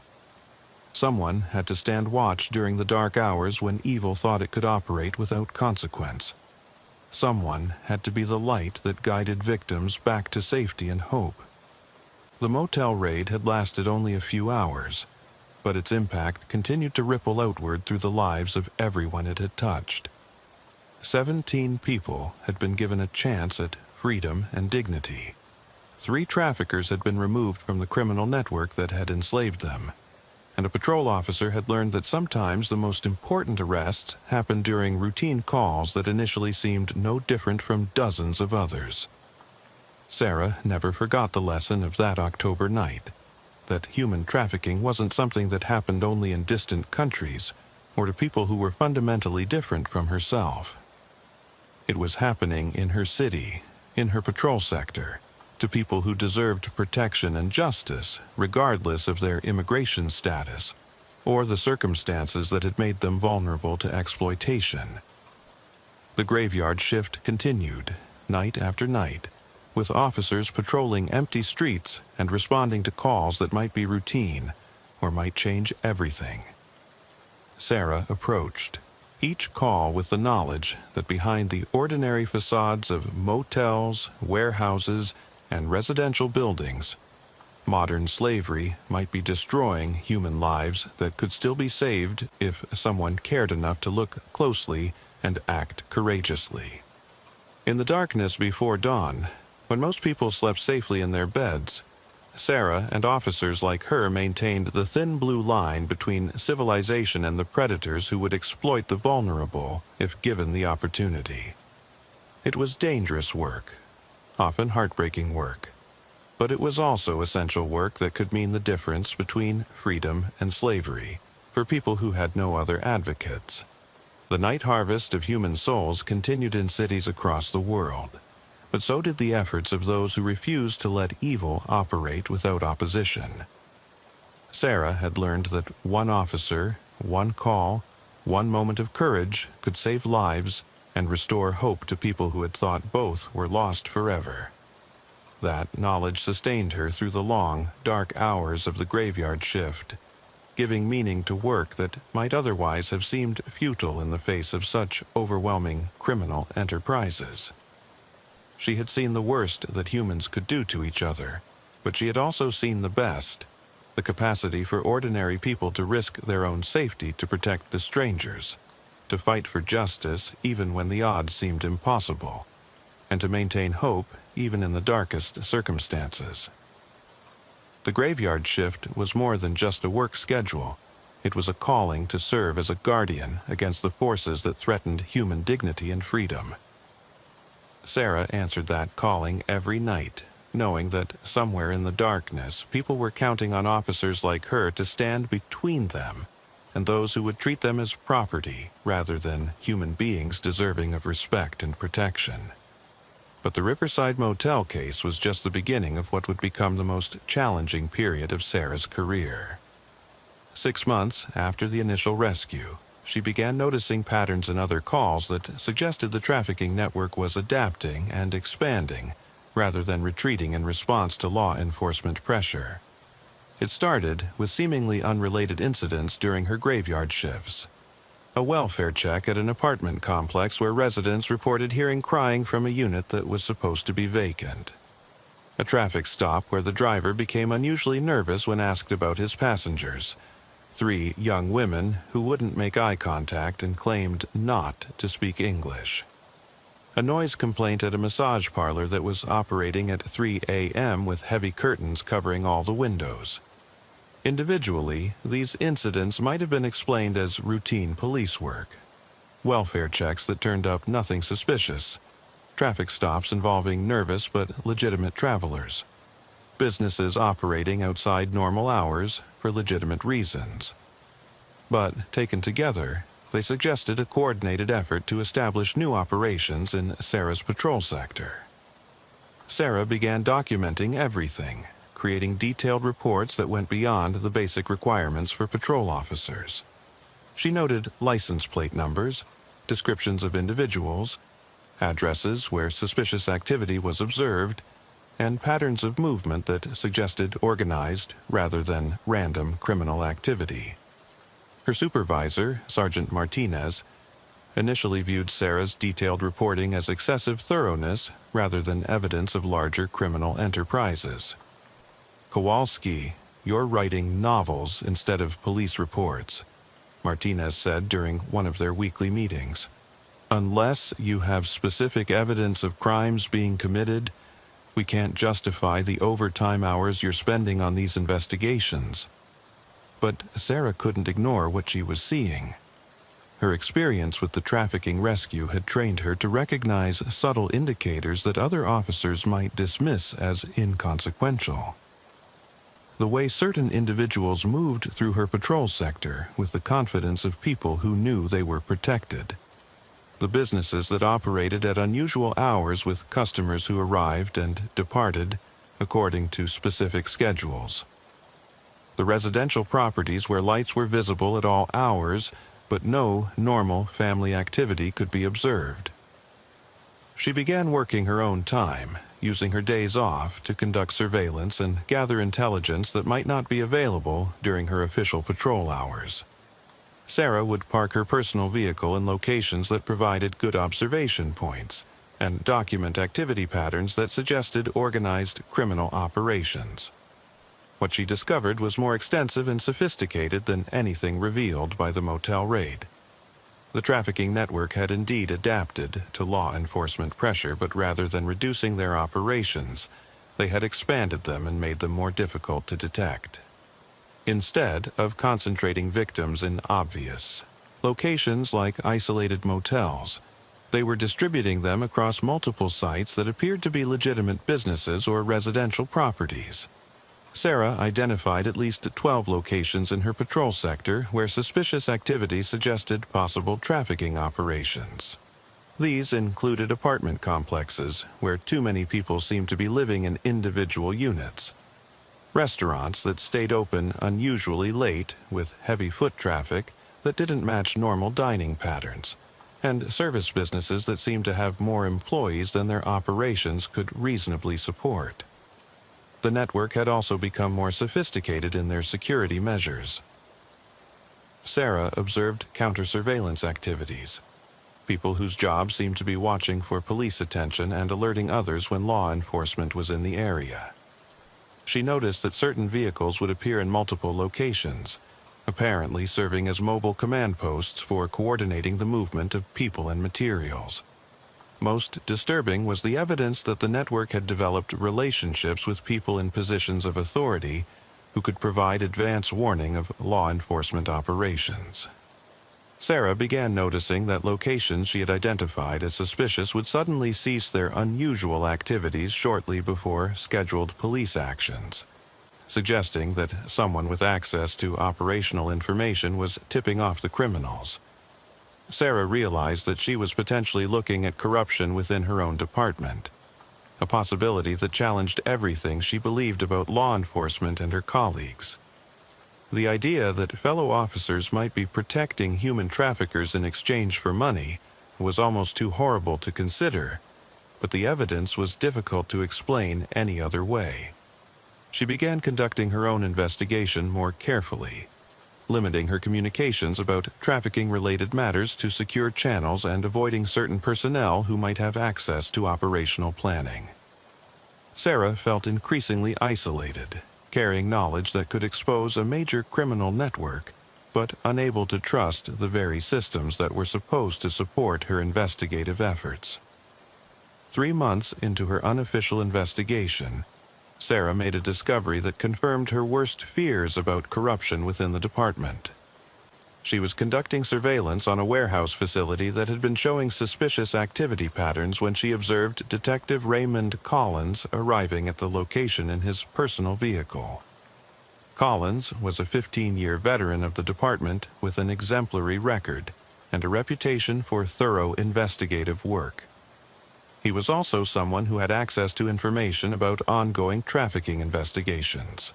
[SPEAKER 1] Someone had to stand watch during the dark hours when evil thought it could operate without consequence. Someone had to be the light that guided victims back to safety and hope. The motel raid had lasted only a few hours, but its impact continued to ripple outward through the lives of everyone it had touched. 17 people had been given a chance at freedom and dignity. 3 traffickers had been removed from the criminal network that had enslaved them, and a patrol officer had learned that sometimes the most important arrests happened during routine calls that initially seemed no different from dozens of others. Sarah never forgot the lesson of that October night, that human trafficking wasn't something that happened only in distant countries or to people who were fundamentally different from herself. It was happening in her city, in her patrol sector, to people who deserved protection and justice, regardless of their immigration status or the circumstances that had made them vulnerable to exploitation. The graveyard shift continued, night after night, with officers patrolling empty streets and responding to calls that might be routine or might change everything. Sarah approached, each call with the knowledge that behind the ordinary facades of motels, warehouses, and residential buildings, modern slavery might be destroying human lives that could still be saved if someone cared enough to look closely and act courageously. In the darkness before dawn, when most people slept safely in their beds, Sarah and officers like her maintained the thin blue line between civilization and the predators who would exploit the vulnerable if given the opportunity. It was dangerous work, often heartbreaking work, but it was also essential work that could mean the difference between freedom and slavery for people who had no other advocates. The night harvest of human souls continued in cities across the world, but so did the efforts of those who refused to let evil operate without opposition. Sarah had learned that one officer, one call, one moment of courage could save lives and restore hope to people who had thought both were lost forever. That knowledge sustained her through the long, dark hours of the graveyard shift, giving meaning to work that might otherwise have seemed futile in the face of such overwhelming criminal enterprises. She had seen the worst that humans could do to each other, but she had also seen the best, the capacity for ordinary people to risk their own safety to protect the strangers, to fight for justice even when the odds seemed impossible, and to maintain hope even in the darkest circumstances. The graveyard shift was more than just a work schedule. It was a calling to serve as a guardian against the forces that threatened human dignity and freedom. Sarah answered that calling every night, knowing that somewhere in the darkness people were counting on officers like her to stand between them and those who would treat them as property rather than human beings deserving of respect and protection. But the Riverside Motel case was just the beginning of what would become the most challenging period of Sarah's career. 6 months after the initial rescue, she began noticing patterns in other calls that suggested the trafficking network was adapting and expanding rather than retreating in response to law enforcement pressure. It started with seemingly unrelated incidents during her graveyard shifts. A welfare check at an apartment complex where residents reported hearing crying from a unit that was supposed to be vacant. A traffic stop where the driver became unusually nervous when asked about his passengers. 3 young women who wouldn't make eye contact and claimed not to speak English. A noise complaint at a massage parlor that was operating at 3 a.m. with heavy curtains covering all the windows. Individually, these incidents might have been explained as routine police work. Welfare checks that turned up nothing suspicious. Traffic stops involving nervous but legitimate travelers. Businesses operating outside normal hours for legitimate reasons. But, taken together, they suggested a coordinated effort to establish new operations in Sarah's patrol sector. Sarah began documenting everything, creating detailed reports that went beyond the basic requirements for patrol officers. She noted license plate numbers, descriptions of individuals, addresses where suspicious activity was observed, and patterns of movement that suggested organized rather than random criminal activity. Her supervisor, Sergeant Martinez, initially viewed Sarah's detailed reporting as excessive thoroughness rather than evidence of larger criminal enterprises. "Kowalski, you're writing novels instead of police reports," Martinez said during one of their weekly meetings. "Unless you have specific evidence of crimes being committed, we can't justify the overtime hours you're spending on these investigations." But Sarah couldn't ignore what she was seeing. Her experience with the trafficking rescue had trained her to recognize subtle indicators that other officers might dismiss as inconsequential. The way certain individuals moved through her patrol sector with the confidence of people who knew they were protected. The businesses that operated at unusual hours with customers who arrived and departed according to specific schedules. The residential properties where lights were visible at all hours, but no normal family activity could be observed. She began working her own time, using her days off to conduct surveillance and gather intelligence that might not be available during her official patrol hours. Sarah would park her personal vehicle in locations that provided good observation points and document activity patterns that suggested organized criminal operations. What she discovered was more extensive and sophisticated than anything revealed by the motel raid. The trafficking network had indeed adapted to law enforcement pressure, but rather than reducing their operations, they had expanded them and made them more difficult to detect. Instead of concentrating victims in obvious locations like isolated motels, they were distributing them across multiple sites that appeared to be legitimate businesses or residential properties. Sarah identified at least 12 locations in her patrol sector where suspicious activity suggested possible trafficking operations. These included apartment complexes where too many people seemed to be living in individual units, restaurants that stayed open unusually late with heavy foot traffic that didn't match normal dining patterns, and service businesses that seemed to have more employees than their operations could reasonably support. The network had also become more sophisticated in their security measures. Sarah observed counter-surveillance activities, people whose jobs seemed to be watching for police attention and alerting others when law enforcement was in the area. She noticed that certain vehicles would appear in multiple locations, apparently serving as mobile command posts for coordinating the movement of people and materials. Most disturbing was the evidence that the network had developed relationships with people in positions of authority who could provide advance warning of law enforcement operations. Sarah began noticing that locations she had identified as suspicious would suddenly cease their unusual activities shortly before scheduled police actions, suggesting that someone with access to operational information was tipping off the criminals. Sarah realized that she was potentially looking at corruption within her own department, a possibility that challenged everything she believed about law enforcement and her colleagues. The idea that fellow officers might be protecting human traffickers in exchange for money was almost too horrible to consider, but the evidence was difficult to explain any other way. She began conducting her own investigation more carefully, limiting her communications about trafficking-related matters to secure channels and avoiding certain personnel who might have access to operational planning. Sarah felt increasingly isolated, carrying knowledge that could expose a major criminal network, but unable to trust the very systems that were supposed to support her investigative efforts. 3 months into her unofficial investigation, Sarah made a discovery that confirmed her worst fears about corruption within the department. She was conducting surveillance on a warehouse facility that had been showing suspicious activity patterns when she observed Detective Raymond Collins arriving at the location in his personal vehicle. Collins was a 15-year veteran of the department with an exemplary record and a reputation for thorough investigative work. He was also someone who had access to information about ongoing trafficking investigations.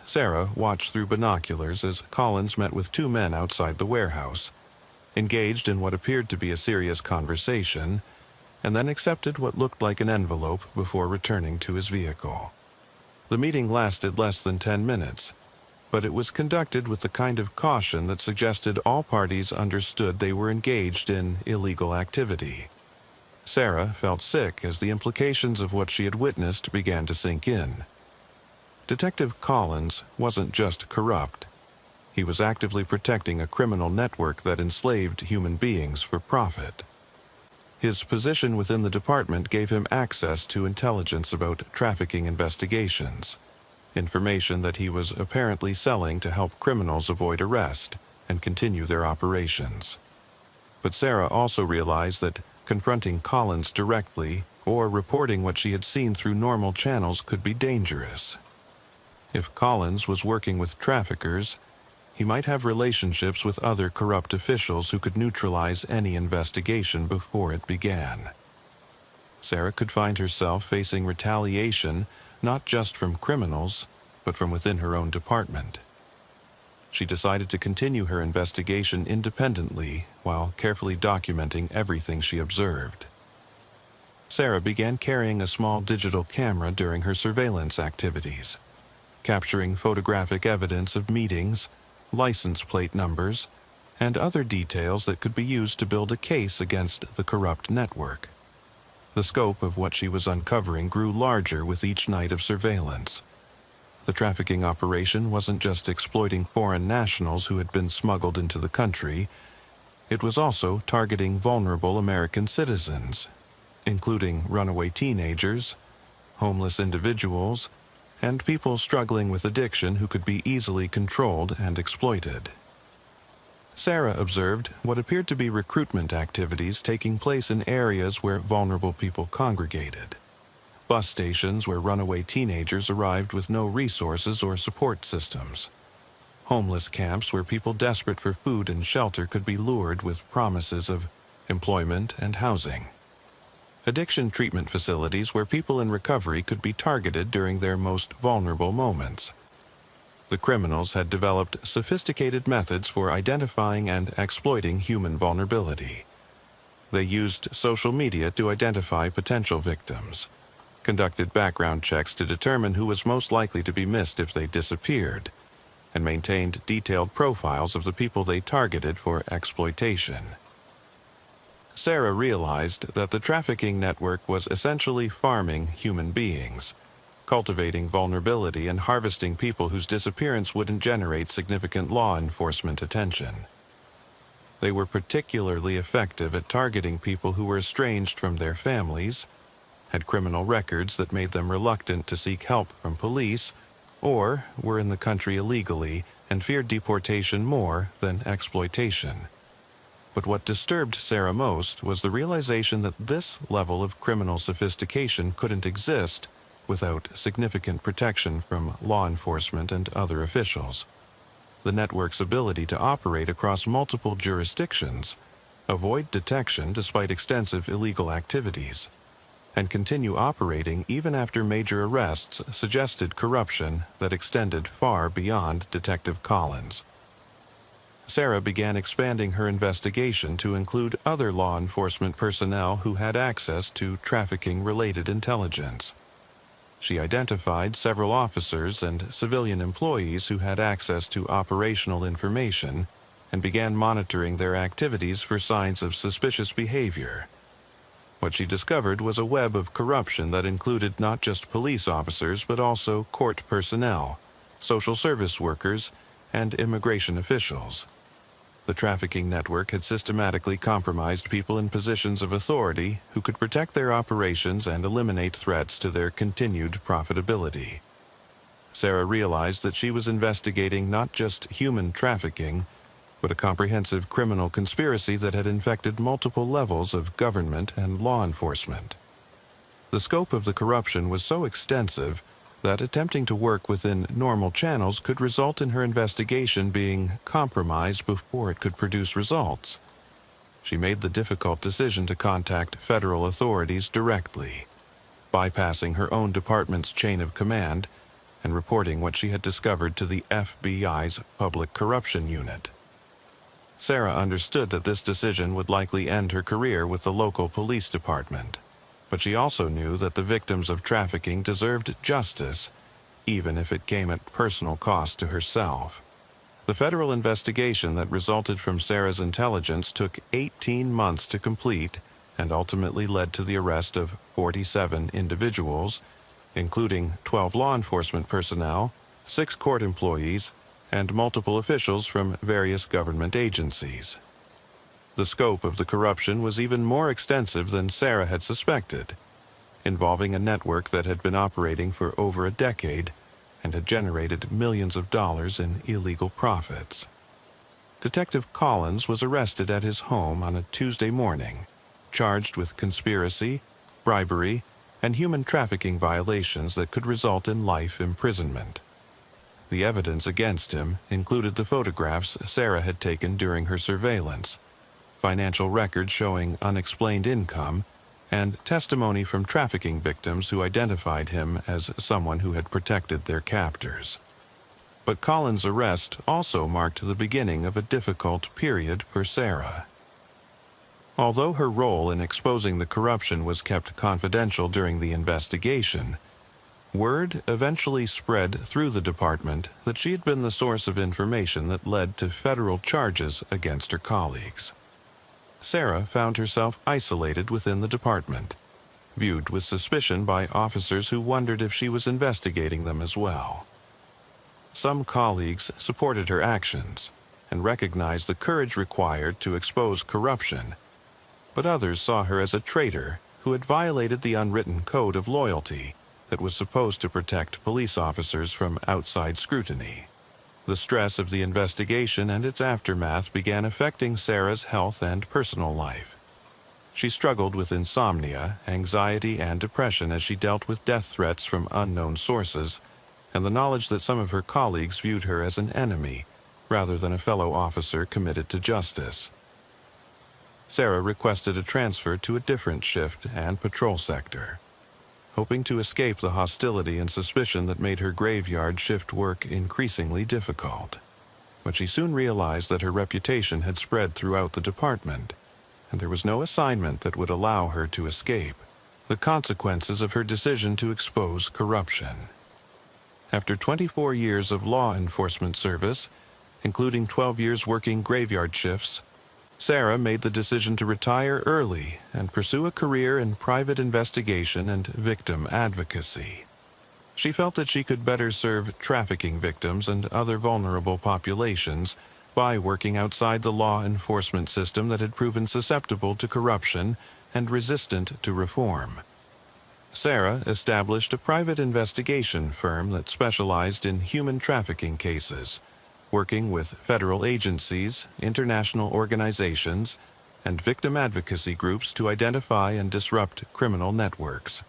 [SPEAKER 1] Sarah watched through binoculars as Collins met with 2 men outside the warehouse, engaged in what appeared to be a serious conversation, and then accepted what looked like an envelope before returning to his vehicle. The meeting lasted less than 10 minutes, but it was conducted with the kind of caution that suggested all parties understood they were engaged in illegal activity. Sarah felt sick as the implications of what she had witnessed began to sink in. Detective Collins wasn't just corrupt. He was actively protecting a criminal network that enslaved human beings for profit. His position within the department gave him access to intelligence about trafficking investigations, information that he was apparently selling to help criminals avoid arrest and continue their operations. But Sarah also realized that confronting Collins directly or reporting what she had seen through normal channels could be dangerous. If Collins was working with traffickers, he might have relationships with other corrupt officials who could neutralize any investigation before it began. Sarah could find herself facing retaliation not just from criminals, but from within her own department. She decided to continue her investigation independently while carefully documenting everything she observed. Sarah began carrying a small digital camera during her surveillance activities, capturing photographic evidence of meetings, license plate numbers, and other details that could be used to build a case against the corrupt network. The scope of what she was uncovering grew larger with each night of surveillance. The trafficking operation wasn't just exploiting foreign nationals who had been smuggled into the country. It was also targeting vulnerable American citizens, including runaway teenagers, homeless individuals, and people struggling with addiction who could be easily controlled and exploited. Sarah observed what appeared to be recruitment activities taking place in areas where vulnerable people congregated. Bus stations where runaway teenagers arrived with no resources or support systems. Homeless camps where people desperate for food and shelter could be lured with promises of employment and housing. Addiction treatment facilities where people in recovery could be targeted during their most vulnerable moments. The criminals had developed sophisticated methods for identifying and exploiting human vulnerability. They used social media to identify potential victims, conducted background checks to determine who was most likely to be missed if they disappeared, and maintained detailed profiles of the people they targeted for exploitation. Sarah realized that the trafficking network was essentially farming human beings, cultivating vulnerability and harvesting people whose disappearance wouldn't generate significant law enforcement attention. They were particularly effective at targeting people who were estranged from their families, had criminal records that made them reluctant to seek help from police, or were in the country illegally and feared deportation more than exploitation. But what disturbed Sarah most was the realization that this level of criminal sophistication couldn't exist without significant protection from law enforcement and other officials. The network's ability to operate across multiple jurisdictions, avoid detection despite extensive illegal activities, and continue operating even after major arrests suggested corruption that extended far beyond Detective Collins. Sarah began expanding her investigation to include other law enforcement personnel who had access to trafficking-related intelligence. She identified several officers and civilian employees who had access to operational information and began monitoring their activities for signs of suspicious behavior. What she discovered was a web of corruption that included not just police officers but also court personnel, social service workers, and immigration officials. The trafficking network had systematically compromised people in positions of authority who could protect their operations and eliminate threats to their continued profitability. Sarah realized that she was investigating not just human trafficking, but a comprehensive criminal conspiracy that had infected multiple levels of government and law enforcement. The scope of the corruption was so extensive that attempting to work within normal channels could result in her investigation being compromised before it could produce results. She made the difficult decision to contact federal authorities directly, bypassing her own department's chain of command and reporting what she had discovered to the FBI's Public Corruption Unit. Sarah understood that this decision would likely end her career with the local police department. But she also knew that the victims of trafficking deserved justice, even if it came at personal cost to herself. The federal investigation that resulted from Sarah's intelligence took 18 months to complete and ultimately led to the arrest of 47 individuals, including 12 law enforcement personnel, 6 court employees, and multiple officials from various government agencies. The scope of the corruption was even more extensive than Sarah had suspected, involving a network that had been operating for over a decade and had generated millions of dollars in illegal profits. Detective Collins was arrested at his home on a Tuesday morning, charged with conspiracy, bribery, and human trafficking violations that could result in life imprisonment. The evidence against him included the photographs Sarah had taken during her surveillance, financial records showing unexplained income, and testimony from trafficking victims who identified him as someone who had protected their captors. But Collins' arrest also marked the beginning of a difficult period for Sarah. Although her role in exposing the corruption was kept confidential during the investigation, word eventually spread through the department that she had been the source of information that led to federal charges against her colleagues. Sarah found herself isolated within the department, viewed with suspicion by officers who wondered if she was investigating them as well. Some colleagues supported her actions and recognized the courage required to expose corruption, but others saw her as a traitor who had violated the unwritten code of loyalty that was supposed to protect police officers from outside scrutiny. The stress of the investigation and its aftermath began affecting Sarah's health and personal life. She struggled with insomnia, anxiety, and depression as she dealt with death threats from unknown sources and the knowledge that some of her colleagues viewed her as an enemy rather than a fellow officer committed to justice. Sarah requested a transfer to a different shift and patrol sector, hoping to escape the hostility and suspicion that made her graveyard shift work increasingly difficult. But she soon realized that her reputation had spread throughout the department, and there was no assignment that would allow her to escape the consequences of her decision to expose corruption. After 24 years of law enforcement service, including 12 years working graveyard shifts, Sarah made the decision to retire early and pursue a career in private investigation and victim advocacy. She felt that she could better serve trafficking victims and other vulnerable populations by working outside the law enforcement system that had proven susceptible to corruption and resistant to reform. Sarah established a private investigation firm that specialized in human trafficking cases, working with federal agencies, international organizations, and victim advocacy groups to identify and disrupt criminal networks.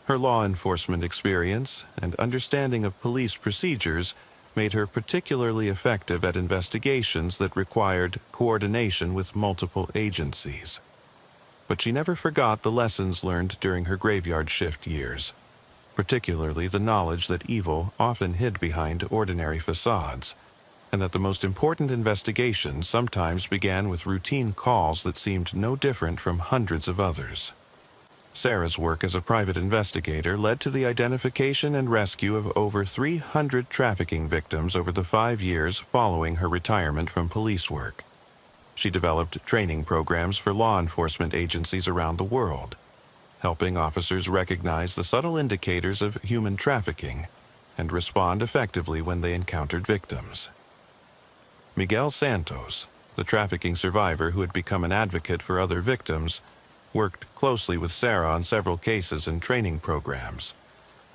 [SPEAKER 1] Her law enforcement experience and understanding of police procedures made her particularly effective at investigations that required coordination with multiple agencies. But she never forgot the lessons learned during her graveyard shift years, particularly the knowledge that evil often hid behind ordinary facades, and that the most important investigations sometimes began with routine calls that seemed no different from hundreds of others. Sarah's work as a private investigator led to the identification and rescue of over 300 trafficking victims over the 5 years following her retirement from police work. She developed training programs for law enforcement agencies around the world, helping officers recognize the subtle indicators of human trafficking and respond effectively when they encountered victims. Miguel Santos, the trafficking survivor who had become an advocate for other victims, worked closely with Sarah on several cases and training programs.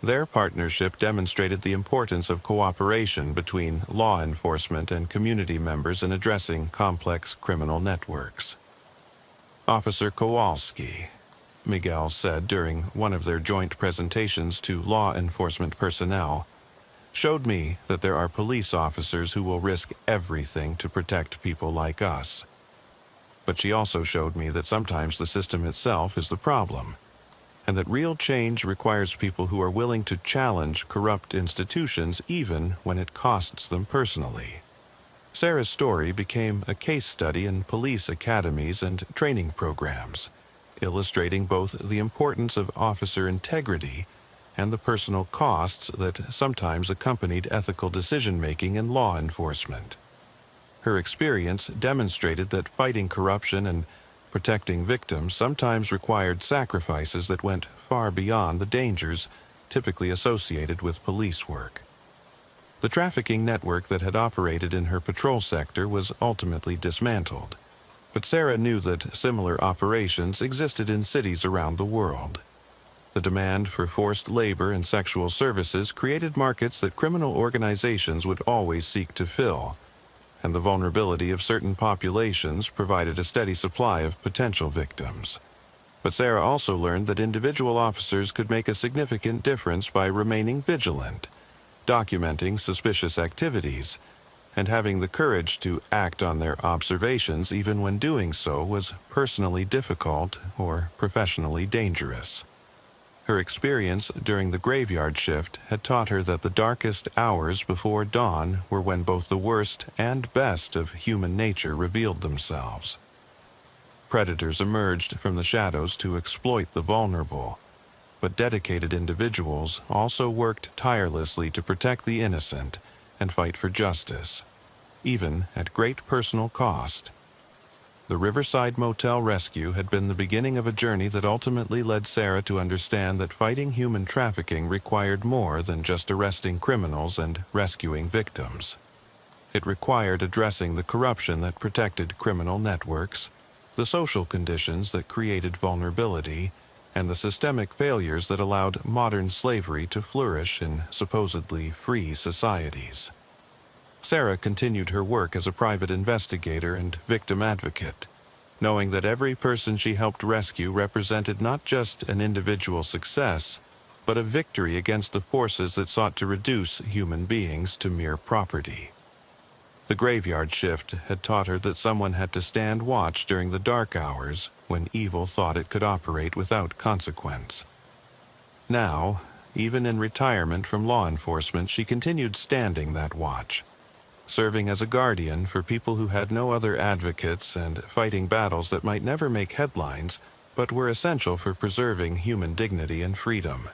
[SPEAKER 1] Their partnership demonstrated the importance of cooperation between law enforcement and community members in addressing complex criminal networks. Officer Kowalski, Miguel said during one of their joint presentations to law enforcement personnel, showed me that there are police officers who will risk everything to protect people like us. But she also showed me that sometimes the system itself is the problem, and that real change requires people who are willing to challenge corrupt institutions even when it costs them personally. Sarah's story became a case study in police academies and training programs, illustrating both the importance of officer integrity and the personal costs that sometimes accompanied ethical decision-making in law enforcement. Her experience demonstrated that fighting corruption and protecting victims sometimes required sacrifices that went far beyond the dangers typically associated with police work. The trafficking network that had operated in her patrol sector was ultimately dismantled, but Sarah knew that similar operations existed in cities around the world. The demand for forced labor and sexual services created markets that criminal organizations would always seek to fill, and the vulnerability of certain populations provided a steady supply of potential victims. But Sarah also learned that individual officers could make a significant difference by remaining vigilant, documenting suspicious activities, and having the courage to act on their observations even when doing so was personally difficult or professionally dangerous. Her experience during the graveyard shift had taught her that the darkest hours before dawn were when both the worst and best of human nature revealed themselves. Predators emerged from the shadows to exploit the vulnerable, but dedicated individuals also worked tirelessly to protect the innocent and fight for justice, even at great personal cost. The Riverside Motel rescue had been the beginning of a journey that ultimately led Sarah to understand that fighting human trafficking required more than just arresting criminals and rescuing victims. It required addressing the corruption that protected criminal networks, the social conditions that created vulnerability, and the systemic failures that allowed modern slavery to flourish in supposedly free societies. Sarah continued her work as a private investigator and victim advocate, knowing that every person she helped rescue represented not just an individual success, but a victory against the forces that sought to reduce human beings to mere property. The graveyard shift had taught her that someone had to stand watch during the dark hours when evil thought it could operate without consequence. Now, even in retirement from law enforcement, she continued standing that watch, serving as a guardian for people who had no other advocates and fighting battles that might never make headlines but were essential for preserving human dignity and freedom.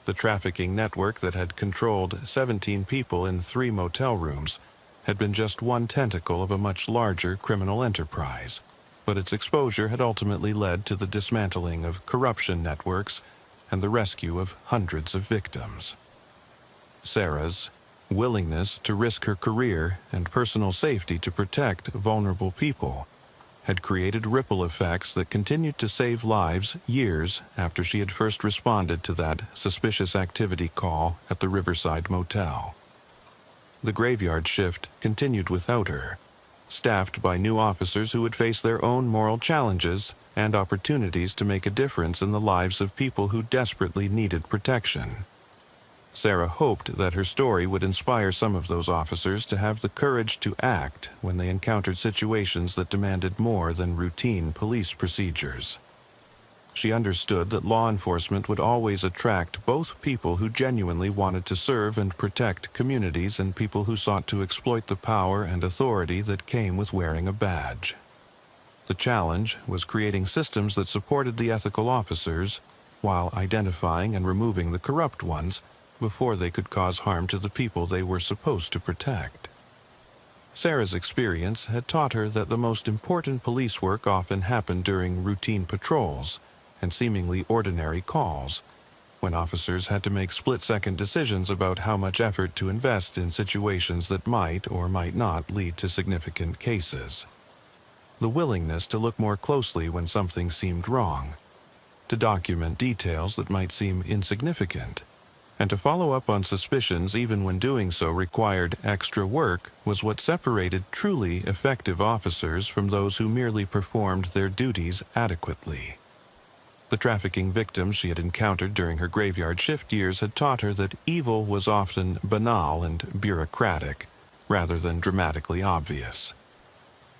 [SPEAKER 1] The trafficking network that had controlled 17 people in 3 motel rooms had been just one tentacle of a much larger criminal enterprise, but its exposure had ultimately led to the dismantling of corruption networks and the rescue of hundreds of victims. Sarah's willingness to risk her career and personal safety to protect vulnerable people had created ripple effects that continued to save lives years after she had first responded to that suspicious activity call at the Riverside Motel. The graveyard shift continued without her, staffed by new officers who would face their own moral challenges and opportunities to make a difference in the lives of people who desperately needed protection. Sarah hoped that her story would inspire some of those officers to have the courage to act when they encountered situations that demanded more than routine police procedures. She understood that law enforcement would always attract both people who genuinely wanted to serve and protect communities and people who sought to exploit the power and authority that came with wearing a badge. The challenge was creating systems that supported the ethical officers while identifying and removing the corrupt ones before they could cause harm to the people they were supposed to protect. Sarah's experience had taught her that the most important police work often happened during routine patrols and seemingly ordinary calls, when officers had to make split-second decisions about how much effort to invest in situations that might or might not lead to significant cases. The willingness to look more closely when something seemed wrong, to document details that might seem insignificant, and to follow up on suspicions even when doing so required extra work was what separated truly effective officers from those who merely performed their duties adequately. The trafficking victims she had encountered during her graveyard shift years had taught her that evil was often banal and bureaucratic, rather than dramatically obvious.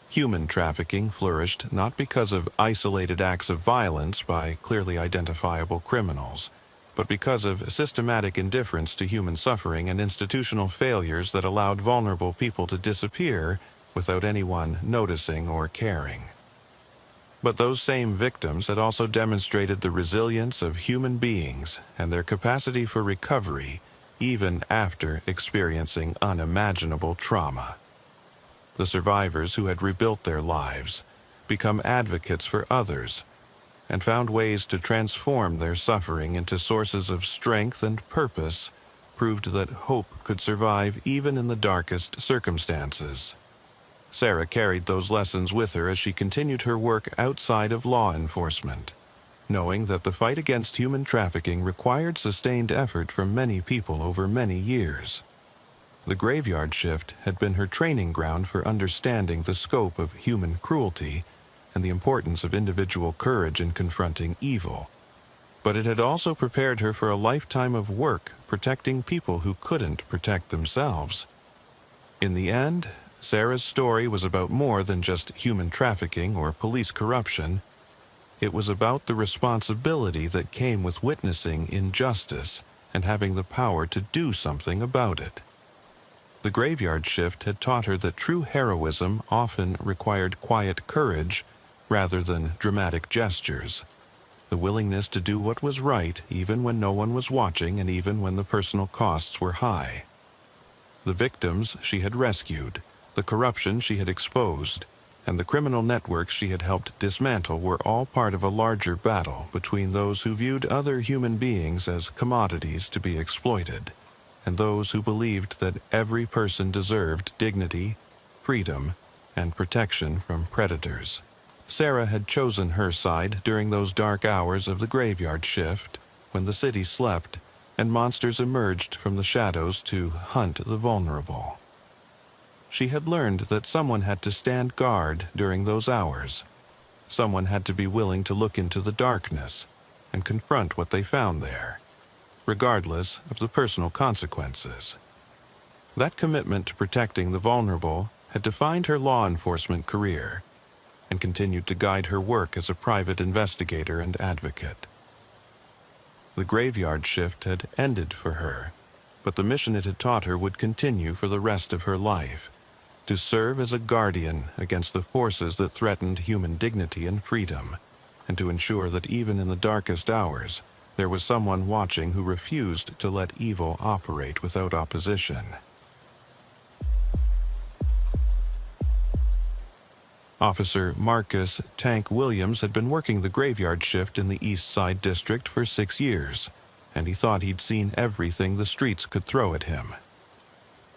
[SPEAKER 1] Human trafficking flourished not because of isolated acts of violence by clearly identifiable criminals, but because of systematic indifference to human suffering and institutional failures that allowed vulnerable people to disappear without anyone noticing or caring. But those same victims had also demonstrated the resilience of human beings and their capacity for recovery even after experiencing unimaginable trauma. The survivors who had rebuilt their lives, become advocates for others, and found ways to transform their suffering into sources of strength and purpose, proved that hope could survive even in the darkest circumstances. Sarah carried those lessons with her as she continued her work outside of law enforcement, knowing that the fight against human trafficking required sustained effort from many people over many years. The graveyard shift had been her training ground for understanding the scope of human cruelty and the importance of individual courage in confronting evil. But it had also prepared her for a lifetime of work protecting people who couldn't protect themselves. In the end, Sarah's story was about more than just human trafficking or police corruption. It was about the responsibility that came with witnessing injustice and having the power to do something about it. The graveyard shift had taught her that true heroism often required quiet courage rather than dramatic gestures, the willingness to do what was right even when no one was watching and even when the personal costs were high. The victims she had rescued, the corruption she had exposed, and the criminal networks she had helped dismantle were all part of a larger battle between those who viewed other human beings as commodities to be exploited, and those who believed that every person deserved dignity, freedom, and protection from predators. Sarah had chosen her side during those dark hours of the graveyard shift, when the city slept and monsters emerged from the shadows to hunt the vulnerable. She had learned that someone had to stand guard during those hours. Someone had to be willing to look into the darkness and confront what they found there, regardless of the personal consequences. That commitment to protecting the vulnerable had defined her law enforcement career and continued to guide her work as a private investigator and advocate. The graveyard shift had ended for her, but the mission it had taught her would continue for the rest of her life, to serve as a guardian against the forces that threatened human dignity and freedom, and to ensure that even in the darkest hours, there was someone watching who refused to let evil operate without opposition. Officer Marcus "Tank" Williams had been working the graveyard shift in the East Side District for 6 years, and he thought he'd seen everything the streets could throw at him.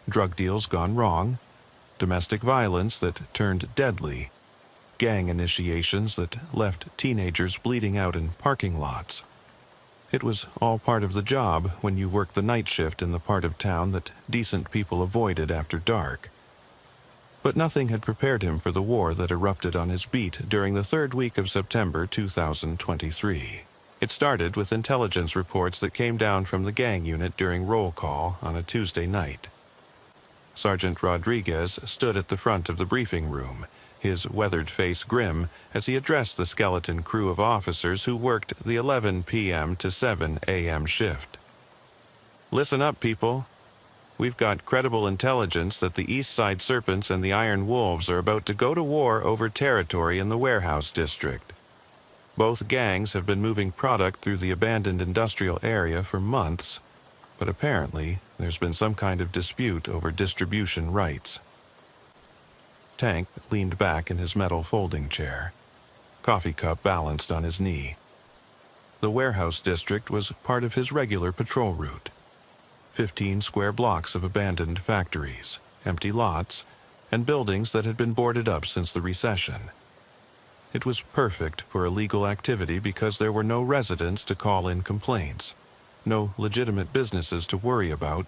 [SPEAKER 1] Drug deals gone wrong, domestic violence that turned deadly, gang initiations that left teenagers bleeding out in parking lots. It was all part of the job when you worked the night shift in the part of town that decent people avoided after dark. But nothing had prepared him for the war that erupted on his beat during the third week of September 2023. It started with intelligence reports that came down from the gang unit during roll call on a Tuesday night. Sergeant Rodriguez stood at the front of the briefing room, his weathered face grim as he addressed the skeleton crew of officers who worked the 11 p.m. to 7 a.m. shift. "Listen up, people. We've got credible intelligence that the East Side Serpents and the Iron Wolves are about to go to war over territory in the warehouse district. Both gangs have been moving product through the abandoned industrial area for months, but apparently there's been some kind of dispute over distribution rights." Tank leaned back in his metal folding chair, coffee cup balanced on his knee. The warehouse district was part of his regular patrol route. 15 square blocks of abandoned factories, empty lots, and buildings that had been boarded up since the recession. It was perfect for illegal activity because there were no residents to call in complaints, no legitimate businesses to worry about,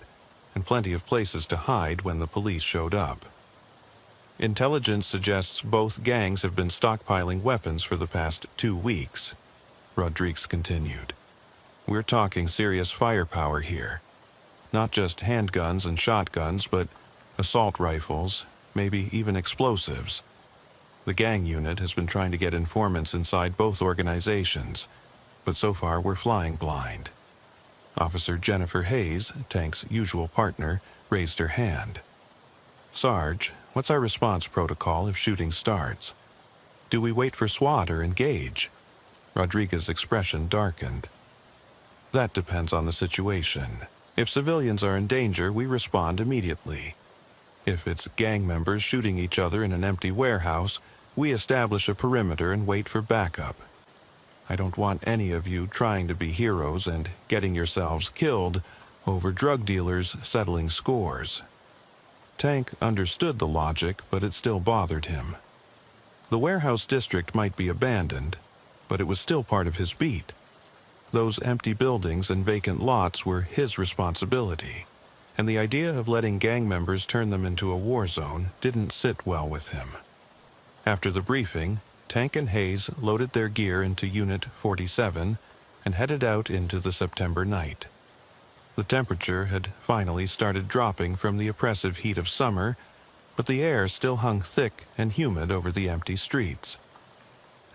[SPEAKER 1] and plenty of places to hide when the police showed up. Intelligence suggests both gangs have been stockpiling weapons for the past 2 weeks, Rodriguez continued. "We're talking serious firepower here. Not just handguns and shotguns, but assault rifles, maybe even explosives. The gang unit has been trying to get informants inside both organizations, but so far we're flying blind." Officer Jennifer Hayes, Tank's usual partner, raised her hand. "Sarge, what's our response protocol if shooting starts?" Do we wait for SWAT or engage? Rodriguez's expression darkened. That depends on the situation. If civilians are in danger, we respond immediately. If it's gang members shooting each other in an empty warehouse, we establish a perimeter and wait for backup. I don't want any of you trying to be heroes and getting yourselves killed over drug dealers settling scores. Tank understood the logic, but it still bothered him. The warehouse district might be abandoned, but it was still part of his beat. Those empty buildings and vacant lots were his responsibility, and the idea of letting gang members turn them into a war zone didn't sit well with him. After the briefing, Tank and Hayes loaded their gear into Unit 47 and headed out into the September night. The temperature had finally started dropping from the oppressive heat of summer, but the air still hung thick and humid over the empty streets.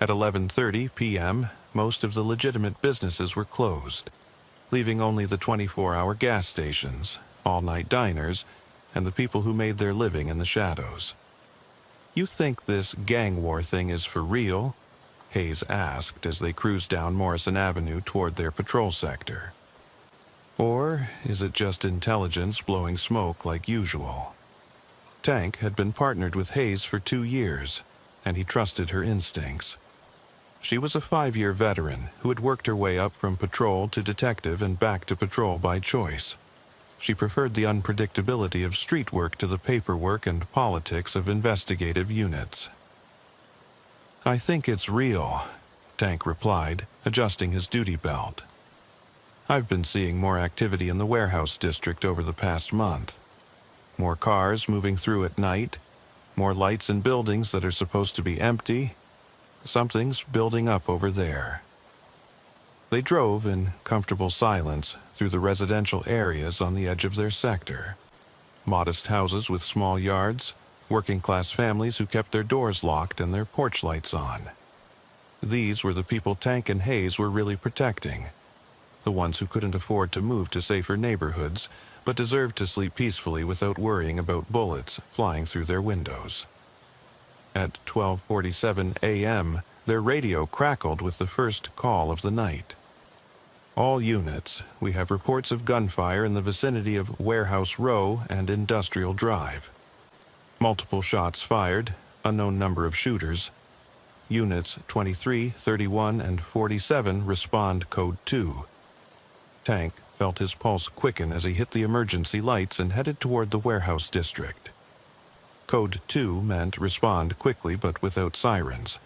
[SPEAKER 1] At 11:30 p.m., most of the legitimate businesses were closed, leaving only the 24-hour gas stations, all-night diners, and the people who made their living in the shadows. "You think this gang war thing is for real?" Hayes asked as they cruised down Morrison Avenue toward their patrol sector. "Or is it just intelligence blowing smoke like usual?" Tank had been partnered with Hayes for 2 years, and he trusted her instincts. She was a 5-year veteran who had worked her way up from patrol to detective and back to patrol by choice. She preferred the unpredictability of street work to the paperwork and politics of investigative units. "I think it's real," Tank replied, adjusting his duty belt. "I've been seeing more activity in the warehouse district over the past month. More cars moving through at night, more lights in buildings that are supposed to be empty. Something's building up over there." They drove in comfortable silence through the residential areas on the edge of their sector. Modest houses with small yards, working-class families who kept their doors locked and their porch lights on. These were the people Tank and Hayes were really protecting, the ones who couldn't afford to move to safer neighborhoods, but deserved to sleep peacefully without worrying about bullets flying through their windows. At 12:47 a.m., their radio crackled with the first call of the night. "All units, we have reports of gunfire in the vicinity of Warehouse Row and Industrial Drive. Multiple shots fired, unknown number of shooters. Units 23, 31, and 47 respond Code 2. Tank felt his pulse quicken as he hit the emergency lights and headed toward the warehouse district. Code 2 meant respond quickly but without sirens.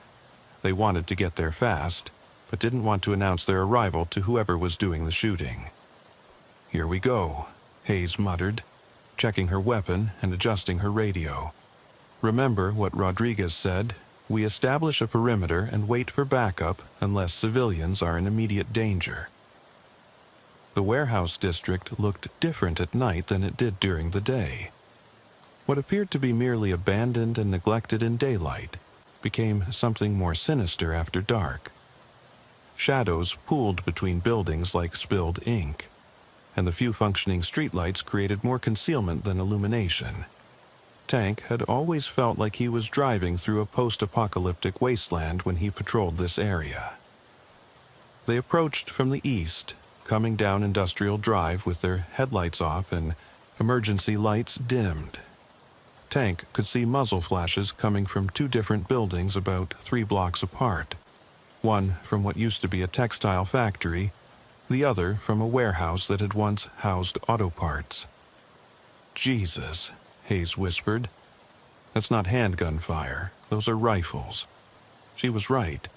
[SPEAKER 1] They wanted to get there fast, but didn't want to announce their arrival to whoever was doing the shooting. "Here we go," Hayes muttered, checking her weapon and adjusting her radio. "Remember what Rodriguez said? We establish a perimeter and wait for backup unless civilians are in immediate danger." The warehouse district looked different at night than it did during the day. What appeared to be merely abandoned and neglected in daylight became something more sinister after dark. Shadows pooled between buildings like spilled ink, and the few functioning streetlights created more concealment than illumination. Tank had always felt like he was driving through a post-apocalyptic wasteland when he patrolled this area. They approached from the east, coming down Industrial Drive with their headlights off and emergency lights dimmed. Tank could see muzzle flashes coming from 2 different buildings about 3 blocks apart, one from what used to be a textile factory, the other from a warehouse that had once housed auto parts. "Jesus," Hayes whispered. "That's not handgun fire, those are rifles." She was right.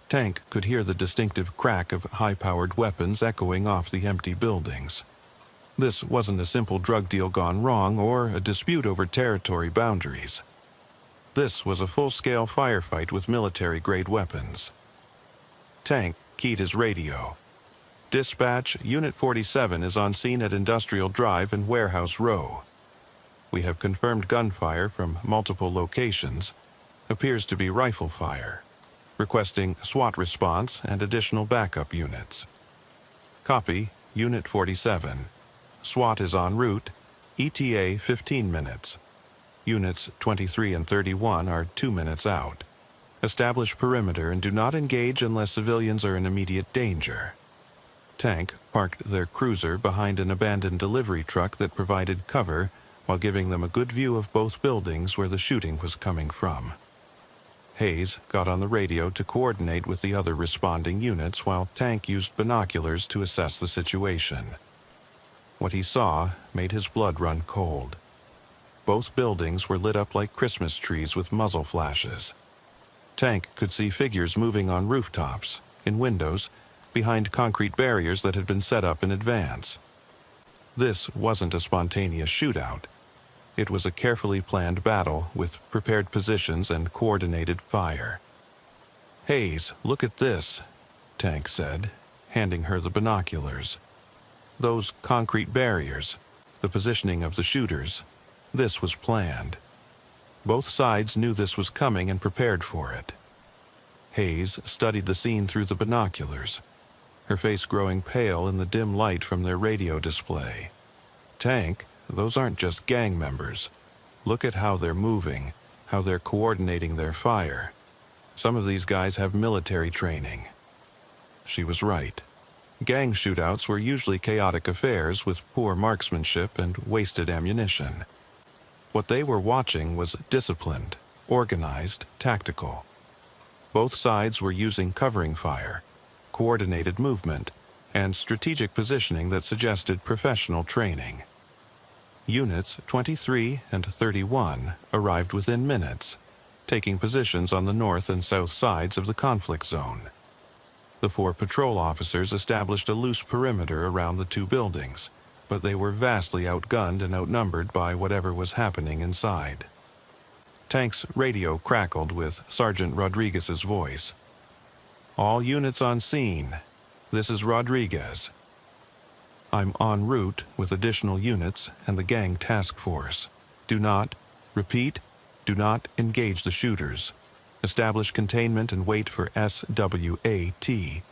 [SPEAKER 1] Tank could hear the distinctive crack of high-powered weapons echoing off the empty buildings. This wasn't a simple drug deal gone wrong or a dispute over territory boundaries. This was a full-scale firefight with military-grade weapons. Tank keyed his radio. "Dispatch, Unit 47 is on scene at Industrial Drive and Warehouse Row. We have confirmed gunfire from multiple locations. Appears to be rifle fire. Requesting SWAT response and additional backup units." "Copy, Unit 47. SWAT is en route. ETA 15 minutes. Units 23 and 31 are 2 minutes out. Establish perimeter and do not engage unless civilians are in immediate danger. Tank parked their cruiser behind an abandoned delivery truck that provided cover while giving them a good view of both buildings where the shooting was coming from. Hayes got on the radio to coordinate with the other responding units while Tank used binoculars to assess the situation. What he saw made his blood run cold. Both buildings were lit up like Christmas trees with muzzle flashes. Tank could see figures moving on rooftops, in windows, behind concrete barriers that had been set up in advance. This wasn't a spontaneous shootout. It was a carefully planned battle with prepared positions and coordinated fire. "Hayes, look at this," Tank said, handing her the binoculars. "Those concrete barriers, the positioning of the shooters, this was planned. Both sides knew this was coming and prepared for it." Hayes studied the scene through the binoculars, her face growing pale in the dim light from their radio display. "Tank, those aren't just gang members. Look at how they're moving, how they're coordinating their fire. Some of these guys have military training." She was right. Gang shootouts were usually chaotic affairs with poor marksmanship and wasted ammunition. What they were watching was disciplined, organized, tactical. Both sides were using covering fire, coordinated movement, and strategic positioning that suggested professional training. Units 23 and 31 arrived within minutes, taking positions on the north and south sides of the conflict zone. The 4 patrol officers established a loose perimeter around the 2 buildings, but they were vastly outgunned and outnumbered by whatever was happening inside. Tank's radio crackled with Sergeant Rodriguez's voice. "All units on scene. This is Rodriguez. I'm en route with additional units and the gang task force. Do not, repeat, do not engage the shooters. Establish containment and wait for SWAT."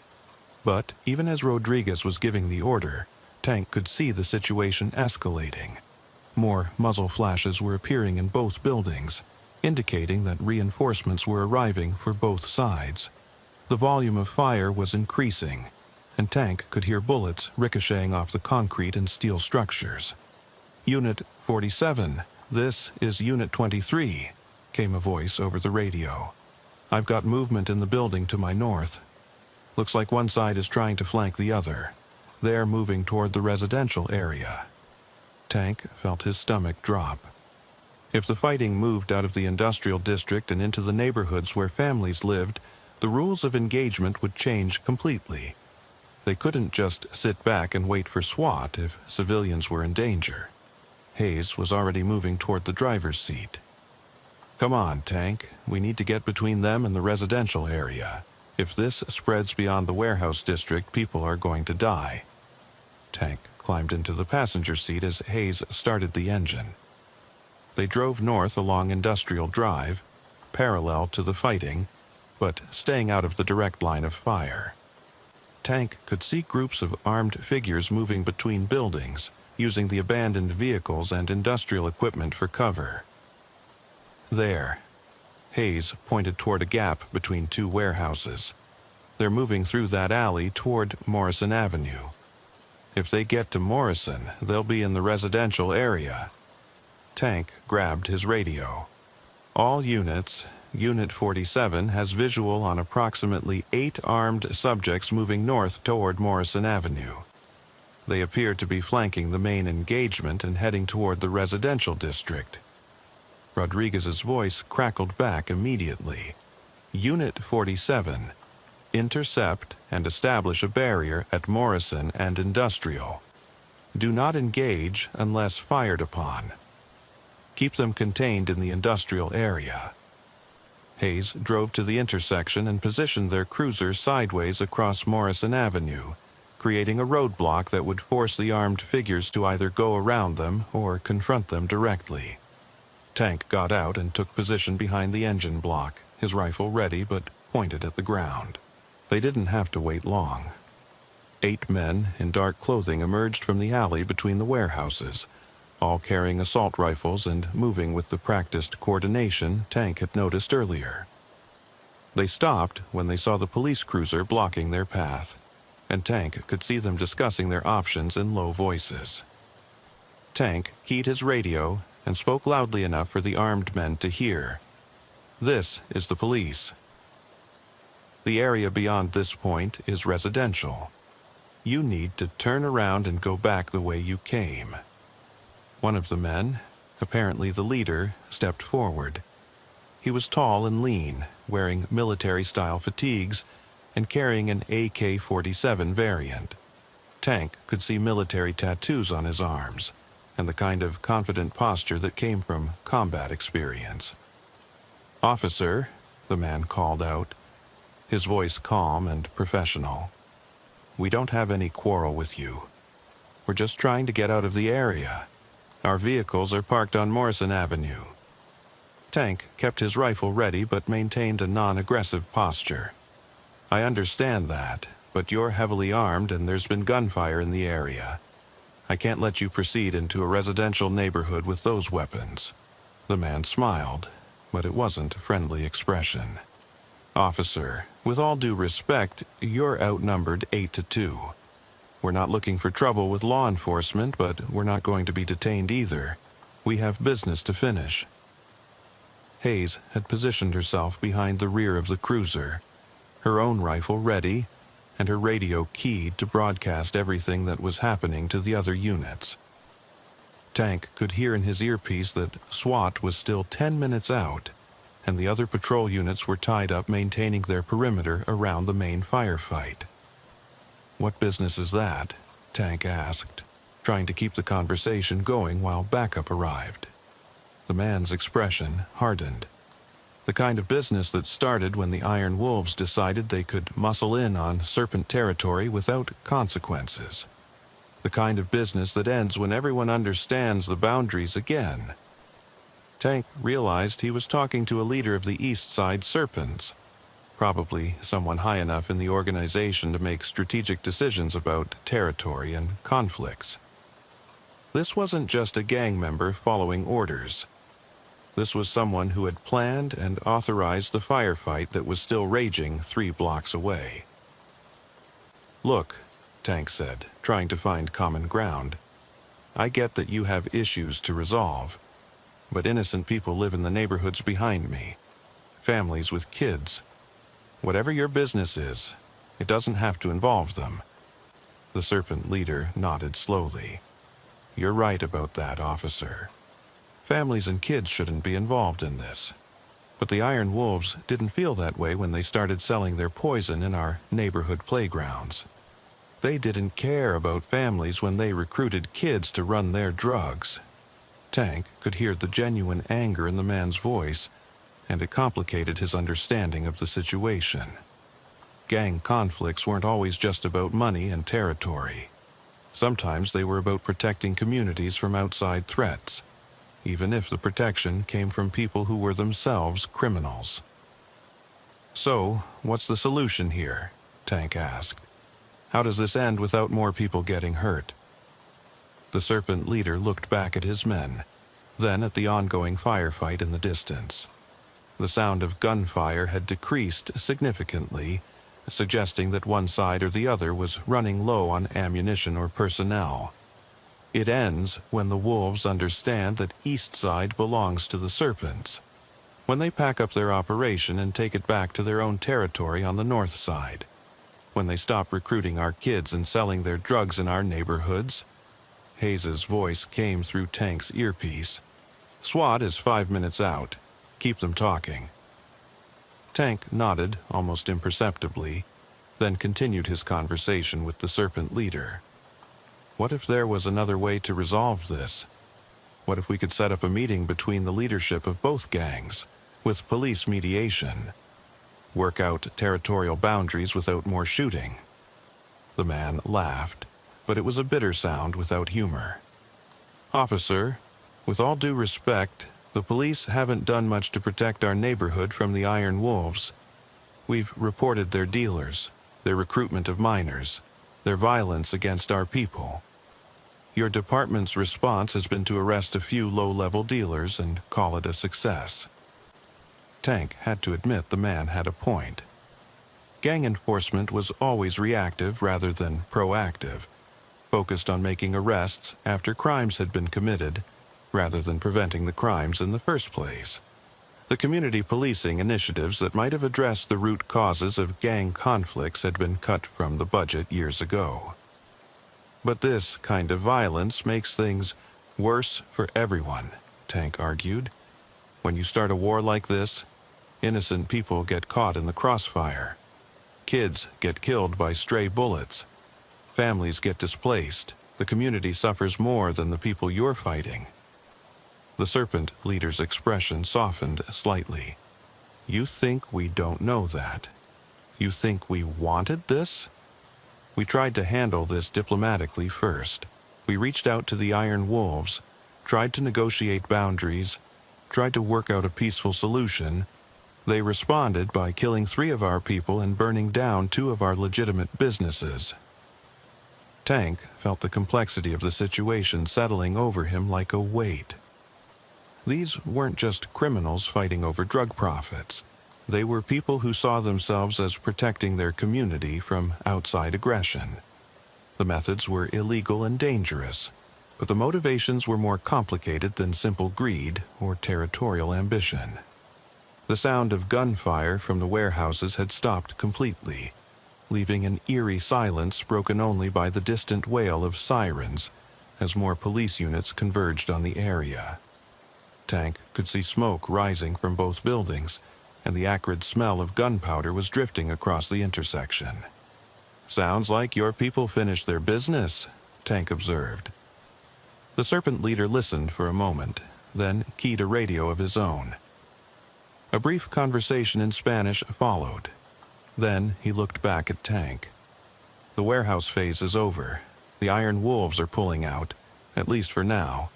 [SPEAKER 1] But even as Rodriguez was giving the order, Tank could see the situation escalating. More muzzle flashes were appearing in both buildings, indicating that reinforcements were arriving for both sides. The volume of fire was increasing, and Tank could hear bullets ricocheting off the concrete and steel structures. "Unit 47, this is Unit 23, came a voice over the radio. "I've got movement in the building to my north. Looks like one side is trying to flank the other. They're moving toward the residential area." Tank felt his stomach drop. If the fighting moved out of the industrial district and into the neighborhoods where families lived, the rules of engagement would change completely. They couldn't just sit back and wait for SWAT if civilians were in danger. Hayes was already moving toward the driver's seat. "Come on, Tank. We need to get between them and the residential area. If this spreads beyond the warehouse district, people are going to die." Tank climbed into the passenger seat as Hayes started the engine. They drove north along Industrial Drive, parallel to the fighting, but staying out of the direct line of fire. Tank could see groups of armed figures moving between buildings, using the abandoned vehicles and industrial equipment for cover. "There." Hayes pointed toward a gap between 2 warehouses. "They're moving through that alley toward Morrison Avenue. If they get to Morrison, they'll be in the residential area." Tank grabbed his radio. "All units, Unit 47 has visual on approximately 8 armed subjects moving north toward Morrison Avenue. They appear to be flanking the main engagement and heading toward the residential district." Rodriguez's voice crackled back immediately. "Unit 47, intercept and establish a barrier at Morrison and Industrial. Do not engage unless fired upon. Keep them contained in the industrial area." Hayes drove to the intersection and positioned their cruiser sideways across Morrison Avenue, creating a roadblock that would force the armed figures to either go around them or confront them directly. Tank got out and took position behind the engine block, his rifle ready but pointed at the ground. They didn't have to wait long. 8 men in dark clothing emerged from the alley between the warehouses, all carrying assault rifles and moving with the practiced coordination Tank had noticed earlier. They stopped when they saw the police cruiser blocking their path, and Tank could see them discussing their options in low voices. Tank keyed his radio and spoke loudly enough for the armed men to hear. "This is the police. The area beyond this point is residential. You need to turn around and go back the way you came." One of the men, apparently the leader, stepped forward. He was tall and lean, wearing military-style fatigues and carrying an AK-47 variant. Tank could see military tattoos on his arms and the kind of confident posture that came from combat experience. "Officer," the man called out, his voice calm and professional. "We don't have any quarrel with you. We're just trying to get out of the area. Our vehicles are parked on Morrison Avenue." Tank kept his rifle ready but maintained a non-aggressive posture. "I understand that, but you're heavily armed and there's been gunfire in the area. I can't let you proceed into a residential neighborhood with those weapons." The man smiled, but it wasn't a friendly expression. "Officer, with all due respect, you're outnumbered 8-2. We're not looking for trouble with law enforcement, but we're not going to be detained either. We have business to finish." Hayes had positioned herself behind the rear of the cruiser, her own rifle ready, and her radio keyed to broadcast everything that was happening to the other units. Tank could hear in his earpiece that SWAT was still 10 minutes out, and the other patrol units were tied up maintaining their perimeter around the main firefight. "What business is that?" Tank asked, trying to keep the conversation going while backup arrived. The man's expression hardened. The kind of business that started when the Iron Wolves decided they could muscle in on Serpent territory without consequences. The kind of business that ends when everyone understands the boundaries again. Tank realized he was talking to a leader of the East Side Serpents, probably someone high enough in the organization to make strategic decisions about territory and conflicts. This wasn't just a gang member following orders. This was someone who had planned and authorized the firefight that was still raging 3 blocks away. "Look," Tank said, trying to find common ground, "I get that you have issues to resolve, but innocent people live in the neighborhoods behind me, families with kids. Whatever your business is, it doesn't have to involve them." The Serpent leader nodded slowly. "You're right about that, officer. Families and kids shouldn't be involved in this. But the Iron Wolves didn't feel that way when they started selling their poison in our neighborhood playgrounds. They didn't care about families when they recruited kids to run their drugs." Tank could hear the genuine anger in the man's voice, and it complicated his understanding of the situation. Gang conflicts weren't always just about money and territory. Sometimes they were about protecting communities from outside threats, even if the protection came from people who were themselves criminals. "So, what's the solution here?" Tank asked. "How does this end without more people getting hurt?" The Serpent leader looked back at his men, then at the ongoing firefight in the distance. The sound of gunfire had decreased significantly, suggesting that one side or the other was running low on ammunition or personnel. "It ends when the Wolves understand that East Side belongs to the Serpents, when they pack up their operation and take it back to their own territory on the North Side, when they stop recruiting our kids and selling their drugs in our neighborhoods." Hayes's voice came through Tank's earpiece. "SWAT is 5 minutes out. Keep them talking." Tank nodded almost imperceptibly, then continued his conversation with the Serpent leader. What if there was another way to resolve this? What if we could set up a meeting between the leadership of both gangs, with police mediation? Work out territorial boundaries without more shooting? The man laughed, but it was a bitter sound without humor. "Officer, with all due respect, the police haven't done much to protect our neighborhood from the Iron Wolves. We've reported their dealers, their recruitment of minors, their violence against our people. Your department's response has been to arrest a few low-level dealers and call it a success." Tank had to admit the man had a point. Gang enforcement was always reactive rather than proactive, focused on making arrests after crimes had been committed, rather than preventing the crimes in the first place. The community policing initiatives that might have addressed the root causes of gang conflicts had been cut from the budget years ago. But this kind of violence makes things worse for everyone, Tank argued. When you start a war like this, innocent people get caught in the crossfire. Kids get killed by stray bullets. Families get displaced. The community suffers more than the people you're fighting. The serpent leader's expression softened slightly. You think we don't know that? You think we wanted this? We tried to handle this diplomatically first. We reached out to the Iron Wolves, tried to negotiate boundaries, tried to work out a peaceful solution. They responded by killing 3 of our people and burning down 2 of our legitimate businesses. Tank felt the complexity of the situation settling over him like a weight. These weren't just criminals fighting over drug profits. They were people who saw themselves as protecting their community from outside aggression. The methods were illegal and dangerous, but the motivations were more complicated than simple greed or territorial ambition. The sound of gunfire from the warehouses had stopped completely, leaving an eerie silence broken only by the distant wail of sirens as more police units converged on the area. Tank could see smoke rising from both buildings, and the acrid smell of gunpowder was drifting across the intersection. "Sounds like your people finished their business," Tank observed. The serpent leader listened for a moment, then keyed a radio of his own. A brief conversation in Spanish followed. Then he looked back at Tank. "The warehouse phase is over. The Iron Wolves are pulling out, at least for now.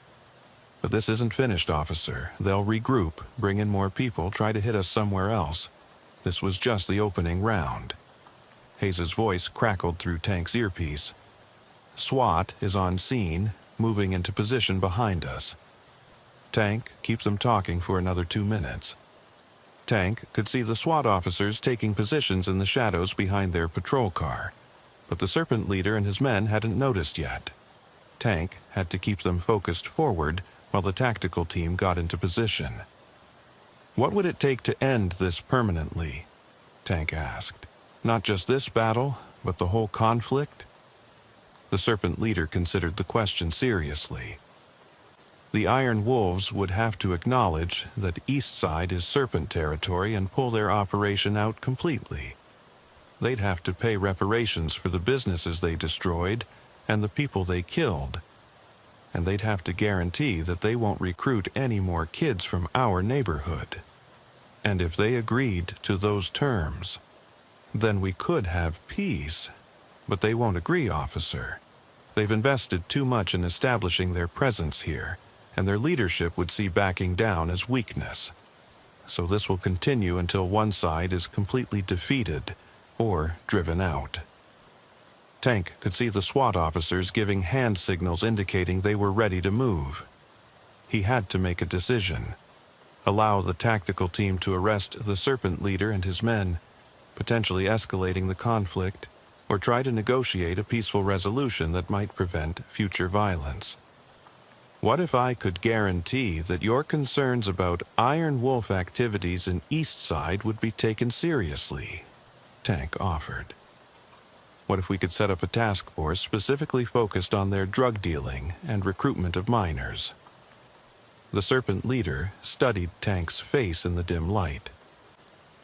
[SPEAKER 1] But this isn't finished, officer. They'll regroup, bring in more people, try to hit us somewhere else. This was just the opening round." Hayes' voice crackled through Tank's earpiece. "SWAT is on scene, moving into position behind us. Tank, keep them talking for another 2 minutes." Tank could see the SWAT officers taking positions in the shadows behind their patrol car, but the serpent leader and his men hadn't noticed yet. Tank had to keep them focused forward while the tactical team got into position. "What would it take to end this permanently?" Tank asked. "Not just this battle, but the whole conflict?" The serpent leader considered the question seriously. The Iron Wolves would have to acknowledge that East Side is serpent territory and pull their operation out completely. They'd have to pay reparations for the businesses they destroyed and the people they killed. And they'd have to guarantee that they won't recruit any more kids from our neighborhood. And if they agreed to those terms, then we could have peace. But they won't agree, officer. They've invested too much in establishing their presence here, and their leadership would see backing down as weakness. So this will continue until one side is completely defeated or driven out. Tank could see the SWAT officers giving hand signals indicating they were ready to move. He had to make a decision. Allow the tactical team to arrest the serpent leader and his men, potentially escalating the conflict, or try to negotiate a peaceful resolution that might prevent future violence. "What if I could guarantee that your concerns about Iron Wolf activities in East Side would be taken seriously?" Tank offered. "What if we could set up a task force specifically focused on their drug dealing and recruitment of minors?" The serpent leader studied Tank's face in the dim light.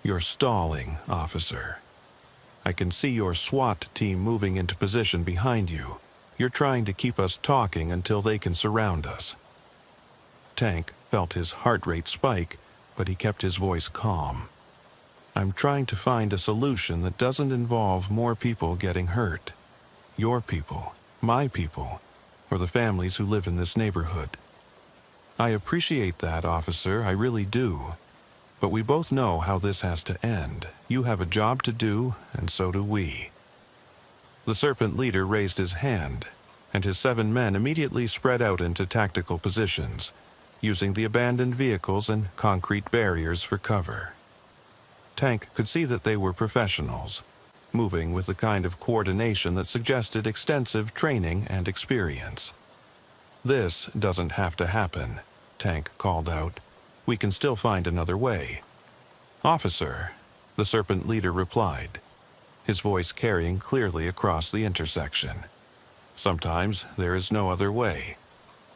[SPEAKER 1] "You're stalling, officer. I can see your SWAT team moving into position behind you. You're trying to keep us talking until they can surround us." Tank felt his heart rate spike, but he kept his voice calm. "I'm trying to find a solution that doesn't involve more people getting hurt. Your people, my people, or the families who live in this neighborhood. I appreciate that, officer, I really do. But we both know how this has to end. You have a job to do, and so do we." The serpent leader raised his hand, and his 7 men immediately spread out into tactical positions, using the abandoned vehicles and concrete barriers for cover. Tank could see that they were professionals, moving with the kind of coordination that suggested extensive training and experience. "This doesn't have to happen," Tank called out. "We can still find another way." "Officer," the serpent leader replied, his voice carrying clearly across the intersection. "Sometimes there is no other way.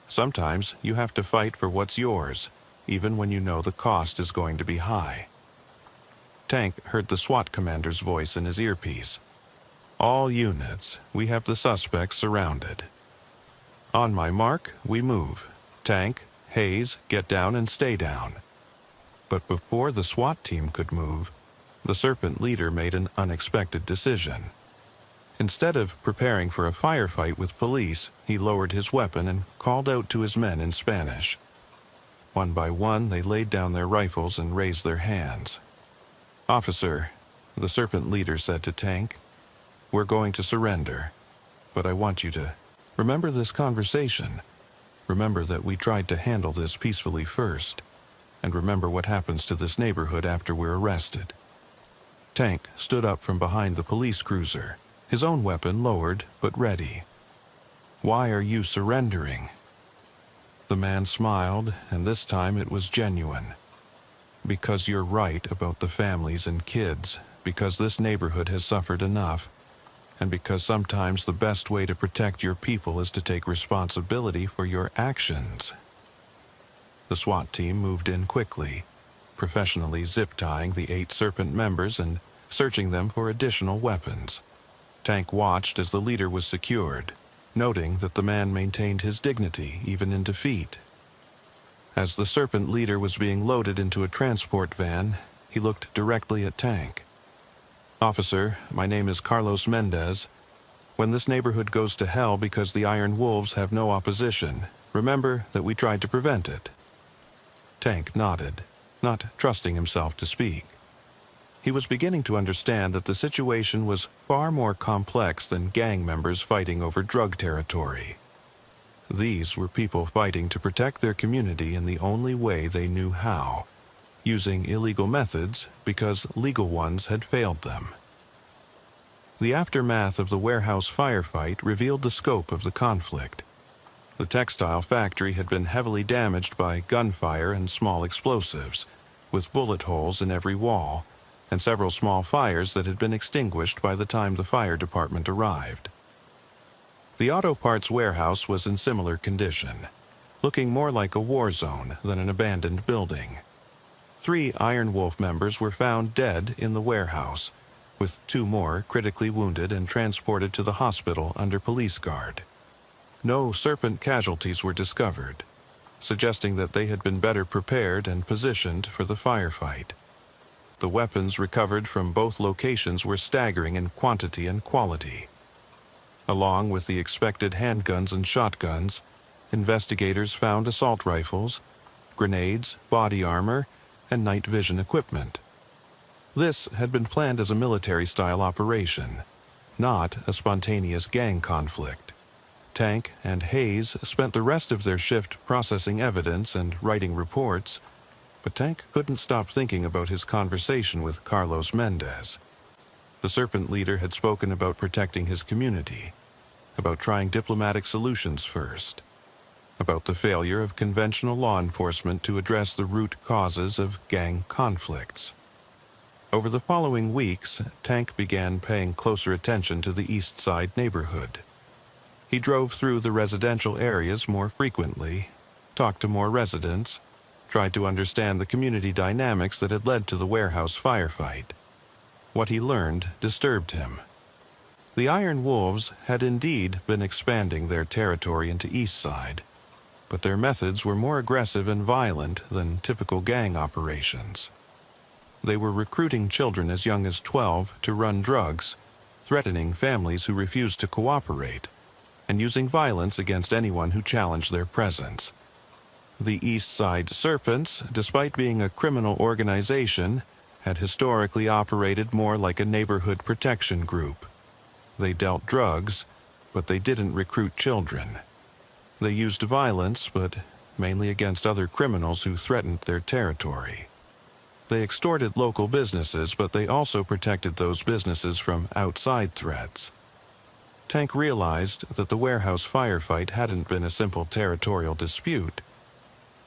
[SPEAKER 1] Sometimes you have to fight for what's yours, even when you know the cost is going to be high." Tank heard the SWAT commander's voice in his earpiece. "All units, we have the suspects surrounded. On my mark, we move. Tank, Hayes, get down and stay down." But before the SWAT team could move, the serpent leader made an unexpected decision. Instead of preparing for a firefight with police, he lowered his weapon and called out to his men in Spanish. One by one, they laid down their rifles and raised their hands. "Officer," the serpent leader said to Tank, "we're going to surrender, but I want you to remember this conversation. Remember that we tried to handle this peacefully first, and remember what happens to this neighborhood after we're arrested." Tank stood up from behind the police cruiser, his own weapon lowered but ready. "Why are you surrendering?" The man smiled, and this time it was genuine. "Because you're right about the families and kids, because this neighborhood has suffered enough, and because sometimes the best way to protect your people is to take responsibility for your actions." The SWAT team moved in quickly, professionally zip-tying the 8 serpent members and searching them for additional weapons. Tank watched as the leader was secured, noting that the man maintained his dignity even in defeat. As the serpent leader was being loaded into a transport van, he looked directly at Tank. "Officer, my name is Carlos Mendez. When this neighborhood goes to hell because the Iron Wolves have no opposition, remember that we tried to prevent it." Tank nodded, not trusting himself to speak. He was beginning to understand that the situation was far more complex than gang members fighting over drug territory. These were people fighting to protect their community in the only way they knew how, using illegal methods because legal ones had failed them. The aftermath of the warehouse firefight revealed the scope of the conflict. The textile factory had been heavily damaged by gunfire and small explosives, with bullet holes in every wall, and several small fires that had been extinguished by the time the fire department arrived. The auto parts warehouse was in similar condition, looking more like a war zone than an abandoned building. 3 Iron Wolf members were found dead in the warehouse, with 2 more critically wounded and transported to the hospital under police guard. No serpent casualties were discovered, suggesting that they had been better prepared and positioned for the firefight. The weapons recovered from both locations were staggering in quantity and quality. Along with the expected handguns and shotguns, investigators found assault rifles, grenades, body armor, and night vision equipment. This had been planned as a military-style operation, not a spontaneous gang conflict. Tank and Hayes spent the rest of their shift processing evidence and writing reports, but Tank couldn't stop thinking about his conversation with Carlos Mendez. The serpent leader had spoken about protecting his community, about trying diplomatic solutions first, about the failure of conventional law enforcement to address the root causes of gang conflicts. Over the following weeks, Tank began paying closer attention to the East Side neighborhood. He drove through the residential areas more frequently, talked to more residents, tried to understand the community dynamics that had led to the warehouse firefight. What he learned disturbed him. The Iron Wolves had indeed been expanding their territory into East Side, but their methods were more aggressive and violent than typical gang operations. They were recruiting children as young as 12 to run drugs, threatening families who refused to cooperate, and using violence against anyone who challenged their presence. The East Side Serpents, despite being a criminal organization, had historically operated more like a neighborhood protection group. They dealt drugs, but they didn't recruit children. They used violence, but mainly against other criminals who threatened their territory. They extorted local businesses, but they also protected those businesses from outside threats. Tank realized that the warehouse firefight hadn't been a simple territorial dispute.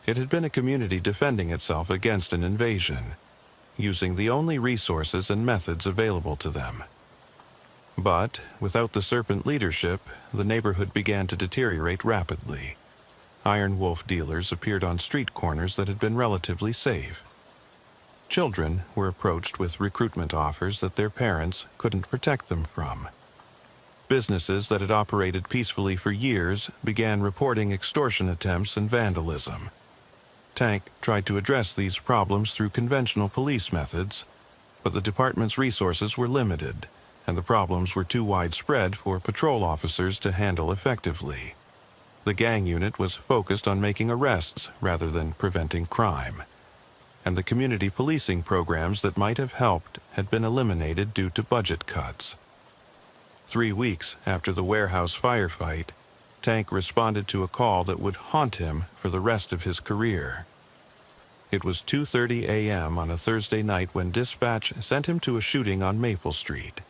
[SPEAKER 1] It had been a community defending itself against an invasion, using the only resources and methods available to them. But, without the Serpent leadership, the neighborhood began to deteriorate rapidly. Iron Wolf dealers appeared on street corners that had been relatively safe. Children were approached with recruitment offers that their parents couldn't protect them from. Businesses that had operated peacefully for years began reporting extortion attempts and vandalism. Tank tried to address these problems through conventional police methods, but the department's resources were limited, and the problems were too widespread for patrol officers to handle effectively. The gang unit was focused on making arrests rather than preventing crime, and the community policing programs that might have helped had been eliminated due to budget cuts. 3 weeks after the warehouse firefight, Tank responded to a call that would haunt him for the rest of his career. It was 2:30 a.m. on a Thursday night when dispatch sent him to a shooting on Maple Street,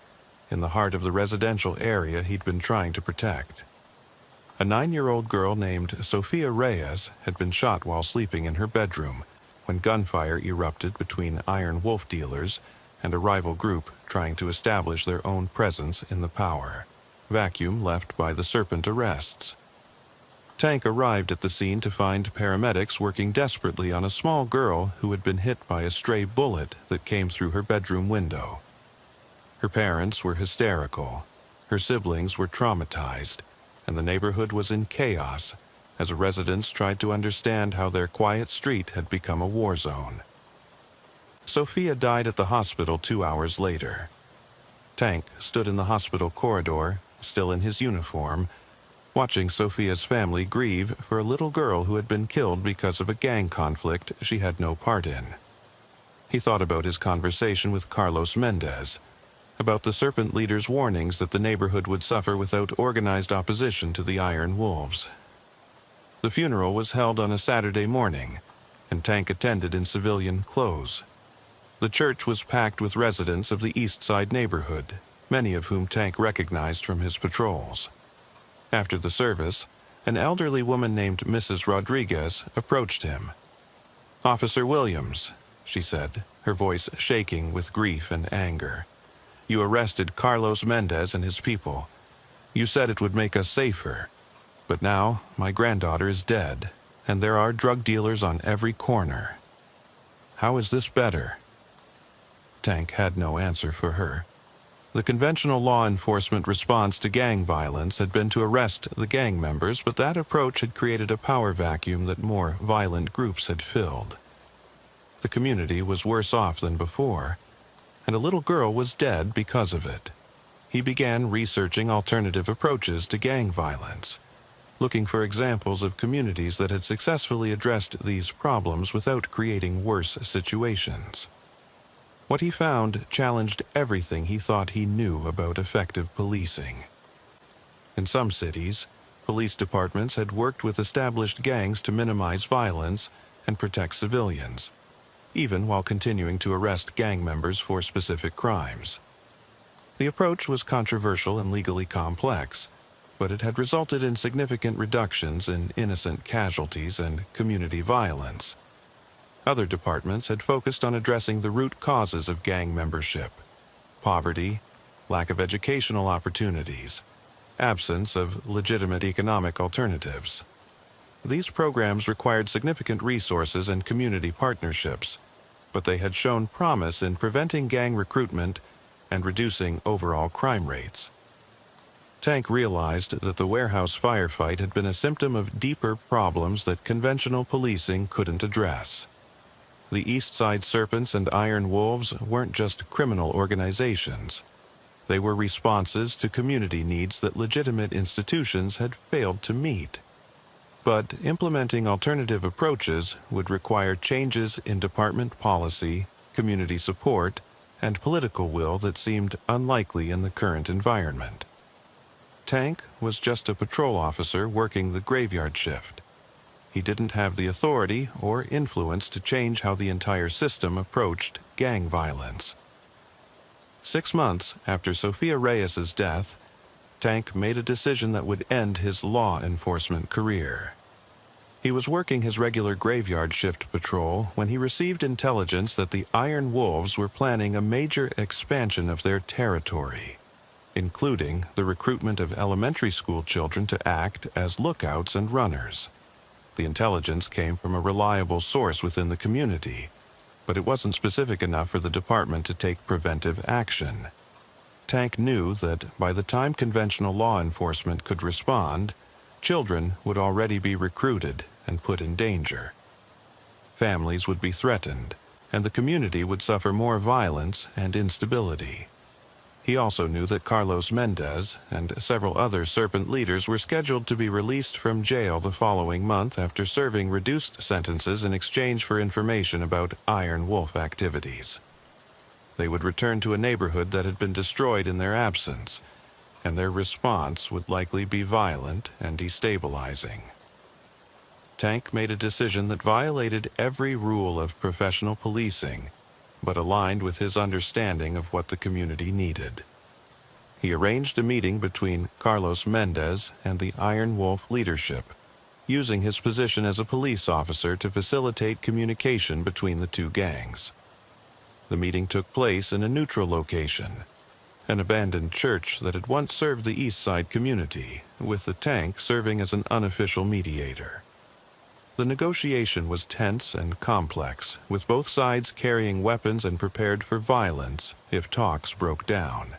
[SPEAKER 1] in the heart of the residential area he'd been trying to protect. A 9-year-old girl named Sophia Reyes had been shot while sleeping in her bedroom when gunfire erupted between Iron Wolf dealers and a rival group trying to establish their own presence in the power, vacuum left by the Serpent arrests. Tank arrived at the scene to find paramedics working desperately on a small girl who had been hit by a stray bullet that came through her bedroom window. Her parents were hysterical, her siblings were traumatized, and the neighborhood was in chaos as residents tried to understand how their quiet street had become a war zone. Sophia died at the hospital 2 hours later. Tank stood in the hospital corridor, still in his uniform, watching Sophia's family grieve for a little girl who had been killed because of a gang conflict she had no part in. He thought about his conversation with Carlos Mendez, about the Serpent leader's warnings that the neighborhood would suffer without organized opposition to the Iron Wolves. The funeral was held on a Saturday morning, and Tank attended in civilian clothes. The church was packed with residents of the East Side neighborhood, many of whom Tank recognized from his patrols. After the service, an elderly woman named Mrs. Rodriguez approached him. "Officer Williams," she said, her voice shaking with grief and anger. "You arrested Carlos Mendez and his people. You said it would make us safer. But now my granddaughter is dead, and there are drug dealers on every corner. How is this better?" Tank had no answer for her. The conventional law enforcement response to gang violence had been to arrest the gang members, but that approach had created a power vacuum that more violent groups had filled. The community was worse off than before, and a little girl was dead because of it. He began researching alternative approaches to gang violence, looking for examples of communities that had successfully addressed these problems without creating worse situations. What he found challenged everything he thought he knew about effective policing. In some cities, police departments had worked with established gangs to minimize violence and protect civilians, even while continuing to arrest gang members for specific crimes. The approach was controversial and legally complex, but it had resulted in significant reductions in innocent casualties and community violence. Other departments had focused on addressing the root causes of gang membership: poverty, lack of educational opportunities, absence of legitimate economic alternatives. These programs required significant resources and community partnerships, but they had shown promise in preventing gang recruitment and reducing overall crime rates. Tank realized that the warehouse firefight had been a symptom of deeper problems that conventional policing couldn't address. The East Side Serpents and Iron Wolves weren't just criminal organizations. They were responses to community needs that legitimate institutions had failed to meet. But implementing alternative approaches would require changes in department policy, community support, and political will that seemed unlikely in the current environment. Tank was just a patrol officer working the graveyard shift. he didn't have the authority or influence to change how the entire system approached gang violence. 6 months after Sofia Reyes's death, Tank made a decision that would end his law enforcement career. He was working his regular graveyard shift patrol when he received intelligence that the Iron Wolves were planning a major expansion of their territory, including the recruitment of elementary school children to act as lookouts and runners. The intelligence came from a reliable source within the community, but it wasn't specific enough for the department to take preventive action. Tank knew that by the time conventional law enforcement could respond, children would already be recruited and put in danger. Families would be threatened, and the community would suffer more violence and instability. He also knew that Carlos Mendez and several other Serpent leaders were scheduled to be released from jail the following month after serving reduced sentences in exchange for information about Iron Wolf activities. They would return to a neighborhood that had been destroyed in their absence, and their response would likely be violent and destabilizing. Tank made a decision that violated every rule of professional policing, but aligned with his understanding of what the community needed. He arranged a meeting between Carlos Mendez and the Iron Wolf leadership, using his position as a police officer to facilitate communication between the two gangs. The meeting took place in a neutral location, an abandoned church that had once served the East Side community, with the Tank serving as an unofficial mediator. The negotiation was tense and complex, with both sides carrying weapons and prepared for violence if talks broke down.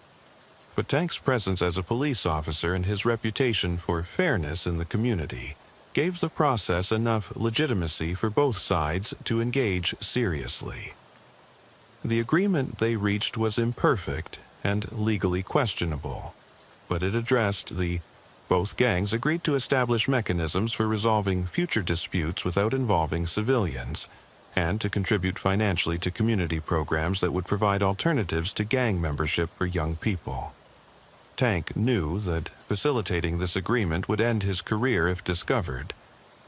[SPEAKER 1] But Tank's presence as a police officer and his reputation for fairness in the community gave the process enough legitimacy for both sides to engage seriously. The agreement they reached was imperfect and legally questionable, but it addressed both gangs agreed to establish mechanisms for resolving future disputes without involving civilians, and to contribute financially to community programs that would provide alternatives to gang membership for young people. Tank knew that facilitating this agreement would end his career if discovered,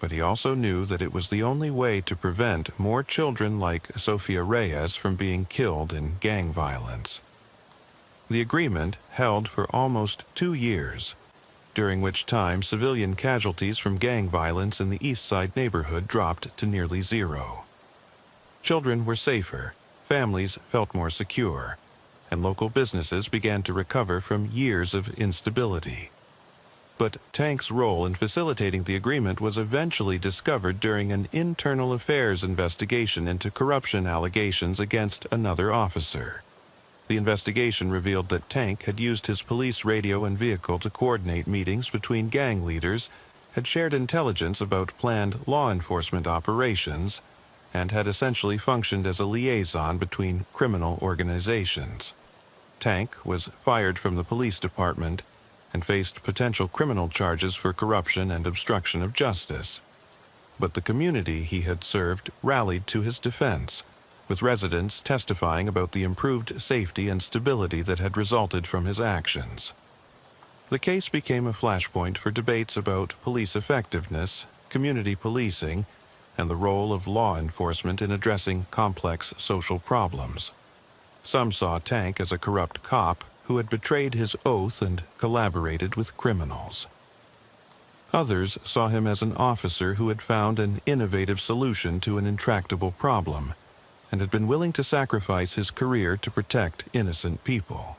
[SPEAKER 1] but he also knew that it was the only way to prevent more children like Sofia Reyes from being killed in gang violence. The agreement held for almost 2 years, during which time civilian casualties from gang violence in the East Side neighborhood dropped to nearly zero. Children were safer, families felt more secure, and local businesses began to recover from years of instability. But Tank's role in facilitating the agreement was eventually discovered during an internal affairs investigation into corruption allegations against another officer. The investigation revealed that Tank had used his police radio and vehicle to coordinate meetings between gang leaders, had shared intelligence about planned law enforcement operations, and had essentially functioned as a liaison between criminal organizations. Tank was fired from the police department and faced potential criminal charges for corruption and obstruction of justice. But the community he had served rallied to his defense, with residents testifying about the improved safety and stability that had resulted from his actions. The case became a flashpoint for debates about police effectiveness, community policing, and the role of law enforcement in addressing complex social problems. Some saw Tank as a corrupt cop who had betrayed his oath and collaborated with criminals. Others saw him as an officer who had found an innovative solution to an intractable problem, and had been willing to sacrifice his career to protect innocent people.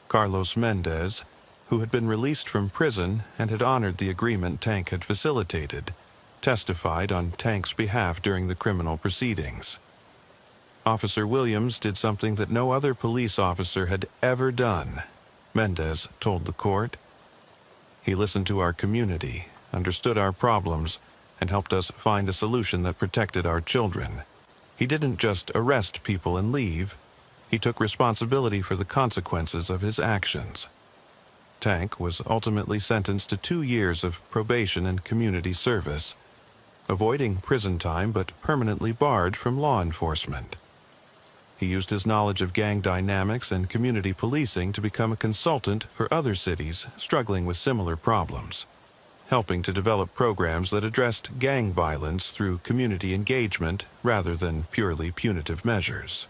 [SPEAKER 1] Carlos Mendez, who had been released from prison and had honored the agreement Tank had facilitated, testified on Tank's behalf during the criminal proceedings. Officer Williams did something that no other police officer had ever done, Mendez told the court. He listened to our community, understood our problems, and helped us find a solution that protected our children. He didn't just arrest people and leave. He took responsibility for the consequences of his actions. Tank was ultimately sentenced to 2 years of probation and community service, avoiding prison time but permanently barred from law enforcement. He used his knowledge of gang dynamics and community policing to become a consultant for other cities struggling with similar problems. helping to develop programs that addressed gang violence through community engagement rather than purely punitive measures.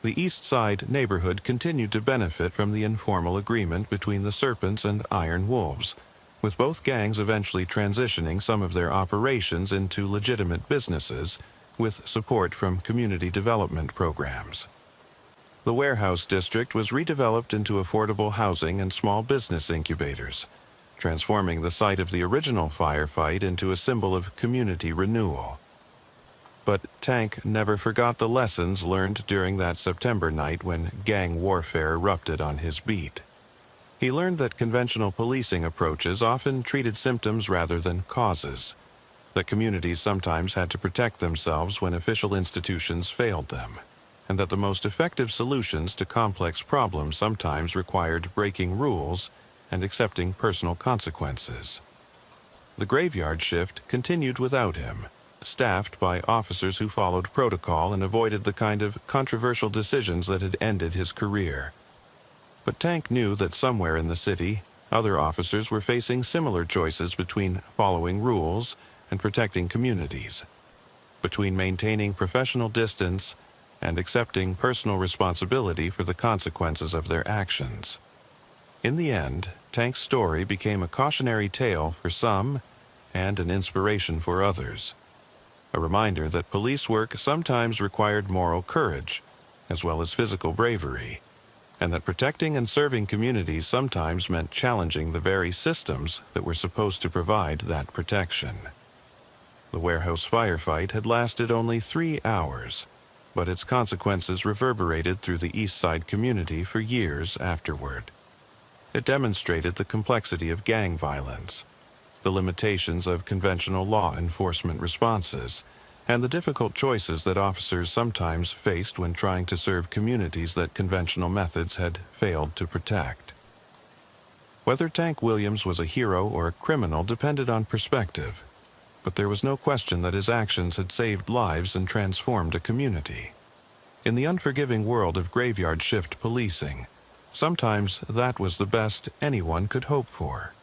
[SPEAKER 1] The East Side neighborhood continued to benefit from the informal agreement between the Serpents and Iron Wolves, with both gangs eventually transitioning some of their operations into legitimate businesses with support from community development programs. The warehouse district was redeveloped into affordable housing and small business incubators, transforming the site of the original firefight into a symbol of community renewal. But Tank never forgot the lessons learned during that September night when gang warfare erupted on his beat. He learned that conventional policing approaches often treated symptoms rather than causes, that communities sometimes had to protect themselves when official institutions failed them, and that the most effective solutions to complex problems sometimes required breaking rules and accepting personal consequences. The graveyard shift continued without him, staffed by officers who followed protocol and avoided the kind of controversial decisions that had ended his career. But Tank knew that somewhere in the city, other officers were facing similar choices between following rules and protecting communities, between maintaining professional distance and accepting personal responsibility for the consequences of their actions. In the end, Tank's story became a cautionary tale for some and an inspiration for others, a reminder that police work sometimes required moral courage as well as physical bravery, and that protecting and serving communities sometimes meant challenging the very systems that were supposed to provide that protection. The warehouse firefight had lasted only 3 hours, but its consequences reverberated through the East Side community for years afterward. It demonstrated the complexity of gang violence, the limitations of conventional law enforcement responses, and the difficult choices that officers sometimes faced when trying to serve communities that conventional methods had failed to protect. Whether Tank Williams was a hero or a criminal depended on perspective, but there was no question that his actions had saved lives and transformed a community. In the unforgiving world of graveyard shift policing, sometimes that was the best anyone could hope for.